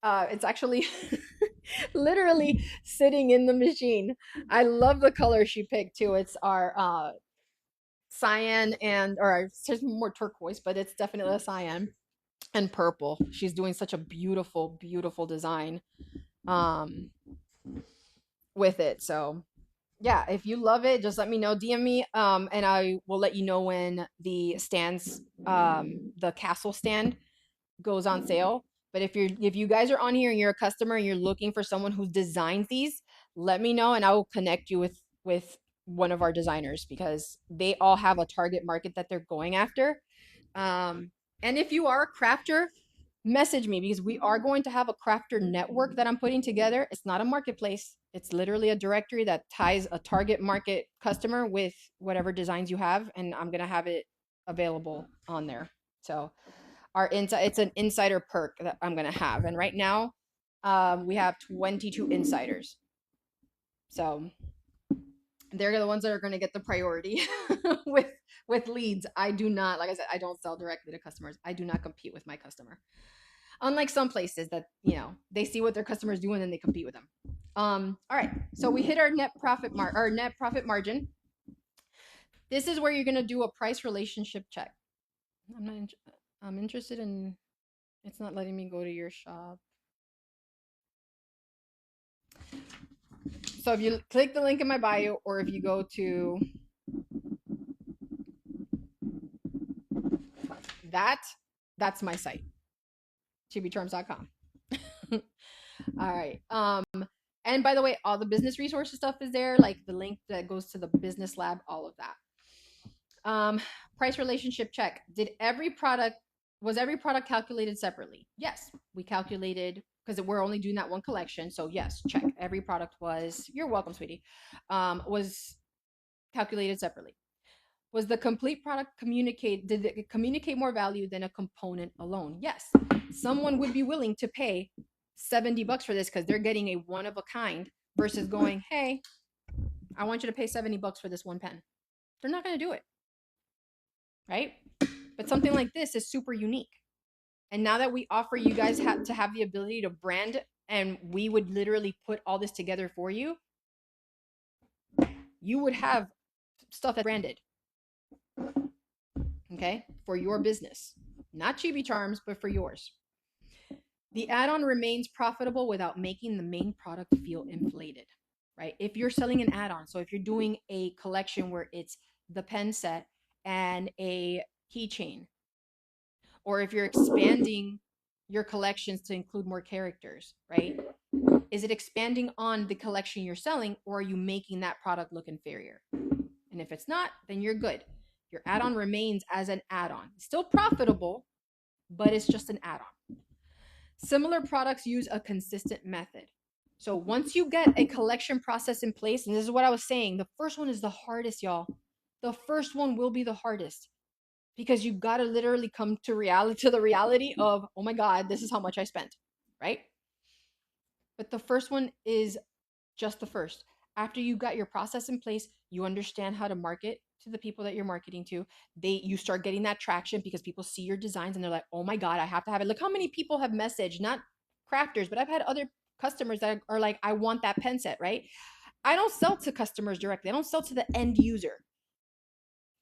It's actually literally sitting in the machine. I love the color she picked too. It's our cyan or it's more turquoise, but it's definitely a cyan and purple. She's doing such a beautiful, beautiful design with it. So yeah, if you love it, just let me know, DM me, and I will let you know when the stands, the castle stand goes on sale. But if you guys are on here and you're a customer and you're looking for someone who designs these, let me know and I will connect you with one of our designers, because they all have a target market that they're going after. And if you are a crafter, message me, because we are going to have a crafter network that I'm putting together. It's not a marketplace. It's literally a directory that ties a target market customer with whatever designs you have, and I'm going to have it available on there. So it's an insider perk that I'm going to have. And right now, we have 22 insiders. So they're the ones that are going to get the priority with leads. I do not, like I said, I don't sell directly to customers. I do not compete with my customer. Unlike some places that, they see what their customers do and then they compete with them. All right. So we hit our net profit margin. This is where you're going to do a price relationship check. I'm interested in, it's not letting me go to your shop. So if you click the link in my bio, or if you go to that's my site, chibiCharms.com. All right. And by the way, all the business resources stuff is there, like the link that goes to the business lab, all of that. Price relationship check. Was every product calculated separately? Yes, we calculated, because we're only doing that one collection. So yes, check. Every product was, you're welcome, sweetie, was calculated separately. Was the complete product did it communicate more value than a component alone? Yes. Someone would be willing to pay $70 for this because they're getting a one of a kind, versus going, hey, I want you to pay $70 for this one pen. They're not going to do it. right? But something like this is super unique. And now that we offer you guys to have the ability to brand, and we would literally put all this together for you, you would have stuff that's branded, okay, for your business. Not Chibi Charms, but for yours. The add-on remains profitable without making the main product feel inflated, right? If you're selling an add-on, so if you're doing a collection where it's the pen set and a keychain, or if you're expanding your collections to include more characters, right? Is it expanding on the collection you're selling, or are you making that product look inferior? And if it's not, then you're good. Your add-on remains as an add-on. Still profitable, but it's just an add-on. Similar products use a consistent method. So once you get a collection process in place, and this is what I was saying, the first one is the hardest, y'all. The first one will be the hardest because you got to literally come to the reality of, oh my God, this is how much I spent, right? But the first one is just the first. After you got your process in place, you understand how to market to the people that you're marketing to. You start getting that traction because people see your designs and they're like, "Oh my God, I have to have it." Look how many people have messaged, not crafters, but I've had other customers that are like, "I want that pen set," right? I don't sell to customers directly. I don't sell to the end user.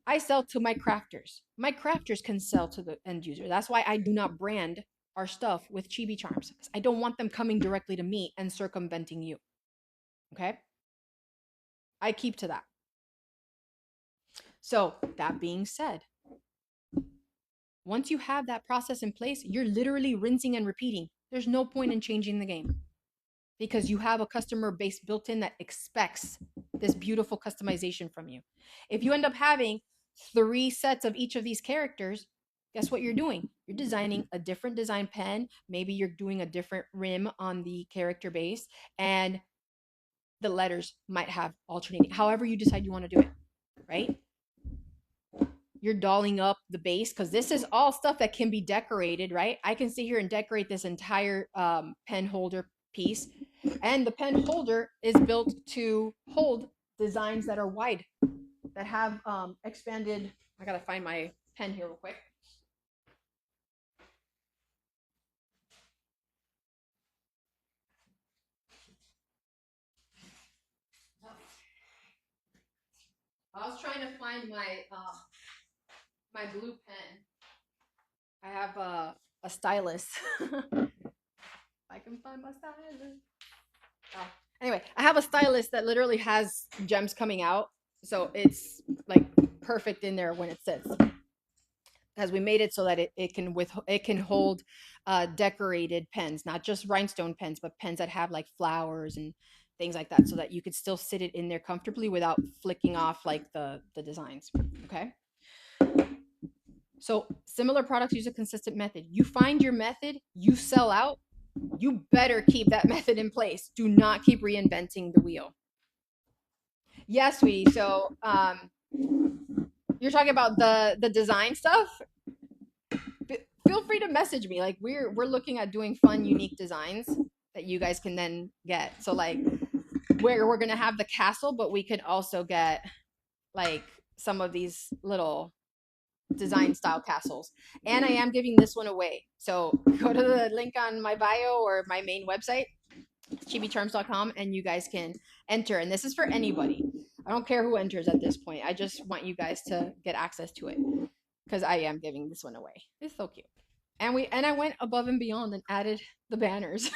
I sell to my crafters. My crafters can sell to the end user. That's why I do not brand our stuff with Chibi Charms, because I don't want them coming directly to me and circumventing you. Okay? I keep to that. So, that being said, once you have that process in place, you're literally rinsing and repeating. There's no point in changing the game because you have a customer base built in that expects this beautiful customization from you. If you end up having 3 sets of each of these characters, guess what you're doing? You're designing a different design pen. Maybe you're doing a different rim on the character base, and the letters might have alternating, however you decide you want to do it, right? You're dolling up the base because this is all stuff that can be decorated, right? I can sit here and decorate this entire pen holder piece, and the pen holder is built to hold designs that are wide, that have expanded. I gotta find my pen here real quick. I was trying to find my blue pen. I have a stylus. I can find my stylus. Oh. Anyway, I have a stylus that literally has gems coming out, so it's like perfect in there when it sits. Because we made it so that it can hold decorated pens, not just rhinestone pens, but pens that have like flowers and things like that, so that you could still sit it in there comfortably without flicking off like the designs. Okay. So similar products use a consistent method. You find your method, you sell out, you better keep that method in place. Do not keep reinventing the wheel. Yes, sweetie. So you're talking about the design stuff. Feel free to message me. Like we're looking at doing fun, unique designs that you guys can then get. So like we're gonna have the castle, but we could also get like some of these little design style castles. And I am giving this one away. So go to the link on my bio or my main website, chibicharms.com, and you guys can enter. And this is for anybody. I don't care who enters at this point. I just want you guys to get access to it because I am giving this one away. It's so cute. And I went above and beyond and added the banners.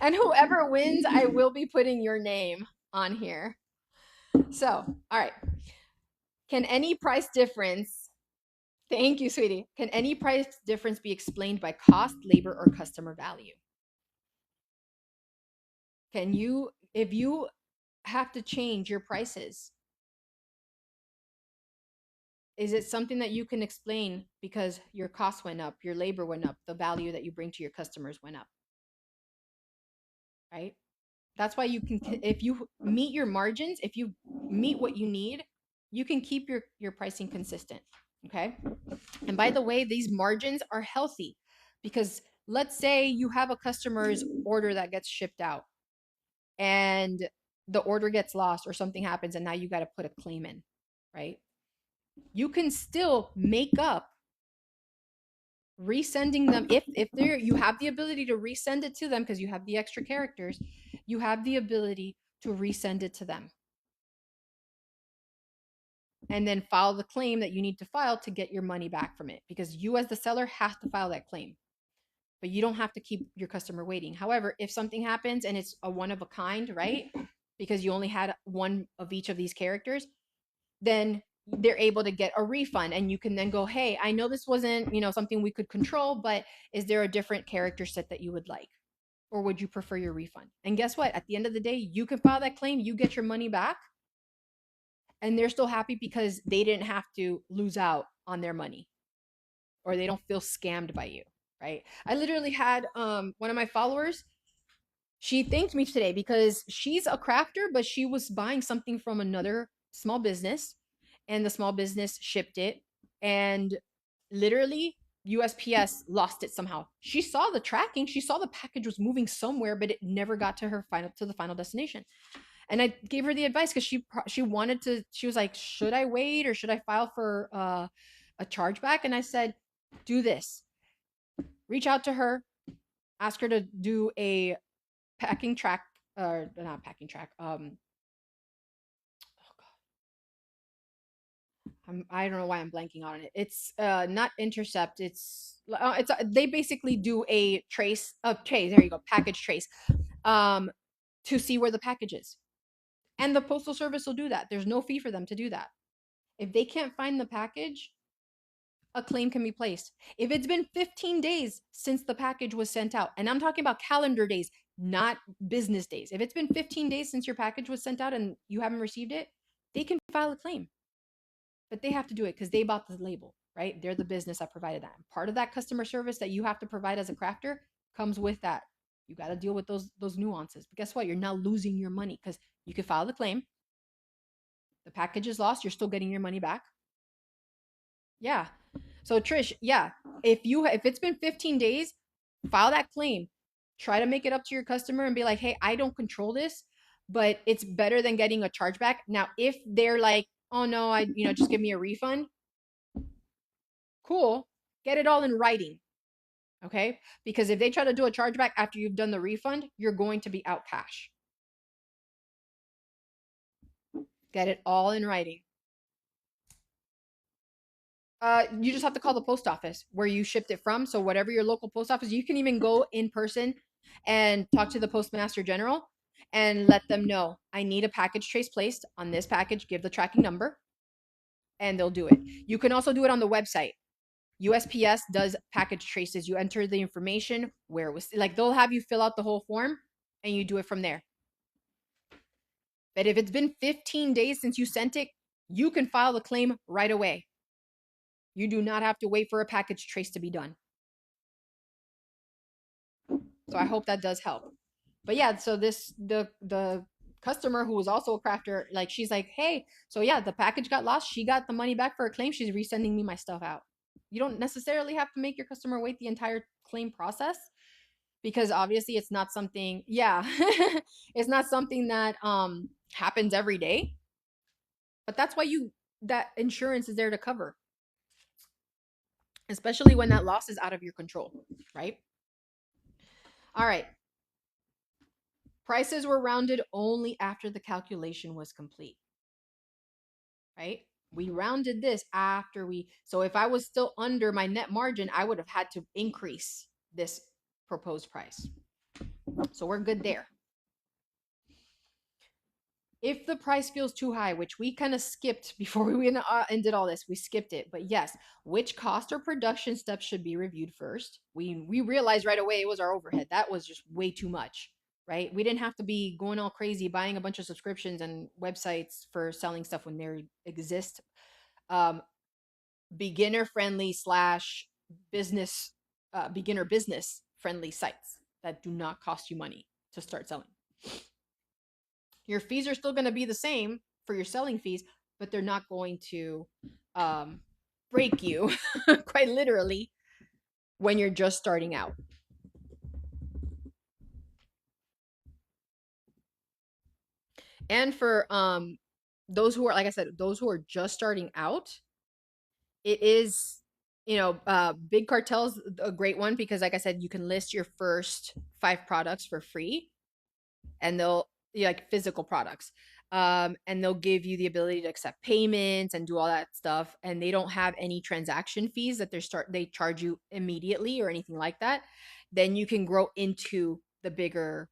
And whoever wins, I will be putting your name on here. So, all right. Can any price difference, thank you, sweetie. Can any price difference be explained by cost, labor, or customer value? Can you, if you have to change your prices, is it something that you can explain because your cost went up, your labor went up, the value that you bring to your customers went up? Right? That's why you can, if you meet your margins, if you meet what you need, you can keep your pricing consistent. Okay. And by the way, these margins are healthy because let's say you have a customer's order that gets shipped out and the order gets lost or something happens and now you got to put a claim in, right? You can still make up resending them if they're you have the ability to resend it to them because you have the extra characters. You have the ability to resend it to them and then file the claim that you need to file to get your money back from it, because you as the seller have to file that claim, but you don't have to keep your customer waiting. However, if something happens and it's a one of a kind, right, because you only had one of each of these characters, then they're able to get a refund, and you can then go, hey, I know this wasn't, something we could control, but is there a different character set that you would like, or would you prefer your refund? And guess what, at the end of the day, you can file that claim, you get your money back, and they're still happy because they didn't have to lose out on their money, or they don't feel scammed by you, right? I literally had one of my followers, she thanked me today because she's a crafter, but she was buying something from another small business, and the small business shipped it, and literally USPS lost it somehow. She saw the tracking, she saw the package was moving somewhere, but it never got to the final destination. And I gave her the advice because she wanted to. She was like, "Should I wait or should I file for a chargeback?" And I said, "Do this. Reach out to her, ask her to do a packing track, or not packing track. I don't know why I'm blanking on it. It's not intercept. It's they basically do a trace of trace. There you go, package trace. Um, to see where the package is, and the postal service will do that. There's no fee for them to do that. If they can't find the package, a claim can be placed. If it's been 15 days since the package was sent out, and I'm talking about calendar days, not business days. If it's been 15 days since your package was sent out and you haven't received it, they can file a claim. But they have to do it because they bought the label, right? They're the business that provided that. And part of that customer service that you have to provide as a crafter comes with that. You got to deal with those nuances. But guess what? You're not losing your money because you can file the claim. The package is lost. You're still getting your money back. Yeah. So Trish, yeah, if it's been 15 days, file that claim. Try to make it up to your customer and be like, "Hey, I don't control this, but it's better than getting a chargeback." Now, if they're like, "Oh no, just give me a refund." Cool. Get it all in writing, okay? Because if they try to do a chargeback after you've done the refund, you're going to be out cash. Get it all in writing. You just have to call the post office where you shipped it from. So whatever your local post office, you can even go in person and talk to the postmaster general and let them know, I need a package trace placed on this package, give the tracking number, and they'll do it. You can also do it on the website. USPS does package traces. You enter the information where it was, like, they'll have you fill out the whole form and you do it from there. But if it's been 15 days since you sent it, you can file the claim right away. You do not have to wait for a package trace to be done. So I hope that does help. But yeah, so the customer who was also a crafter, like, she's like, hey, so yeah, the package got lost. She got the money back for a claim. She's resending me my stuff out. You don't necessarily have to make your customer wait the entire claim process, because obviously it's not something, yeah, it's not something that happens every day. But that's why that insurance is there to cover, especially when that loss is out of your control, right? All right. Prices were rounded only after the calculation was complete, right? We rounded this after so if I was still under my net margin, I would have had to increase this proposed price. So we're good there. If the price feels too high, which we kind of skipped before we went and did all this, we skipped it. But yes, which cost or production steps should be reviewed first? We realized right away it was our overhead. That was just way too much, right? We didn't have to be going all crazy buying a bunch of subscriptions and websites for selling stuff when there exist beginner friendly slash business beginner business friendly sites that do not cost you money to start selling. Your fees are still going to be the same for your selling fees, but they're not going to break you quite literally when you're just starting out. And for those who are, like I said, those who are just starting out, it is, big cartel's a great one because, like I said, you can list your first 5 products for free, and they'll like physical products. And they'll give you the ability to accept payments and do all that stuff. And they don't have any transaction fees that they charge you immediately or anything like that. Then you can grow into the bigger,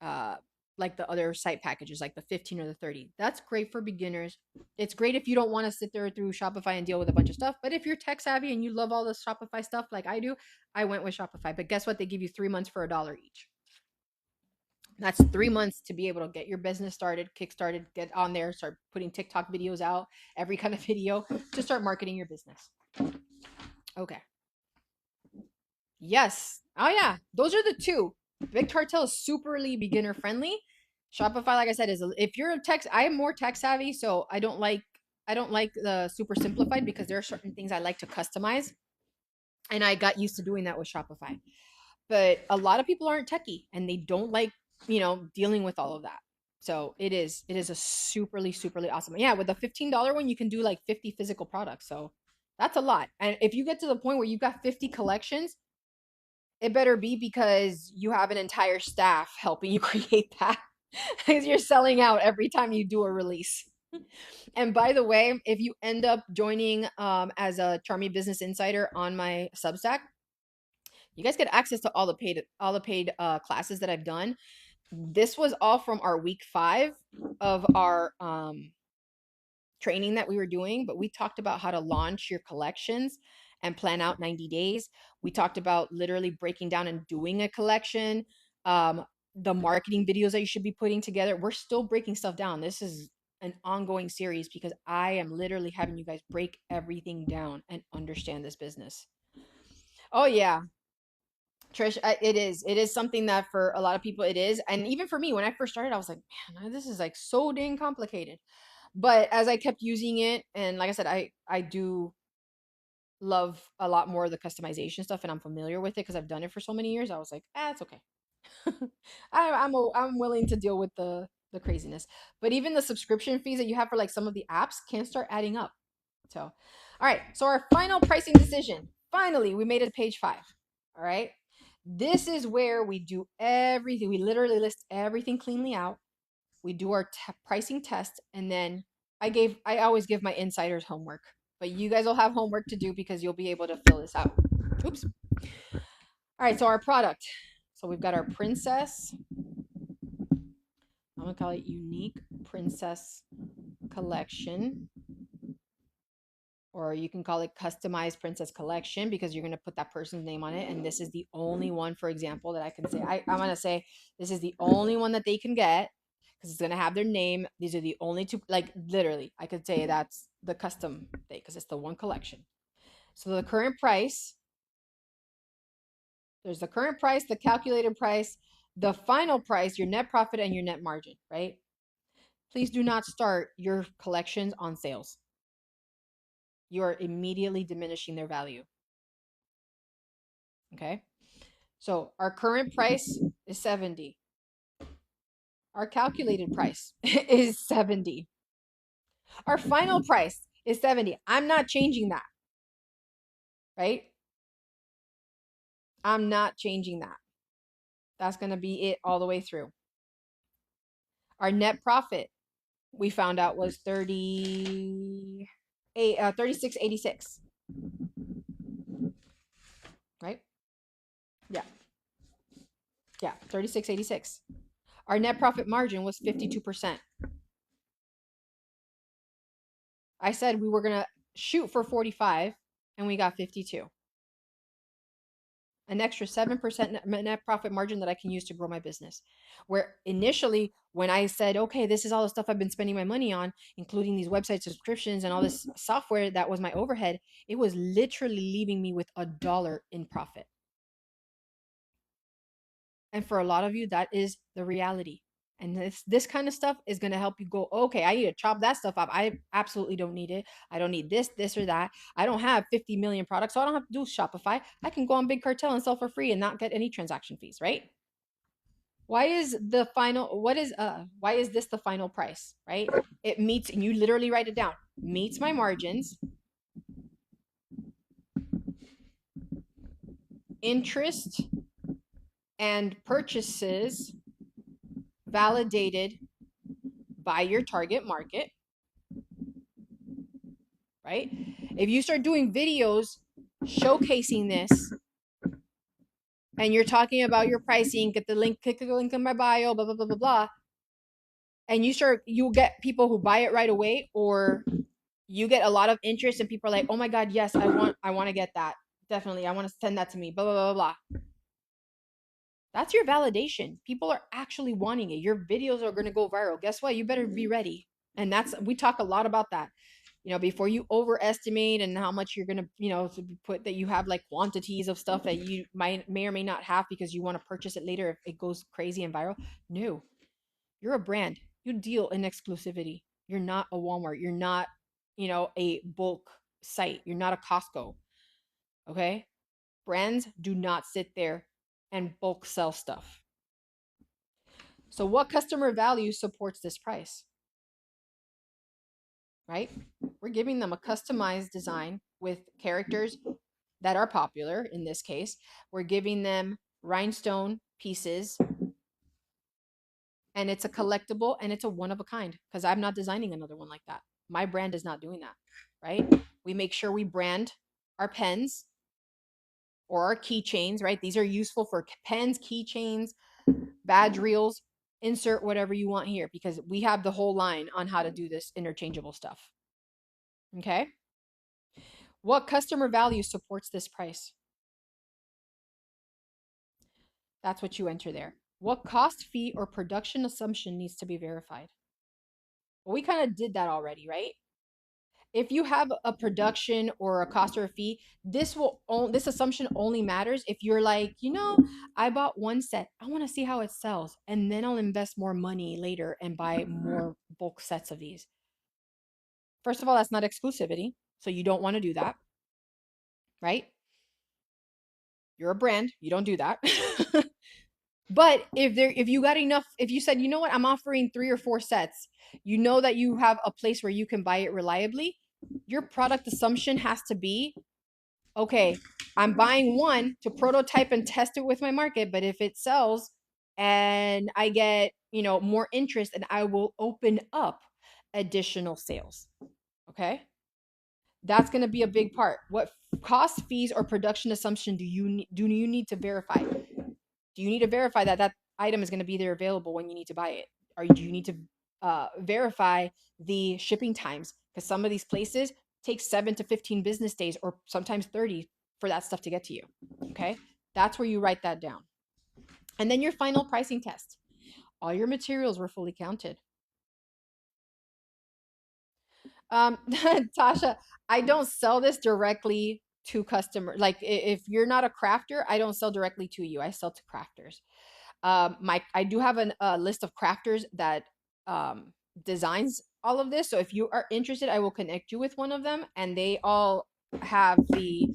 uh, like the other site packages, like the 15 or the 30. That's great for beginners. It's great if you don't want to sit there through Shopify and deal with a bunch of stuff. But if you're tech savvy and you love all the Shopify stuff like I do, I went with Shopify. But guess what? They give you 3 months for $1 each. That's 3 months to be able to get your business started, kick started, get on there, start putting TikTok videos out, every kind of video to start marketing your business. Okay. Yes. Oh yeah. Those are the two. Big Cartel is superly beginner friendly. Shopify, like I said, is if you're a tech, I am more tech savvy, so I don't like the super simplified because there are certain things I like to customize, and I got used to doing that with Shopify. But a lot of people aren't techie and they don't like, dealing with all of that. So it is a superly awesome. Yeah, with the $15 one, you can do like 50 physical products. So that's a lot. And if you get to the point where you've got 50 collections, it better be because you have an entire staff helping you create that. Because you're selling out every time you do a release. And by the way, if you end up joining as a Charmie Business Insider on my Substack, you guys get access to all the paid classes that I've done. This was all from our week 5 of our training that we were doing, but we talked about how to launch your collections and plan out 90 days. We talked about literally breaking down and doing a collection, the marketing videos that you should be putting together. We're still breaking stuff down. This is an ongoing series because I am literally having you guys break everything down and understand this business. Oh yeah, Trish, it is something that for a lot of people it is, and even for me when I first started, I was like, man, this is like so dang complicated. But as I kept using it, and like I said, I do love a lot more of the customization stuff, and I'm familiar with it because I've done it for so many years. I was like, it's okay. I'm willing to deal with the craziness. But even the subscription fees that you have for like some of the apps can start adding up. So, all right. So our final pricing decision. Finally, we made it to page 5. All right. This is where we do everything. We literally list everything cleanly out. We do our pricing test, and then I always give my insiders homework, but you guys will have homework to do because you'll be able to fill this out. Oops. All right. So our product. So we've got our princess. I'm gonna call it unique princess collection, or you can call it customized princess collection because you're going to put that person's name on it. And this is the only one, for example, that I can say. I'm going to say this is the only one that they can get because it's going to have their name. These are the only two, like literally, I could say that's the custom thing because it's the one collection. So the current price, there's the current price, the calculated price, the final price, your net profit, and your net margin, right? Please do not start your collections on sales. You are immediately diminishing their value. Okay. So our current price is 70. Our calculated price is 70. Our final price is 70. I'm not changing that. Right? I'm not changing that. That's going to be it all the way through. Our net profit we found out was 36.86. Right? Yeah. Yeah, 36.86. Our net profit margin was 52%. I said we were going to shoot for 45 and we got 52. An extra 7% net profit margin that I can use to grow my business. Where initially, when I said, okay, this is all the stuff I've been spending my money on, including these website subscriptions and all this software that was my overhead, it was literally leaving me with $1 in profit. And for a lot of you, that is the reality. And this kind of stuff is going to help you go, okay, I need to chop that stuff up. I absolutely don't need it. I don't need this or that. I don't have 50 million products, so I don't have to do Shopify. I can go on Big Cartel and sell for free and not get any transaction fees, right? Why is this the final price, right? It meets, and you literally write it down, meets my margins, interest and purchases validated by your target market, right? If you start doing videos showcasing this and you're talking about your pricing, get the link, click the link in my bio, blah, blah, blah, blah, blah, and you'll get people who buy it right away, or you get a lot of interest and people are like, oh my God, yes, I want to get that. Definitely. I want to send that to me, blah, blah, blah, blah. That's your validation. People are actually wanting it. Your videos are going to go viral. Guess what? You better be ready. And we talk a lot about that. Before you overestimate and how much you're going to, put that you have like quantities of stuff that you may or may not have because you want to purchase it later if it goes crazy and viral. No, you're a brand. You deal in exclusivity. You're not a Walmart. You're not, a bulk site. You're not a Costco. Okay. Brands do not sit there and bulk sell stuff. So what customer value supports this price? Right? We're giving them a customized design with characters that are popular in this case. We're giving them rhinestone pieces, and it's a collectible and it's a one of a kind because I'm not designing another one like that. My brand is not doing that, right? We make sure we brand our pens or our keychains, right? These are useful for pens, keychains, badge reels, insert whatever you want here because we have the whole line on how to do this interchangeable stuff. Okay. What customer value supports this price? That's what you enter there. What cost, fee, or production assumption needs to be verified? Well, we kind of did that already, right? If you have a production or a cost or a fee, this assumption only matters if you're like, I bought one set. I want to see how it sells, and then I'll invest more money later and buy more bulk sets of these. First of all, that's not exclusivity, so you don't want to do that, right? You're a brand, you don't do that. But if you got enough, if you said, what, I'm offering 3 or 4 sets, that you have a place where you can buy it reliably, your product assumption has to be, okay, I'm buying one to prototype and test it with my market, but if it sells and I get, more interest, and I will open up additional sales. Okay? That's going to be a big part. What cost, fees, or production assumption do you need to verify? Do you need to verify that item is going to be there available when you need to buy it? Or do you need to verify the shipping times? Because some of these places take 7 to 15 business days or sometimes 30 for that stuff to get to you. Okay. That's where you write that down. And then your final pricing test. All your materials were fully counted. Tasha, I don't sell this directly to customers. Like if you're not a crafter, I don't sell directly to you. I sell to crafters. I do have a list of crafters that designs all of this. So if you are interested, I will connect you with one of them, and they all have the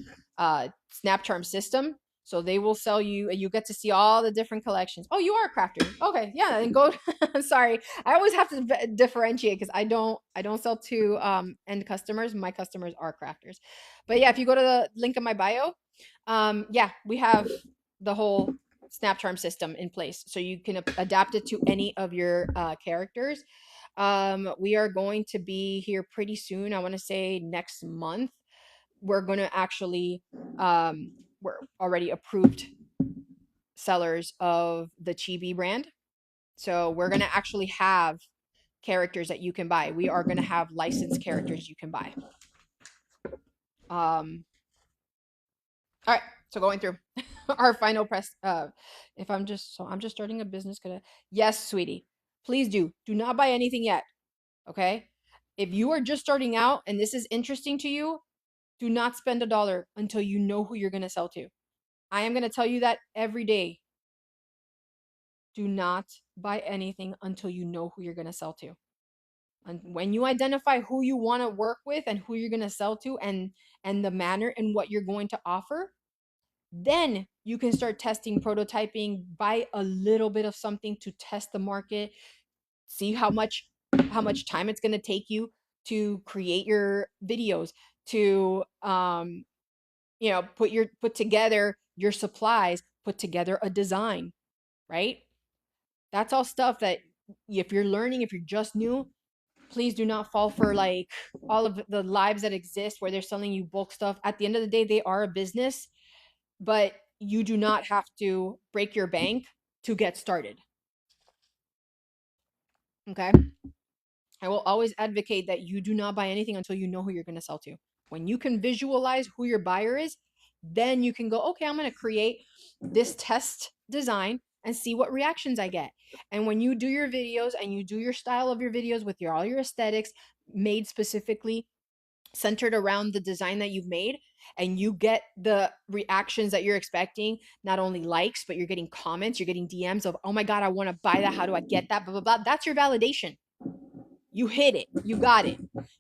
Snap Charm system. So they will sell you, and you get to see all the different collections. Oh, you are a crafter. Okay, yeah, and go. Sorry, I always have to differentiate because I don't sell to end customers. My customers are crafters. But yeah, if you go to the link in my bio, yeah, we have the whole Snap Charm system in place, so you can adapt it to any of your characters. We are going to be here pretty soon. I want to say next month. We're going to actually we're already approved sellers of the Chibi brand. So we're going to actually have characters that you can buy. We are going to have licensed characters you can buy. All right. So going through our final press. I'm just starting a business. Yes, sweetie, please do not buy anything yet. Okay. If you are just starting out and this is interesting to you, do not spend $1 until you know who you're going to sell to. I am going to tell you that every day. Do not buy anything until you know who you're going to sell to. And when you identify who you want to work with and who you're going to sell to and the manner and what you're going to offer, then you can start testing, prototyping, buy a little bit of something to test the market, see how much time it's going to take you to create your videos, to put together your supplies, put together a design, right? That's all stuff that if you're learning, if you're just new, please do not fall for like all of the lives that exist where they're selling you bulk stuff. At the end of the day, they are a business, but you do not have to break your bank to get started. Okay? I will always advocate that you do not buy anything until you know who you're going to sell to. When you can visualize who your buyer is, then you can go, okay, I'm going to create this test design and see what reactions I get. And when you do your videos and you do your style of your videos with all your aesthetics made specifically centered around the design that you've made, and you get the reactions that you're expecting, not only likes, but you're getting comments, you're getting DMs of, oh my God, I want to buy that. How do I get that? Blah, blah, blah. That's your validation. You hit it. You got it.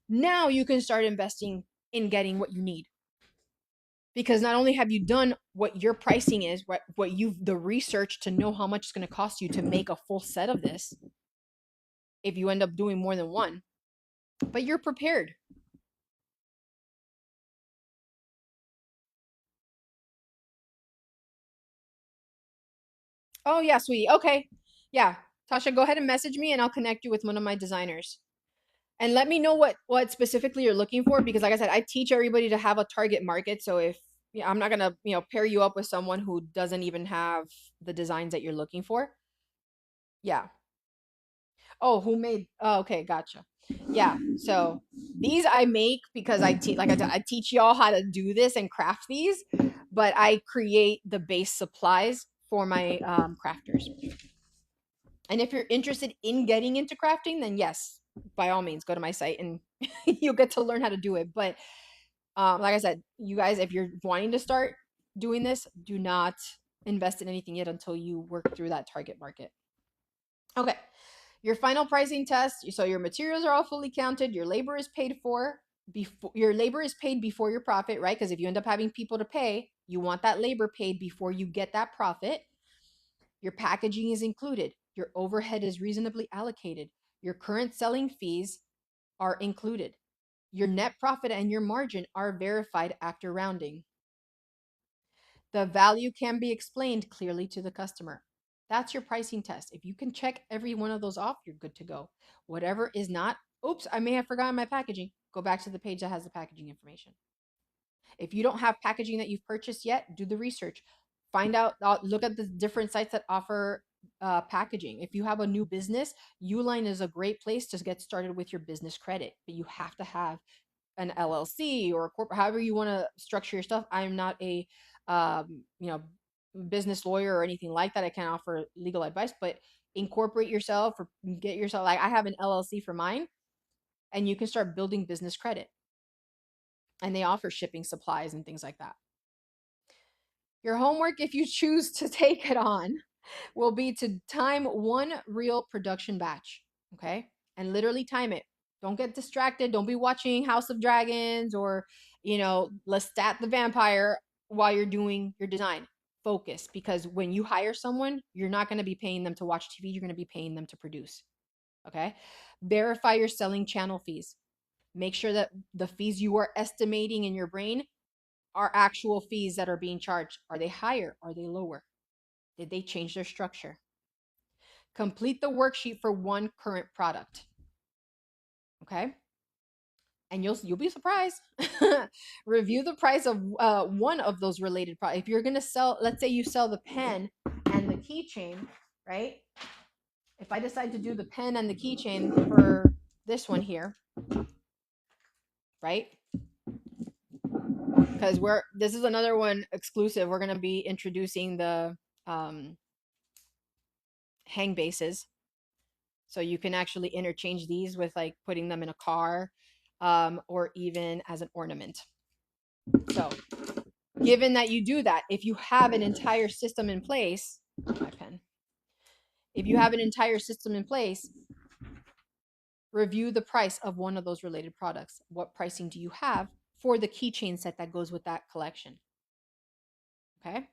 Now you can start investing in getting what you need. Because not only have you done what your pricing is, what you've the research to know how much it's going to cost you to make a full set of this, if you end up doing more than one, but you're prepared. Oh yeah, sweetie. Okay. Yeah. Tasha, go ahead and message me and I'll connect you with one of my designers. And let me know what specifically you're looking for, because like I said, I teach everybody to have a target market. So if yeah, I'm not gonna, pair you up with someone who doesn't even have the designs that you're looking for. Yeah. Oh, who made? Oh, okay, gotcha. Yeah. So these I make because I teach, like I teach y'all how to do this and craft these, but I create the base supplies for my crafters. And if you're interested in getting into crafting, then yes, by all means, go to my site and you'll get to learn how to do it. But like I said, you guys, if you're wanting to start doing this, do not invest in anything yet until you work through that target market. Okay. Your final pricing test. So your materials are all fully counted. Your labor is paid for before your labor is paid before your profit, right? Because if you end up having people to pay, you want that labor paid before you get that profit. Your packaging is included. Your overhead is reasonably allocated. Your current selling fees are included. Your net profit and your margin are verified after rounding. The value can be explained clearly to the customer. That's your pricing test. If you can check every one of those off, you're good to go. Whatever is not, oops, I may have forgotten my packaging. Go back to the page that has the packaging information. If you don't have packaging that you've purchased yet, do the research. Find out, look at the different sites that offer packaging. If you have a new business, Uline is a great place to get started with your business credit. But you have to have an LLC or a corporate, however you want to structure your stuff. I'm not a, um, you know, business lawyer or anything like that. I can't offer legal advice, but incorporate yourself or get yourself, like I have an LLC for mine, and you can start building business credit. And they offer shipping supplies and things like that. Your homework, if you choose to take it on, will be to time one real production batch. Okay. And literally time it. Don't get distracted. Don't be watching House of Dragons or, Lestat the Vampire while you're doing your design. Focus, because when you hire someone, you're not going to be paying them to watch TV. You're going to be paying them to produce. Okay. Verify your selling channel fees. Make sure that the fees you are estimating in your brain are actual fees that are being charged. Are they higher? Are they lower? Did they change their structure? Complete the worksheet for one current product. Okay? And you'll be surprised. Review the price of one of those related products. If you're gonna sell, let's say you sell the pen and the keychain, right? If I decide to do the pen and the keychain for this one here, right? Because this is another one exclusive. We're gonna be introducing the hang bases, so you can actually interchange these with like putting them in a car, or even as an ornament. So given that you do that, if you have an entire system in place, my pen, if you have an entire system in place, review the price of one of those related products. What pricing do you have for the keychain set that goes with that collection? Okay.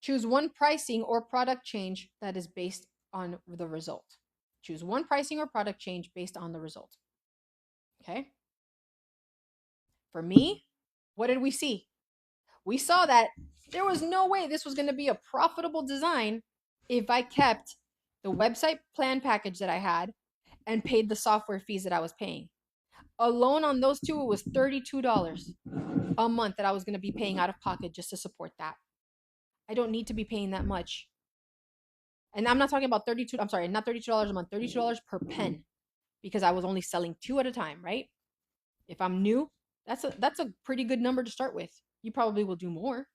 Choose one pricing or product change that is based on the result. Choose one pricing or product change based on the result. Okay. For me, what did we see? We saw that There was no way this was going to be a profitable design if I kept the website plan package that I had and paid the software fees that I was paying. Alone on those two, it was $32 a month that I was going to be paying out of pocket just to support that. I don't need to be paying that much. And I'm not talking about 32, I'm sorry, not $32 a month, $32 per pen because I was only selling two at a time, right? If I'm new, that's a pretty good number to start with. You probably will do more.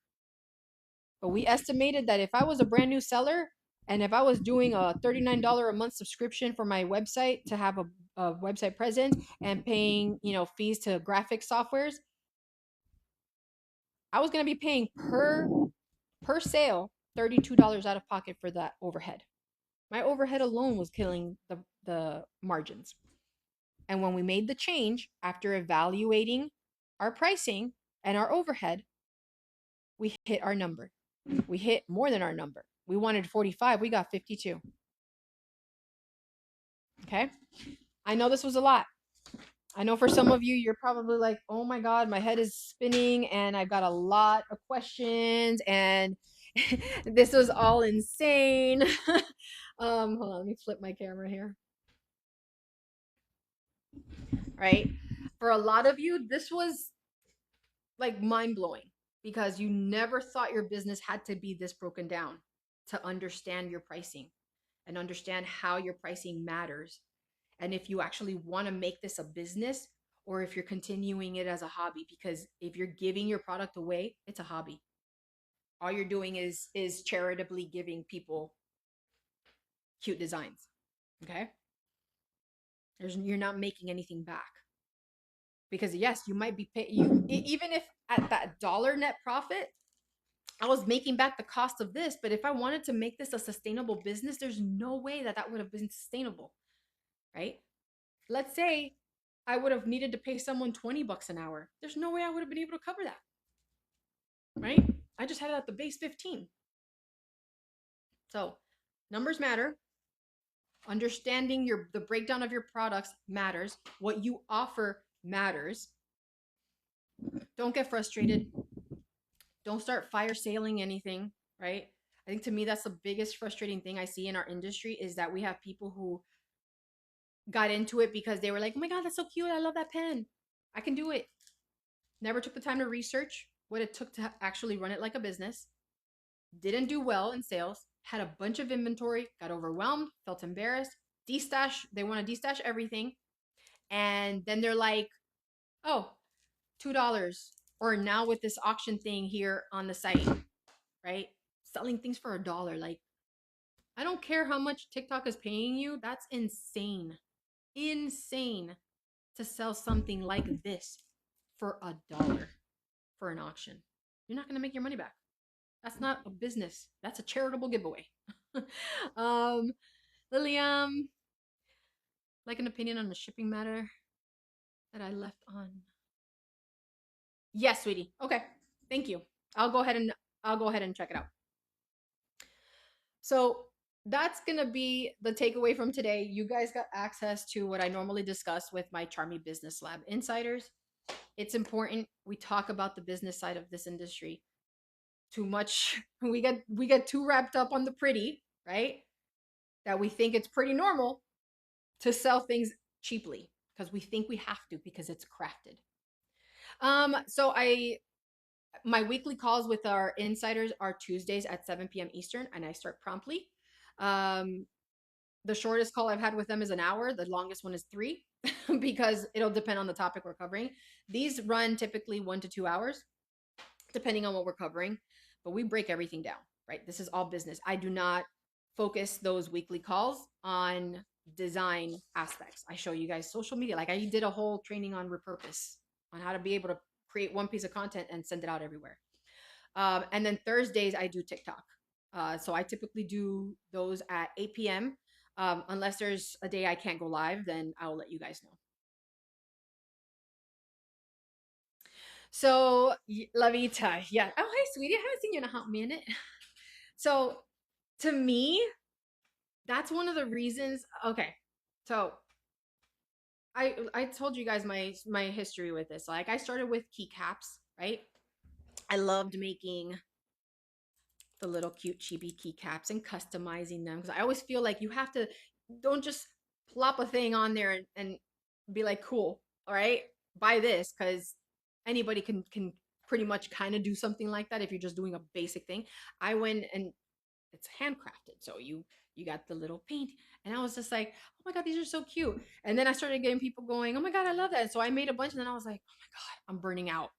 But we estimated that if I was a brand new seller and if I was doing a $39 a month subscription for my website to have a website presence and paying, fees to graphic softwares, I was going to be paying per sale $32 out of pocket for that overhead. My overhead alone was killing the margins. And when we made the change after evaluating our pricing and our overhead, we hit our number. We hit more than our number. We wanted 45, we got 52. Okay? I know this was a lot. I know for some of you, you're probably like, oh my God, my head is spinning and I've got a lot of questions and this was all insane. Hold on, let me flip my camera here. Right? For a lot of you, this was like mind blowing because you never thought your business had to be this broken down to understand your pricing and understand how your pricing matters. And if you actually want to make this a business or if you're continuing it as a hobby, because if you're giving your product away, it's a hobby. All you're doing is charitably giving people cute designs. Okay? You're not making anything back. Because yes, you might be paying even if at that dollar net profit, I was making back the cost of this, but if I wanted to make this a sustainable business, there's no way that that would have been sustainable, right? Let's say I would have needed to pay someone $20 an hour. There's no way I would have been able to cover that, right? I just had it at the base 15. So numbers matter. Understanding the breakdown of your products matters. What you offer matters. Don't get frustrated. Don't start fire sailing anything, right? I think to me that's the biggest frustrating thing I see in our industry is that we have people who got into it because they were like, oh my God, that's so cute. I love that pen. I can do it. Never took the time to research what it took to actually run it like a business. Didn't do well in sales. Had a bunch of inventory. Got overwhelmed. Felt embarrassed. Destash. They want to destash everything. And then they're like, oh, $2. Or now with this auction thing here on the site, right? Selling things for $1. Like, I don't care how much TikTok is paying you. That's insane. Insane to sell something like this for $1 for an auction. You're not going to make your money back. That's not a business. That's a charitable giveaway. Lilium, like an opinion on the shipping matter that I left on. Yes, sweetie. Okay. Thank you. I'll go ahead and check it out. So that's going to be the takeaway from today. You guys got access to what I normally discuss with my Charmie Business Lab insiders. It's important we talk about the business side of this industry. Too much, we get too wrapped up on the pretty, right? That we think it's pretty normal to sell things cheaply because we think we have to because it's crafted. So my weekly calls with our insiders are Tuesdays at 7 p.m. Eastern, and I start promptly. The shortest call I've had with them is an hour. The longest one is 3 because it'll depend on the topic we're covering. These run typically 1 to 2 hours, depending on what we're covering, but we break everything down, right? This is all business. I do not focus those weekly calls on design aspects. I show you guys social media. Like I did a whole training on repurpose on how to be able to create one piece of content and send it out everywhere. And then Thursdays I do TikTok. So I typically do those at 8 p.m. Unless there's a day I can't go live, then I'll let you guys know. So Lavita, yeah. Oh, hey, sweetie, I haven't seen you in a hot minute. So to me, that's one of the reasons. Okay, so I told you guys my history with this. Like I started with keycaps, right? I loved making the little cute chibi keycaps and customizing them, because I always feel like you have to, don't just plop a thing on there and be like, cool, all right, buy this, because anybody can pretty much kind of do something like that if you're just doing a basic thing. I went and it's handcrafted, so you got the little paint, and I was just like, oh my god, these are so cute. And then I started getting people going, oh my god, I love that. So I made a bunch, and then I was like, oh my god, I'm burning out.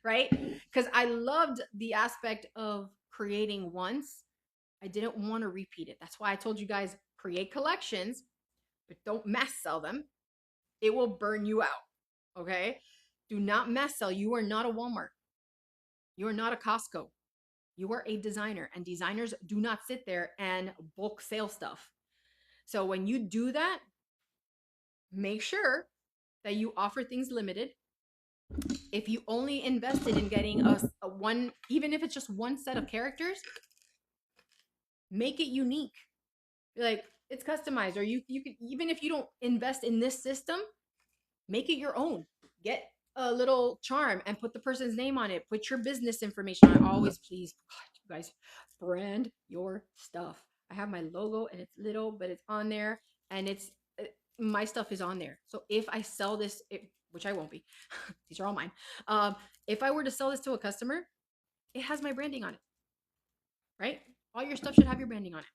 Right, because I loved the aspect of creating once. I didn't want to repeat it. That's why I told you guys, create collections, but don't mass sell them. It will burn you out. Okay, do not mass sell. You are not a Walmart. You are not a Costco. You are a designer, and designers do not sit there and bulk sale stuff. So when you do that, make sure that you offer things limited. If you only invested in getting a one, even if it's just one set of characters, make it unique. Like, it's customized, or you could, even if you don't invest in this system, make it your own. Get a little charm and put the person's name on it. Put your business information on it. Always, please, God, you guys, brand your stuff. I have my logo and it's little, but it's on there, and it's my stuff is on there. So if I sell this, which I won't be, these are all mine. If I were to sell this to a customer, it has my branding on it, right? All your stuff should have your branding on it.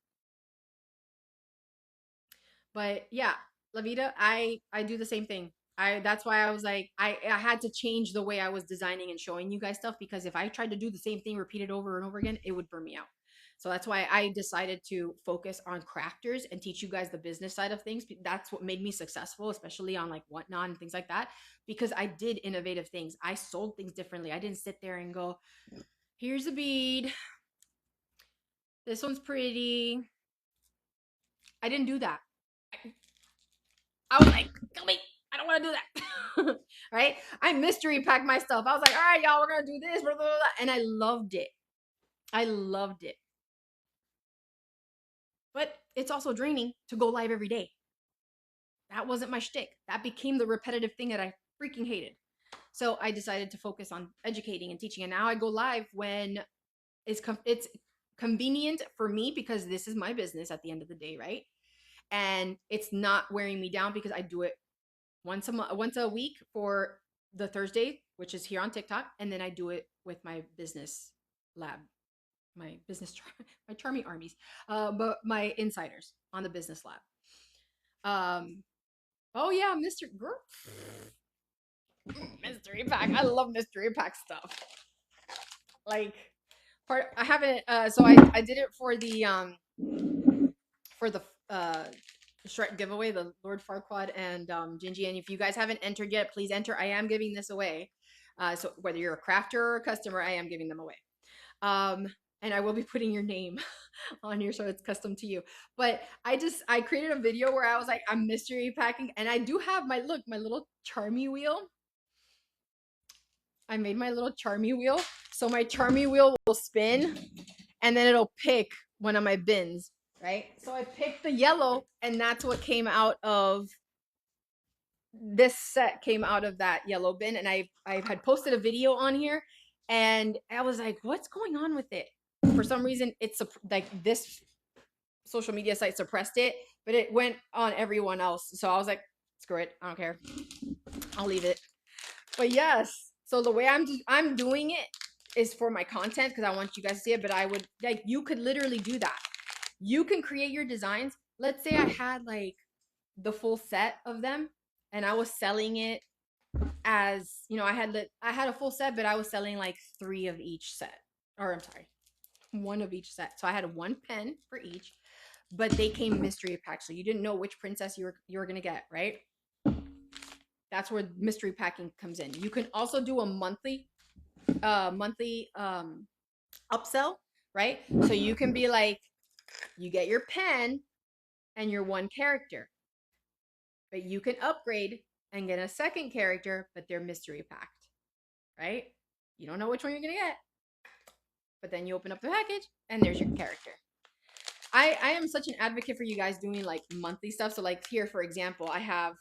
But yeah, Lavita, I do the same thing. That's why I was like, I had to change the way I was designing and showing you guys stuff, because if I tried to do the same thing repeated over and over again, it would burn me out. So that's why I decided to focus on crafters and teach you guys the business side of things. That's what made me successful, especially on like Whatnot and things like that, because I did innovative things. I sold things differently. I didn't sit there and go, here's a bead. This one's pretty. I didn't do that. I was like, wait, I don't want to do that. Right? I mystery packed my stuff. I was like, all right, y'all, we're going to do this. Blah, blah, blah. And I loved it. I loved it. But it's also draining to go live every day. That wasn't my shtick. That became the repetitive thing that I freaking hated. So I decided to focus on educating and teaching. And now I go live when it's convenient for me, because this is my business at the end of the day, right? And it's not wearing me down, because I do it once a week for the Thursday, which is here on TikTok, and then I do it with my business lab, my my Charmie armies, but my insiders on the business lab. Oh yeah, Mr. Girl, mystery pack. I love mystery pack stuff. Like, I haven't. So I did it for the Shrek giveaway, the Lord Farquaad and Gingy. And if you guys haven't entered yet, please enter. I am giving this away. So whether you're a crafter or a customer, I am giving them away. And I will be putting your name on here, so it's custom to you. But I created a video where I was like, I'm mystery packing, and I do have my little Charmie wheel. I made my little Charmie wheel. So my Charmie wheel will spin, and then it'll pick one of my bins, right? So I picked the yellow, and that's what came out of this set, came out of that yellow bin. And I had posted a video on here, and I was like, what's going on with it? For some reason, it's like this social media site suppressed it, but it went on everyone else. So I was like, screw it, I don't care, I'll leave it. But yes, so the way I'm doing it is for my content, because I want you guys to see it. But I would, like, you could literally do that. You can create your designs. Let's say I had like the full set of them, and I was selling it as, you know, I had a full set, but I was selling like 3 of each set, or I'm sorry, 1 of each set. So I had 1 pen for each, but they came mystery packed, so you didn't know which princess you were gonna get, right? That's where mystery packing comes in. You can also do a monthly upsell, right? So you can be like, you get your pen and your 1 character, but you can upgrade and get a 2nd character, but they're mystery packed, right? You don't know which one you're gonna get, but then you open up the package and there's your character. I am such an advocate for you guys doing like monthly stuff. So like here, for example, I have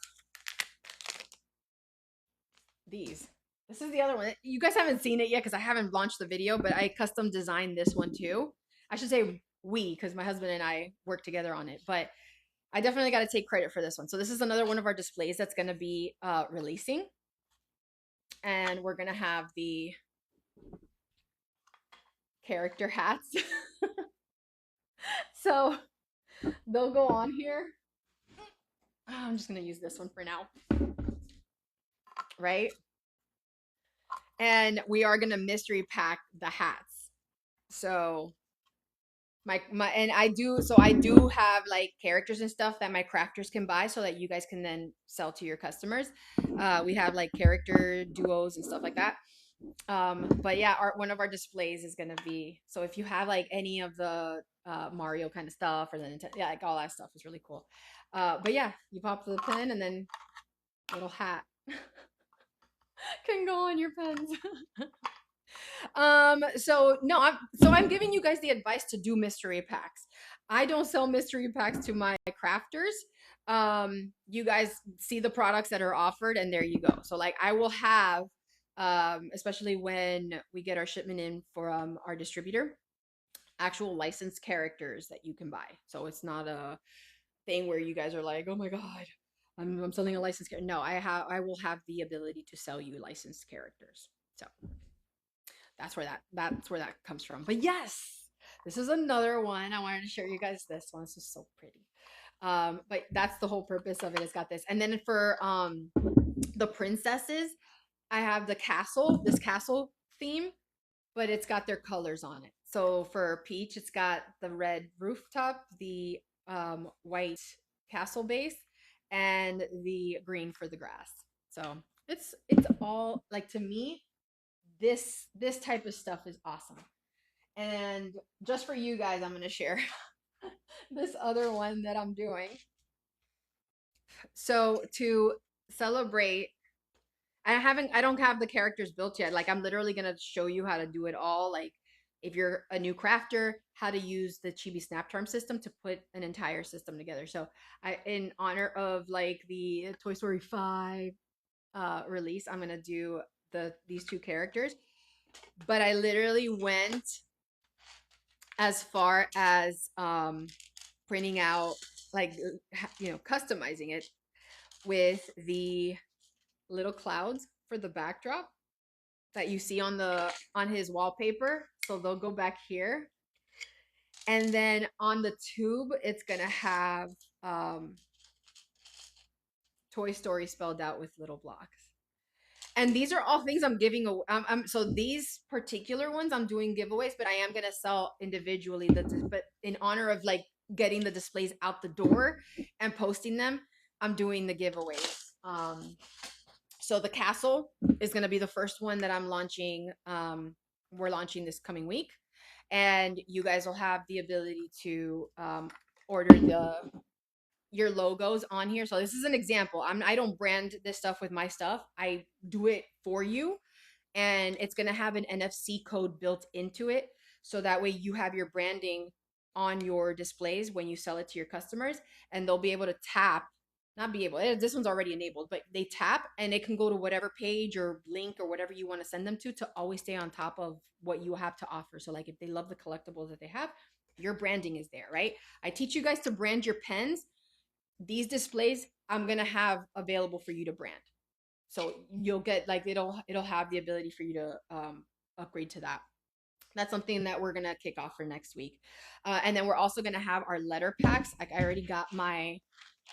these. This is the other one. You guys haven't seen it yet because I haven't launched the video, but I custom designed this one too. I should say we, because my husband and I work together on it, but I definitely got to take credit for this one. So this is another one of our displays that's going to be releasing. And we're going to have the character hats. So they'll go on here. I'm just going to use this one for now. Right? And we are going to mystery pack the hats. So my and I do have like characters and stuff that my crafters can buy so that you guys can then sell to your customers. We have like character duos and stuff like that. But yeah, one of our displays is gonna be, so if you have like any of the Mario kind of stuff or the Nintendo, yeah, like all that stuff is really cool. But yeah, you pop the pen and then little hat can go on your pens. So no, I'm giving you guys the advice to do mystery packs. I don't sell mystery packs to my crafters. You guys see the products that are offered and there you go. So like I will have especially when we get our shipment in from our distributor, actual licensed characters that you can buy. So it's not a thing where you guys are like, "Oh my god, I'm selling a licensed character." No, I will have the ability to sell you licensed characters. So that's where that comes from. But yes, this is another one. I wanted to show you guys this one. This is so pretty. But that's the whole purpose of it. It's got this. And then for the princesses, I have this castle theme, but it's got their colors on it. So for Peach, it's got the red rooftop, the white castle base, and the green for the grass. So it's all like, to me, this type of stuff is awesome. And just for you guys, I'm gonna share this other one that I'm doing. So to celebrate, I don't have the characters built yet. Like I'm literally gonna show you how to do it all. Like if you're a new crafter, how to use the Chibi Snap Charm system to put an entire system together. So in honor of like the Toy Story 5 release, I'm gonna do these two characters. But I literally went as far as printing out, like, customizing it with the little clouds for the backdrop that you see on his wallpaper. So they'll go back here. And then on the tube, it's gonna have Toy Story spelled out with little blocks. And these are all things I'm giving away. So these particular ones I'm doing giveaways, but I am gonna sell individually. But in honor of like getting the displays out the door and posting them, I'm doing the giveaways. So the castle is gonna be the first one that I'm launching. We're launching this coming week, and you guys will have the ability to order your logos on here. So this is an example. I don't brand this stuff with my stuff. I do it for you, and it's going to have an NFC code built into it. So that way you have your branding on your displays when you sell it to your customers, and they'll be able to this one's already enabled, but they tap and it can go to whatever page or link or whatever you want to send them to always stay on top of what you have to offer. So like if they love the collectibles that they have, your branding is there, right? I teach you guys to brand your pens. These displays I'm gonna have available for you to brand, so you'll get like it'll have the ability for you to upgrade to that. That's something that we're gonna kick off for next week. And then we're also gonna have our letter packs. Like I already got my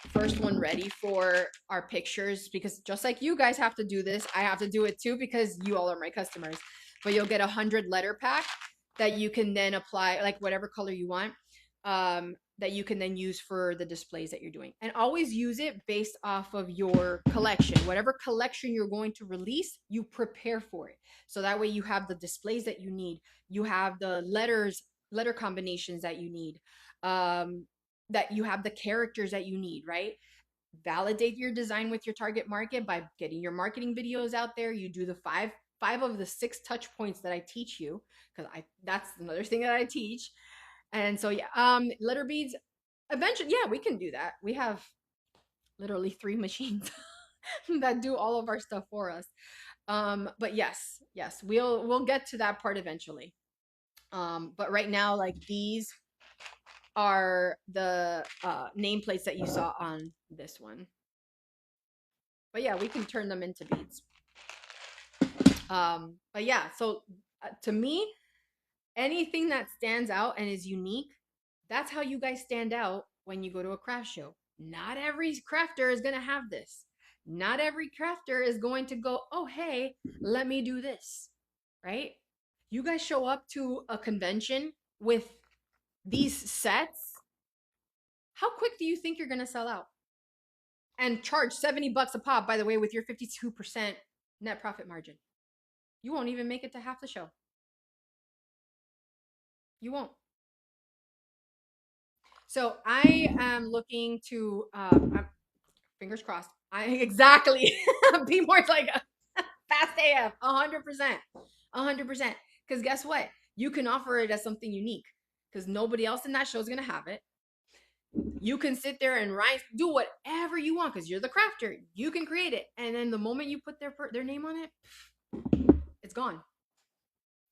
first one ready for our pictures, because just like you guys have to do this, I have to do it too, because you all are my customers. But you'll get 100 letter pack that you can then apply like whatever color you want. That you can then use for the displays that you're doing. And always use it based off of your collection. Whatever collection you're going to release, you prepare for it. So that way you have the displays that you need. You have the letter combinations that you need. That you have the characters that you need, right? Validate your design with your target market by getting your marketing videos out there. You do the five of the 6 touch points that I teach you, because that's another thing that I teach. And so yeah, letter beads, eventually, yeah, we can do that. We have literally 3 machines that do all of our stuff for us. But yes, we'll get to that part eventually. But right now, like these are the nameplates that you saw on this one. But yeah, we can turn them into beads. But yeah, so to me, anything that stands out and is unique, that's how you guys stand out when you go to a craft show. Not every crafter is going to have this. Not every crafter is going to go, oh, hey, let me do this. Right? You guys show up to a convention with these sets. How quick do you think you're going to sell out? And charge 70 bucks a pop, by the way, with your 52% net profit margin. You won't even make it to half the show. You won't. So I am looking to, fingers crossed. I exactly be more like fast AF, 100%, 100%. Because guess what? You can offer it as something unique because nobody else in that show is gonna have it. You can sit there and write, do whatever you want because you're the crafter. You can create it, and then the moment you put their name on it, it's gone.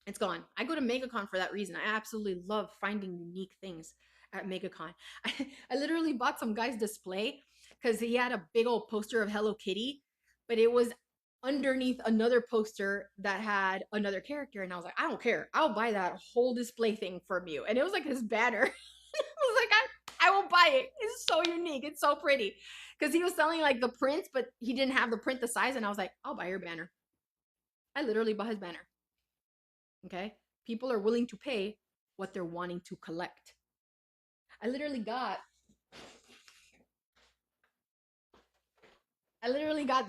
It's gone. I go to MegaCon for that reason. I absolutely love finding unique things at MegaCon. I literally bought some guy's display because he had a big old poster of Hello Kitty, but it was underneath another poster that had another character. And I was like, I don't care. I'll buy that whole display thing from you. And it was like his banner. I was like, I will buy it. It's so unique. It's so pretty. Because he was selling like the prints, but he didn't have the print the size. And I was like, I'll buy your banner. I literally bought his banner. Okay. People are willing to pay what they're wanting to collect. I literally got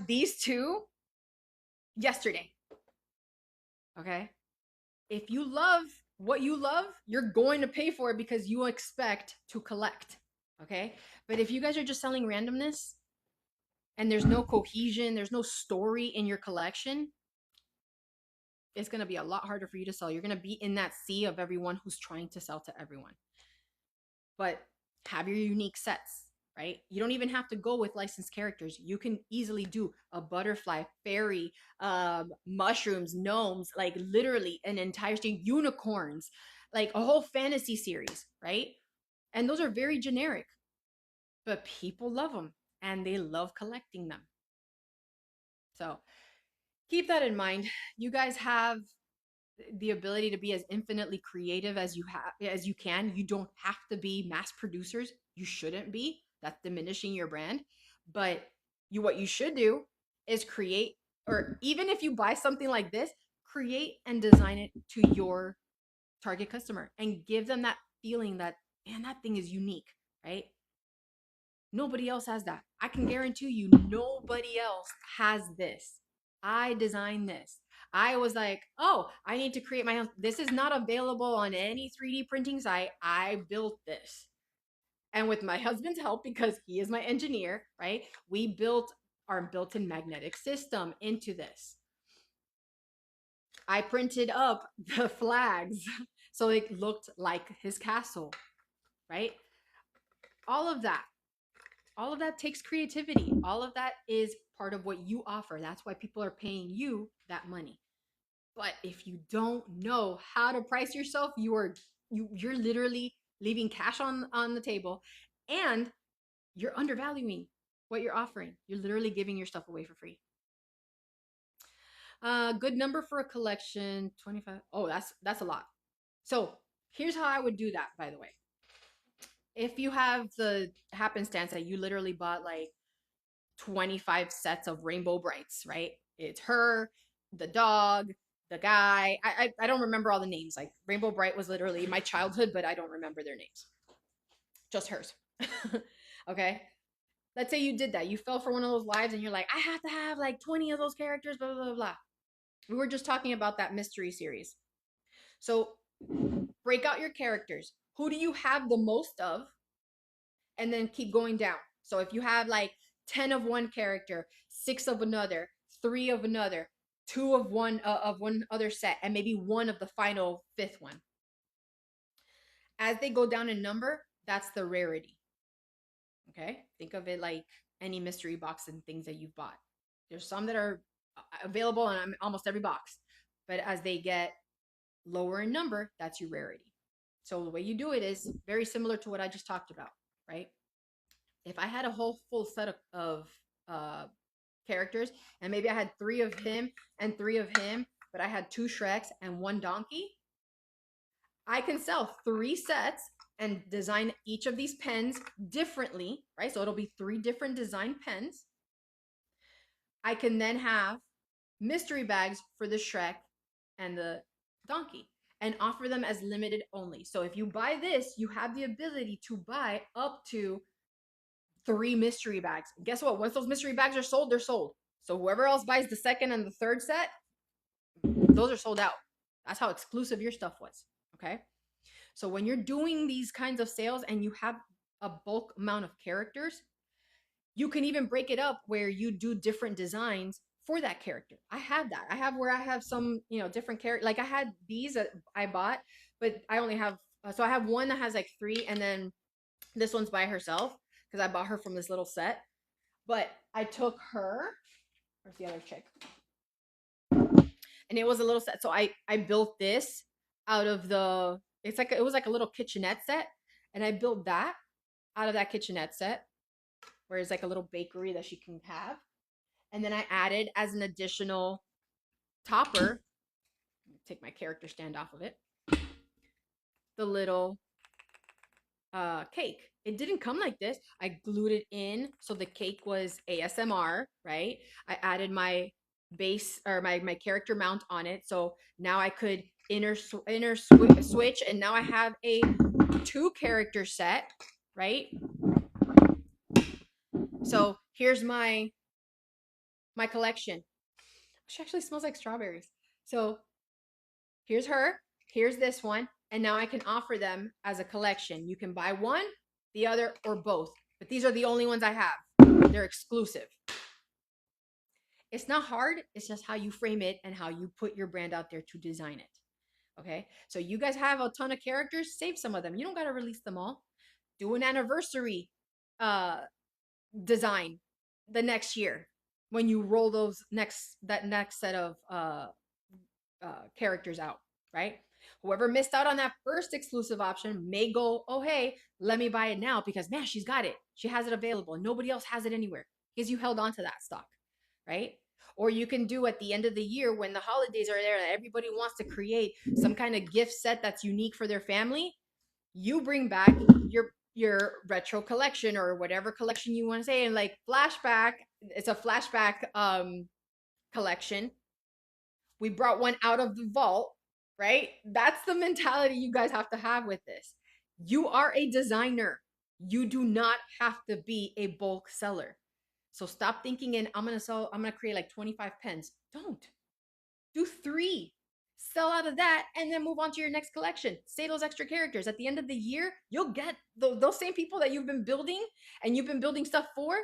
these two yesterday. Okay. If you love what you love, you're going to pay for it because you expect to collect. Okay. But if you guys are just selling randomness and there's no cohesion, there's no story in your collection, it's going to be a lot harder for you to sell. You're going to be in that sea of everyone who's trying to sell to everyone. But have your unique sets, right? You don't even have to go with licensed characters. You can easily do a butterfly, fairy, mushrooms, gnomes, like literally an entire thing, unicorns, like a whole fantasy series, right? And those are very generic, but people love them and they love collecting them. So keep that in mind. You guys have the ability to be as infinitely creative as you can. You don't have to be mass producers. You shouldn't be. That's diminishing your brand. But what you should do is create, or even if you buy something like this, create and design it to your target customer and give them that feeling that, man, that thing is unique, right? Nobody else has that. I can guarantee you nobody else has this. I designed this. I was like, oh, I need to create my own. This is not available on any 3D printing site. I built this. And with my husband's help, because he is my engineer, right? We built our built in magnetic system into this. I printed up the flags so it looked like his castle, right? All of that. All of that takes creativity. All of that is part of what you offer. That's why people are paying you that money. But if you don't know how to price yourself, you're literally leaving cash on the table and you're undervaluing what you're offering. You're literally giving your stuff away for free. Good number for a collection, 25. Oh, that's a lot. So here's how I would do that, by the way. If you have the happenstance that you literally bought like 25 sets of Rainbow Brights, right? It's her, the dog, the guy. I don't remember all the names. Like Rainbow Bright was literally my childhood, but I don't remember their names. Just hers. Okay. Let's say you did that. You fell for one of those lives and you're like, I have to have like 20 of those characters, blah, blah, blah, blah. We were just talking about that mystery series. So break out your characters. Who do you have the most of? And then keep going down. So if you have like 10 of one character, 6 of another, 3 of another, 2 of one other set, and maybe 1 of the final 5th one. As they go down in number, that's the rarity. Okay? Think of it like any mystery box and things that you've bought. There's some that are available in almost every box, but as they get lower in number, that's your rarity. So the way you do it is very similar to what I just talked about, right? If I had a whole full set of uh, characters, and maybe I had 3 of him and 3 of him, but I had 2 Shreks and 1 Donkey, I can sell 3 sets and design each of these pens differently, right? So it'll be 3 different design pens. I can then have mystery bags for the Shrek and the Donkey and offer them as limited only. So if you buy this, you have the ability to buy up to 3 mystery bags. And guess what? Once those mystery bags are sold, they're sold. So whoever else buys the second and the third set, those are sold out. That's how exclusive your stuff was. Okay. So when you're doing these kinds of sales and you have a bulk amount of characters, you can even break it up where you do different designs for that character. I have that. I have where I have some, different character. Like I had these that I bought, but I only have, so I have one that has like 3, and then this one's by herself because I bought her from this little set. But I took her, where's the other chick? And it was a little set. So I built this out of it was like a little kitchenette set. And I built that out of that kitchenette set, where it's like a little bakery that she can have. And then I added as an additional topper, take my character stand off of it, the little cake. It didn't come like this. I glued it in so the cake was ASMR, right? I added my base or my character mount on it. So now I could switch, and now I have a 2 character set, right? So here's my collection. She actually smells like strawberries. So here's her, here's this one, and now I can offer them as a collection. You can buy one, the other, or both, but these are the only ones I have. They're exclusive. It's not hard. It's just how you frame it and how you put your brand out there to design it. Okay. So you guys have a ton of characters, save some of them. You don't got to release them all. Do an anniversary design the next year when you roll that next set of characters out, right? Whoever missed out on that first exclusive option may go, oh, hey, let me buy it now because, man, she's got it. She has it available. Nobody else has it anywhere because you held on to that stock, right? Or you can do at the end of the year when the holidays are there and everybody wants to create some kind of gift set that's unique for their family. You bring back your retro collection or whatever collection you want to say, and like flashback, it's a flashback collection. We brought one out of the vault, right? That's the mentality you guys have to have with this. You are a designer. You do not have to be a bulk seller. So stop thinking I'm going to create like 25 pens. Don't. Do 3. Sell out of that and then move on to your next collection. Say those extra characters. At the end of the year, you'll get those same people that you've been building and you've been building stuff for,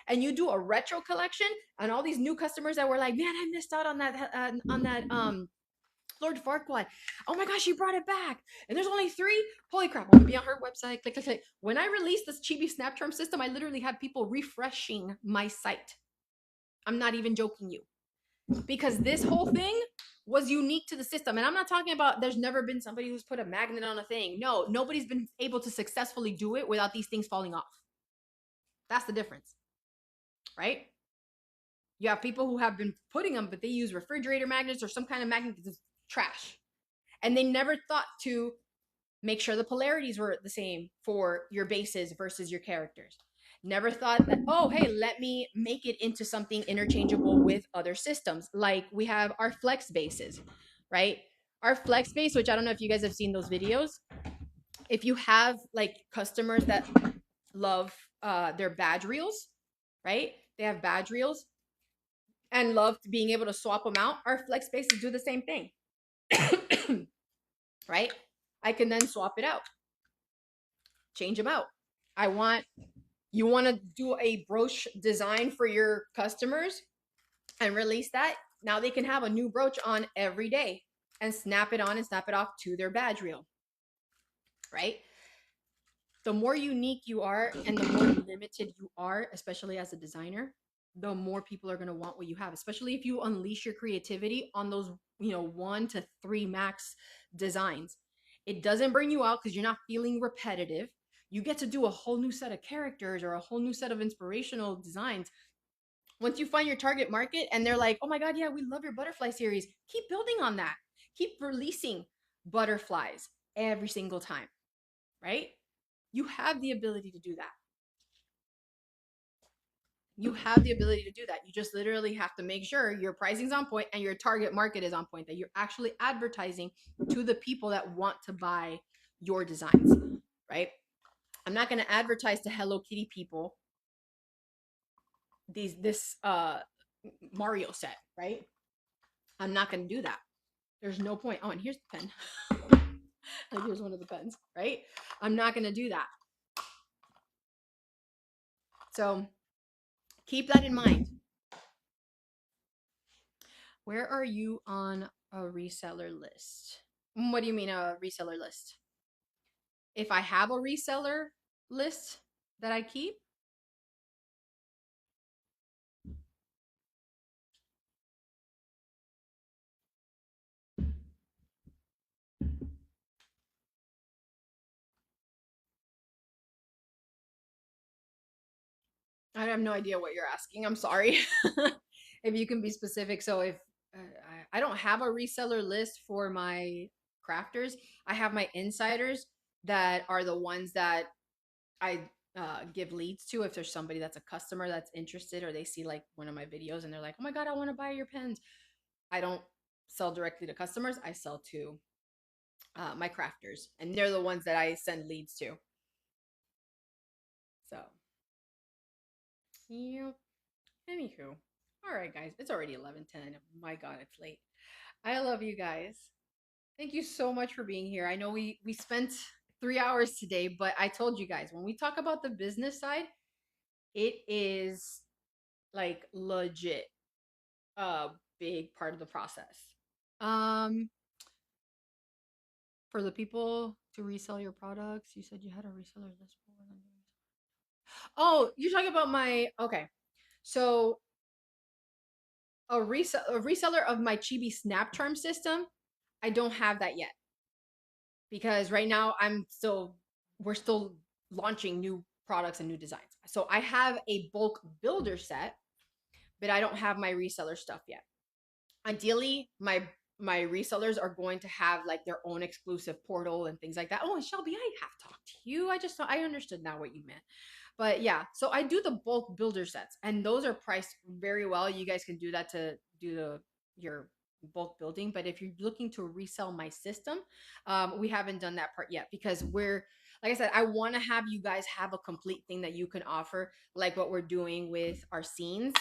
and you do a retro collection, and all these new customers that were like, man, I missed out on that Lord Farquaad. Oh my gosh, she brought it back. And there's only 3. Holy crap. I'm gonna be on her website. Click, click, click. When I released this Chibi Snap Charm system, I literally had people refreshing my site. I'm not even joking you. Because this whole thing was unique to the system. And I'm not talking about there's never been somebody who's put a magnet on a thing. No, nobody's been able to successfully do it without these things falling off. That's the difference, right? You have people who have been putting them, but they use refrigerator magnets or some kind of magnet that's trash. And they never thought to make sure the polarities were the same for your bases versus your characters. Never thought that, oh, hey, let me make it into something interchangeable with other systems. Like we have our flex bases, right? Our flex base, which I don't know if you guys have seen those videos. If you have like customers that love their badge reels, right? They have badge reels and love being able to swap them out. Our flex bases do the same thing, right? I can then swap it out, change them out. You want to do a brooch design for your customers and release that. Now they can have a new brooch on every day and snap it on and snap it off to their badge reel, right? The more unique you are and the more limited you are, especially as a designer, the more people are going to want what you have, especially if you unleash your creativity on those, 1 to 3 max designs. It doesn't bring you out because you're not feeling repetitive. You get to do a whole new set of characters or a whole new set of inspirational designs. Once you find your target market and they're like, oh my God, yeah, we love your butterfly series, keep building on that. Keep releasing butterflies every single time, right? You have the ability to do that. You have the ability to do that. You just literally have to make sure your pricing's on point and your target market is on point, that you're actually advertising to the people that want to buy your designs, right? I'm not going to advertise to Hello Kitty people this Mario set, right? I'm not going to do that. There's no point. Oh, and here's the pen. Like, here's one of the pens, right? I'm not going to do that. So keep that in mind. Where are you on a reseller list? What do you mean a reseller list? If I have a reseller list that I keep, I have no idea what you're asking. I'm sorry. If you can be specific. So if I don't have a reseller list for my crafters, I have my insiders that are the ones that I give leads to. If there's somebody that's a customer that's interested, or they see like one of my videos and they're like, oh my God, I want to buy your pens. I don't sell directly to customers. I sell to my crafters, and they're the ones that I send leads to. So, yeah. Anywho, all right, guys, it's already 11:10. My God, it's late. I love you guys. Thank you so much for being here. I know we spent 3 hours today, but I told you guys, when we talk about the business side, it is like legit a big part of the process. Um, for the people to resell your products, you said you had a reseller list. Oh, you're talking about my, okay. So a reseller of my Chibi Snap Charm system, I don't have that yet, because right now we're still launching new products and new designs. So I have a bulk builder set, but I don't have my reseller stuff yet. Ideally, my resellers are going to have like their own exclusive portal and things like that. Oh, and Shelby, I have talked to you. I understood now what you meant. But yeah, so I do the bulk builder sets, and those are priced very well. You guys can do that to do your bulk building. But if you're looking to resell my system, we haven't done that part yet, because like I said, I want to have you guys have a complete thing that you can offer, like what we're doing with our scenes.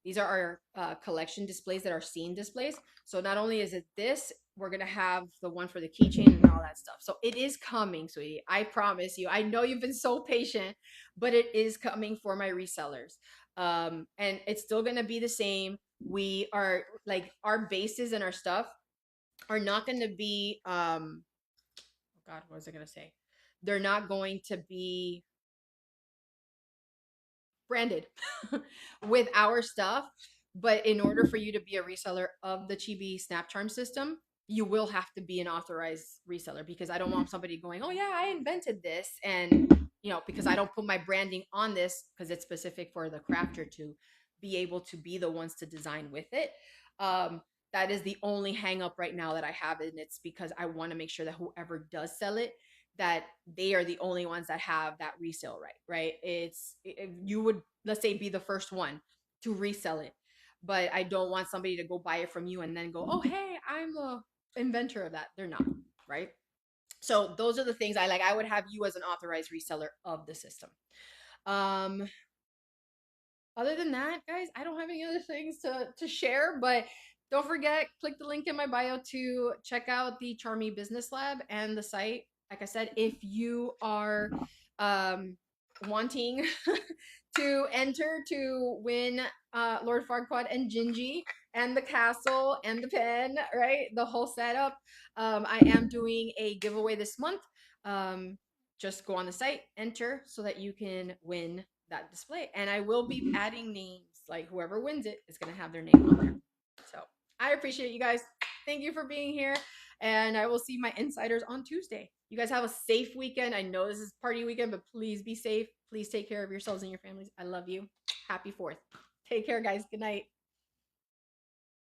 These are our collection displays that are scene displays. So not only is it this, we're gonna have the one for the keychain and all that stuff. So it is coming, sweetie. I promise you. I know you've been so patient, but it is coming for my resellers. And it's still gonna be the same. We are like, our bases and our stuff are not gonna be oh God, what was I gonna say? They're not going to be branded with our stuff. But in order for you to be a reseller of the Chibi Snap Charm system, you will have to be an authorized reseller, because I don't want somebody going, oh yeah, I invented this. And, because I don't put my branding on this, because it's specific for the crafter to be able to be the ones to design with it. That is the only hang up right now that I have. And it's because I want to make sure that whoever does sell it, that they are the only ones that have that resale right? You would, let's say, be the first one to resell it, but I don't want somebody to go buy it from you and then go, oh hey, I'm the inventor of that. They're not, right? So those are the things I like. I would have you as an authorized reseller of the system. Other than that, guys, I don't have any other things to share, but don't forget, click the link in my bio to check out the Charmie Business Lab and the site. Like I said, if you are wanting to enter to win Lord Farquaad and Gingy and the castle and the pen, right? The whole setup. I am doing a giveaway this month. Just go on the site, enter, so that you can win that display. And I will be adding names like whoever wins it is going to have their name on there. So I appreciate you guys. Thank you for being here. And I will see my insiders on Tuesday. You guys have a safe weekend. I know this is party weekend, but please be safe. Please take care of yourselves and your families. I love you. Happy 4th. Take care, guys. Good night.